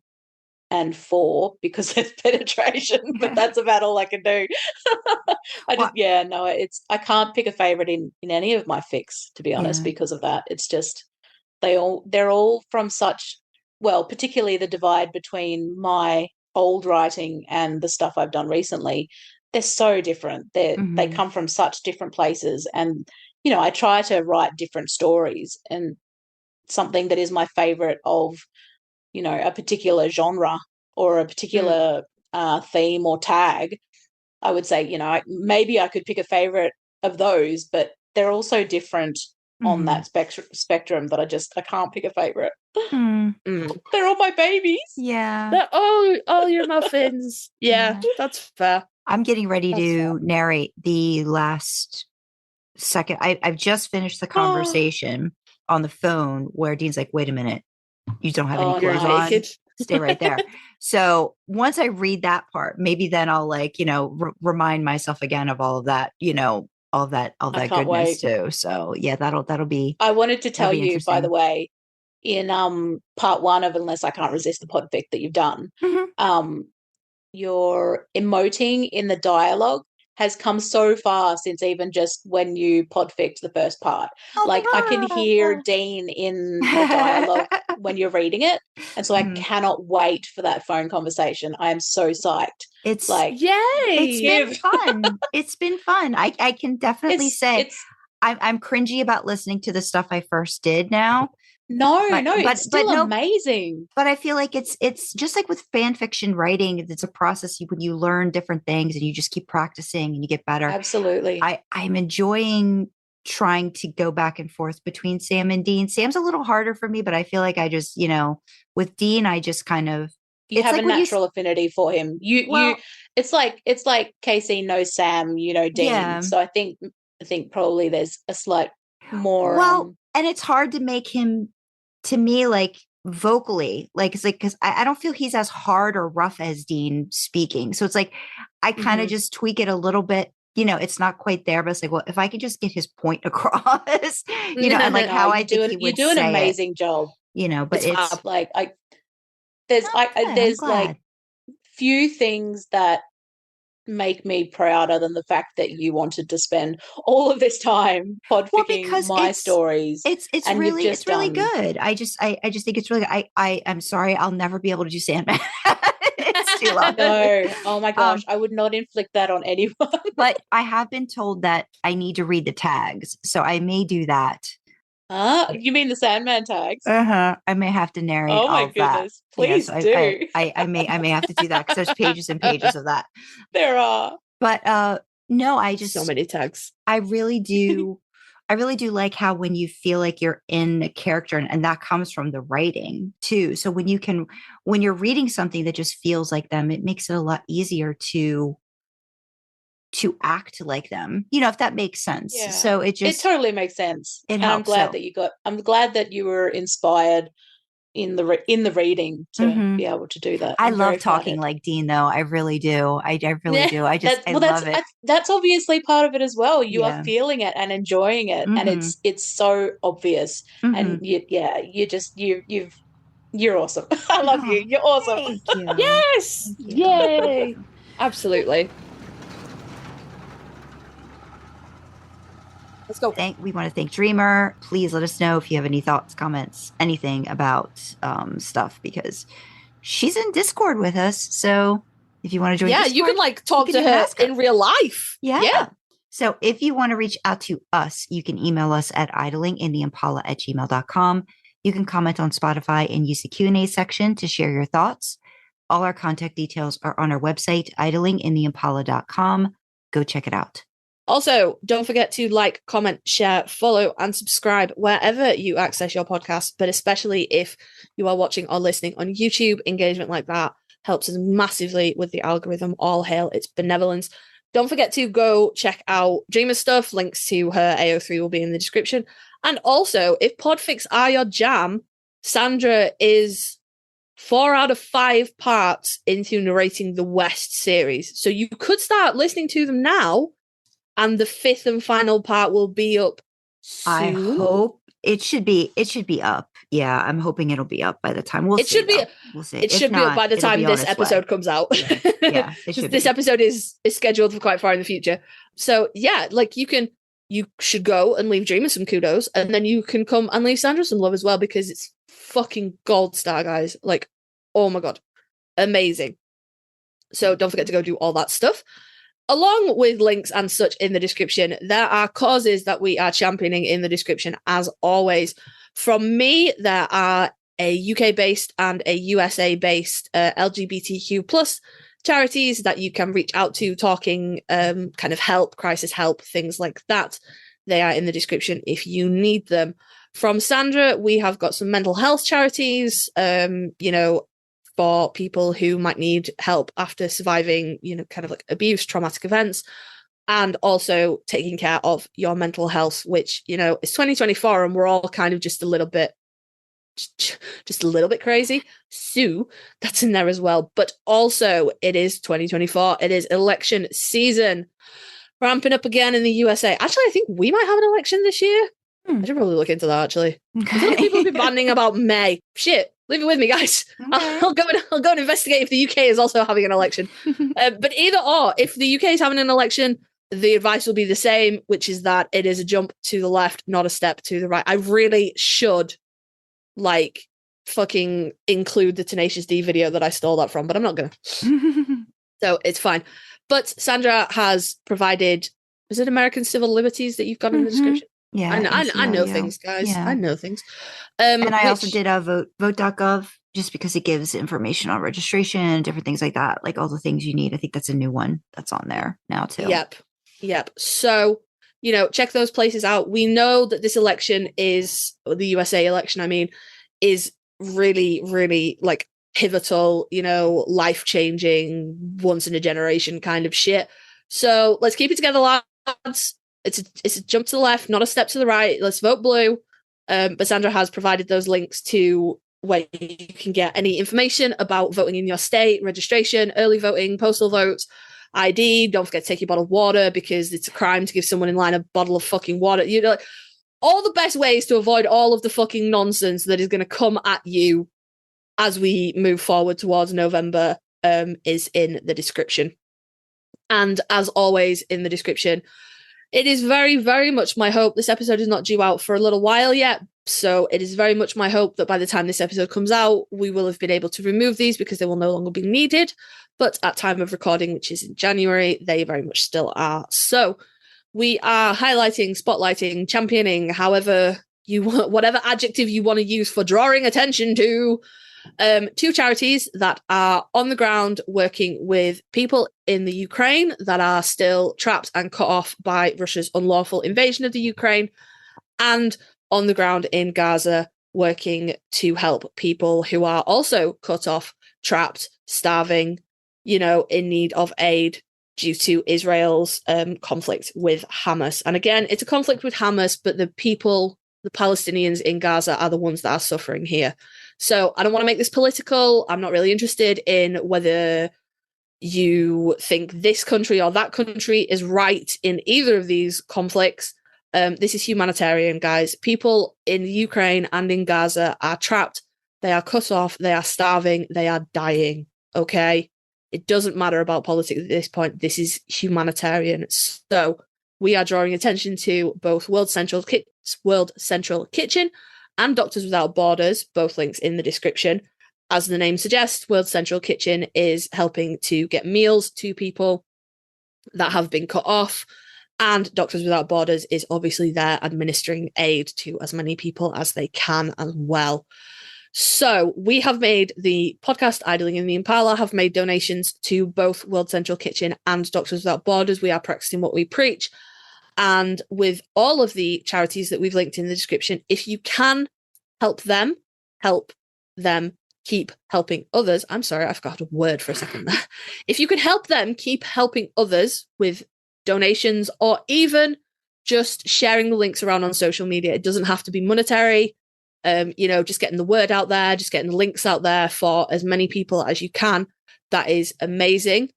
and 4 because there's penetration, but that's about all I can do. I can't pick a favorite in any of my fics, to be honest, because of that. It's just they're all from such, well, particularly the divide between my old writing and the stuff I've done recently. They're so different. They come from such different places, and I try to write different stories, and something that is my favorite of a particular genre or a particular theme or tag, I would say, maybe I could pick a favorite of those, but they're all so different on that spectrum that I can't pick a favorite. They're all my babies. Yeah. They're all your muffins. Yeah, that's fair. I'm getting ready to narrate the last second. I've just finished the conversation on the phone where Dean's like, wait a minute, you don't have any clothes on. Stay right there. So once I read that part, maybe then I'll remind myself again of all of that, all that goodness too. So yeah, that'll be. I wanted to tell you, by the way, in part 1 of Unless I Can't Resist the Podfic that you've done, your emoting in the dialogue has come so far since even just when you podficked the first part. I can hear Dean in the dialogue when you're reading it, and so I cannot wait for that phone conversation. I am so psyched. It's yay! It's been fun. It's been fun. I can definitely say I'm cringy about listening to the stuff I first did now. It's still amazing. But I feel like it's just like with fan fiction writing, it's a process when you learn different things and you just keep practicing and you get better. Absolutely. I'm enjoying trying to go back and forth between Sam and Dean. Sam's a little harder for me, but I feel like I just, with Dean, I just kind of you have a natural affinity for him. It's like Kasey knows Sam, Dean. Yeah. So I think probably there's a slight more and it's hard to make him, to me, like vocally, it's like, because I don't feel he's as hard or rough as Dean speaking. So it's like I kind of just tweak it a little bit. It's not quite there, but it's like, well, if I could just get his point across, and like how I think he would you do an amazing job. But it's like there's like few things that make me prouder than the fact that you wanted to spend all of this time podficking my stories. It's really good. I just think it's really good. I'm sorry, I'll never be able to do Sandman. It's too long. No. Oh my gosh, I would not inflict that on anyone. But I have been told that I need to read the tags, so I may do that. You mean the Sandman tags? I may have to narrate. Oh my goodness! That. Please do. I may have to do that because there's pages and pages of that. There are. But no, I just so many tags. I really do. I really do like how when you feel like you're in a character, and that comes from the writing too. So when you're reading something that just feels like them, it makes it a lot easier to act like them, if that makes sense. Yeah. So it totally makes sense. I'm glad that you were inspired in the reading to be able to do that. I love talking like Dean, though. I really do. I really do. I love it. That's obviously part of it as well. You are feeling it and enjoying it, and it's so obvious. And you're awesome. I love you. You're awesome. Thank you. Yes. Thank you. Yay. Absolutely. Let's go. We want to thank Dreamer. Please let us know if you have any thoughts, comments, anything about stuff, because she's in Discord with us. So if you want to join Discord, you can talk to her in real life. Yeah. So if you want to reach out to us, you can email us at idlingintheimpala@gmail.com. You can comment on Spotify and use the Q&A section to share your thoughts. All our contact details are on our website, idlingintheimpala.com. Go check it out. Also, don't forget to like, comment, share, follow, and subscribe wherever you access your podcast, but especially if you are watching or listening on YouTube. Engagement like that helps us massively with the algorithm. All hail its benevolence. Don't forget to go check out Dreamer's stuff. Links to her AO3 will be in the description. And also, if podfics are your jam, Sandra is 4 out of 5 parts into narrating the West series. So you could start listening to them now, and the 5th and final part will be up soon. I hope it should be up. Yeah, I'm hoping it'll be up by the time. We'll see. We'll see. It should be up by the time this episode comes out. Yeah, it should this episode is scheduled for quite far in the future. So yeah, like you should go and leave Dreamer some kudos, and then you can come and leave Sandra some love as well, because it's fucking gold star, guys. Like, oh my god, amazing. So don't forget to go do all that stuff. Along with links and such in the description, there are causes that we are championing in the description as always. From me, there are a UK-based and a USA-based LGBTQ plus charities that you can reach out to, talking kind of help, crisis help, things like that. They are in the description if you need them. From Sandra, we have got some mental health charities, for people who might need help after surviving, kind of like abuse, traumatic events, and also taking care of your mental health, which, it's 2024 and we're all kind of just a little bit crazy. So that's in there as well. But also it is 2024. It is election season, ramping up again in the USA. Actually, I think we might have an election this year. I should probably look into that, actually. Okay. A lot of people have been banning about May. Shit. Leave it with me, guys. Okay. I'll go and investigate if the UK is also having an election. But either or, if the UK is having an election, the advice will be the same, which is that it is a jump to the left, not a step to the right. I really should, fucking include the Tenacious D video that I stole that from, but I'm not going to. So it's fine. But Sandra has provided, is it American Civil Liberties that you've got in the description? Yeah, I know things, guys. Yeah. I know things. And I also did a vote.gov, just because it gives information on registration, different things like that, like all the things you need. I think that's a new one that's on there now too. Yep. So, check those places out. We know that this election is, or the USA election, I mean, is really, really pivotal, life-changing, once in a generation kind of shit. So let's keep it together, lads. It's a jump to the left, not a step to the right. Let's vote blue. But Sandra has provided those links to where you can get any information about voting in your state, registration, early voting, postal votes, ID. Don't forget to take your bottle of water, because it's a crime to give someone in line a bottle of fucking water. All the best ways to avoid all of the fucking nonsense that is going to come at you as we move forward towards November is in the description. And as always, in the description, it is very, very much my hope. This episode is not due out for a little while yet, so it is very much my hope that by the time this episode comes out, we will have been able to remove these because they will no longer be needed. But at time of recording, which is in January, they very much still are. So we are highlighting, spotlighting, championing, whatever adjective you want to use for drawing attention to, 2 charities that are on the ground working with people in the Ukraine that are still trapped and cut off by Russia's unlawful invasion of the Ukraine, and on the ground in Gaza working to help people who are also cut off, trapped, starving, in need of aid due to Israel's conflict with Hamas. And again, it's a conflict with Hamas, but the people, the Palestinians in Gaza, are the ones that are suffering here. So I don't want to make this political. I'm not really interested in whether you think this country or that country is right in either of these conflicts. This is humanitarian, guys. People in Ukraine and in Gaza are trapped. They are cut off. They are starving. They are dying. Okay? It doesn't matter about politics at this point. This is humanitarian. So we are drawing attention to both World Central Kitchen and Doctors Without Borders, both links in the description. As the name suggests, World Central Kitchen is helping to get meals to people that have been cut off, and Doctors Without Borders is obviously there administering aid to as many people as they can as well. So we have made the podcast Idling in the Impala have made donations to both World Central Kitchen and Doctors Without Borders. We are practicing what we preach. And with all of the charities that we've linked in the description, if you can help them keep helping others. I'm sorry, I forgot a word for a second there. If you can help them keep helping others with donations, or even just sharing the links around on social media, it doesn't have to be monetary. Just getting the word out there, just getting the links out there for as many people as you can. That is amazing.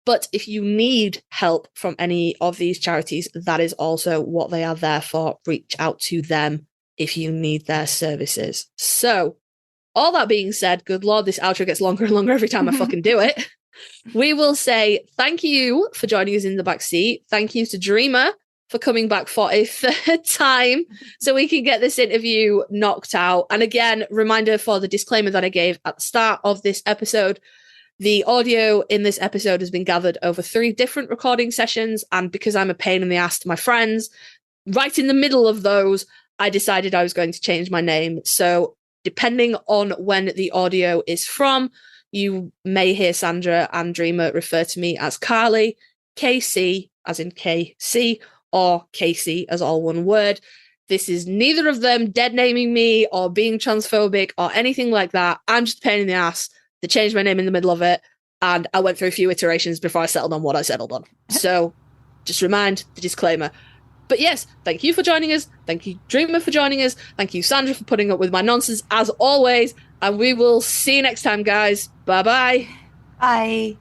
But if you need help from any of these charities, that is also what they are there for. Reach out to them if you need their services. So, all that being said, good Lord, this outro gets longer and longer every time I fucking do it. We will say thank you for joining us in the backseat. Thank you to Dreamer for coming back for a third time so we can get this interview knocked out. And again, reminder for the disclaimer that I gave at the start of this episode. The audio in this episode has been gathered over 3 different recording sessions. And because I'm a pain in the ass to my friends, right in the middle of those, I decided I was going to change my name. So depending on when the audio is from, you may hear Sandra and Dreamer refer to me as Carly, KC, as in KC, or Kasey, as all one word. This is neither of them dead naming me or being transphobic or anything like that. I'm just a pain in the ass. They changed my name in the middle of it, and I went through a few iterations before I settled on what I settled on. So just remind the disclaimer. But yes, thank you for joining us. Thank you, Dreamer, for joining us. Thank you, Sandra, for putting up with my nonsense as always. And we will see you next time, guys. Bye-bye. Bye.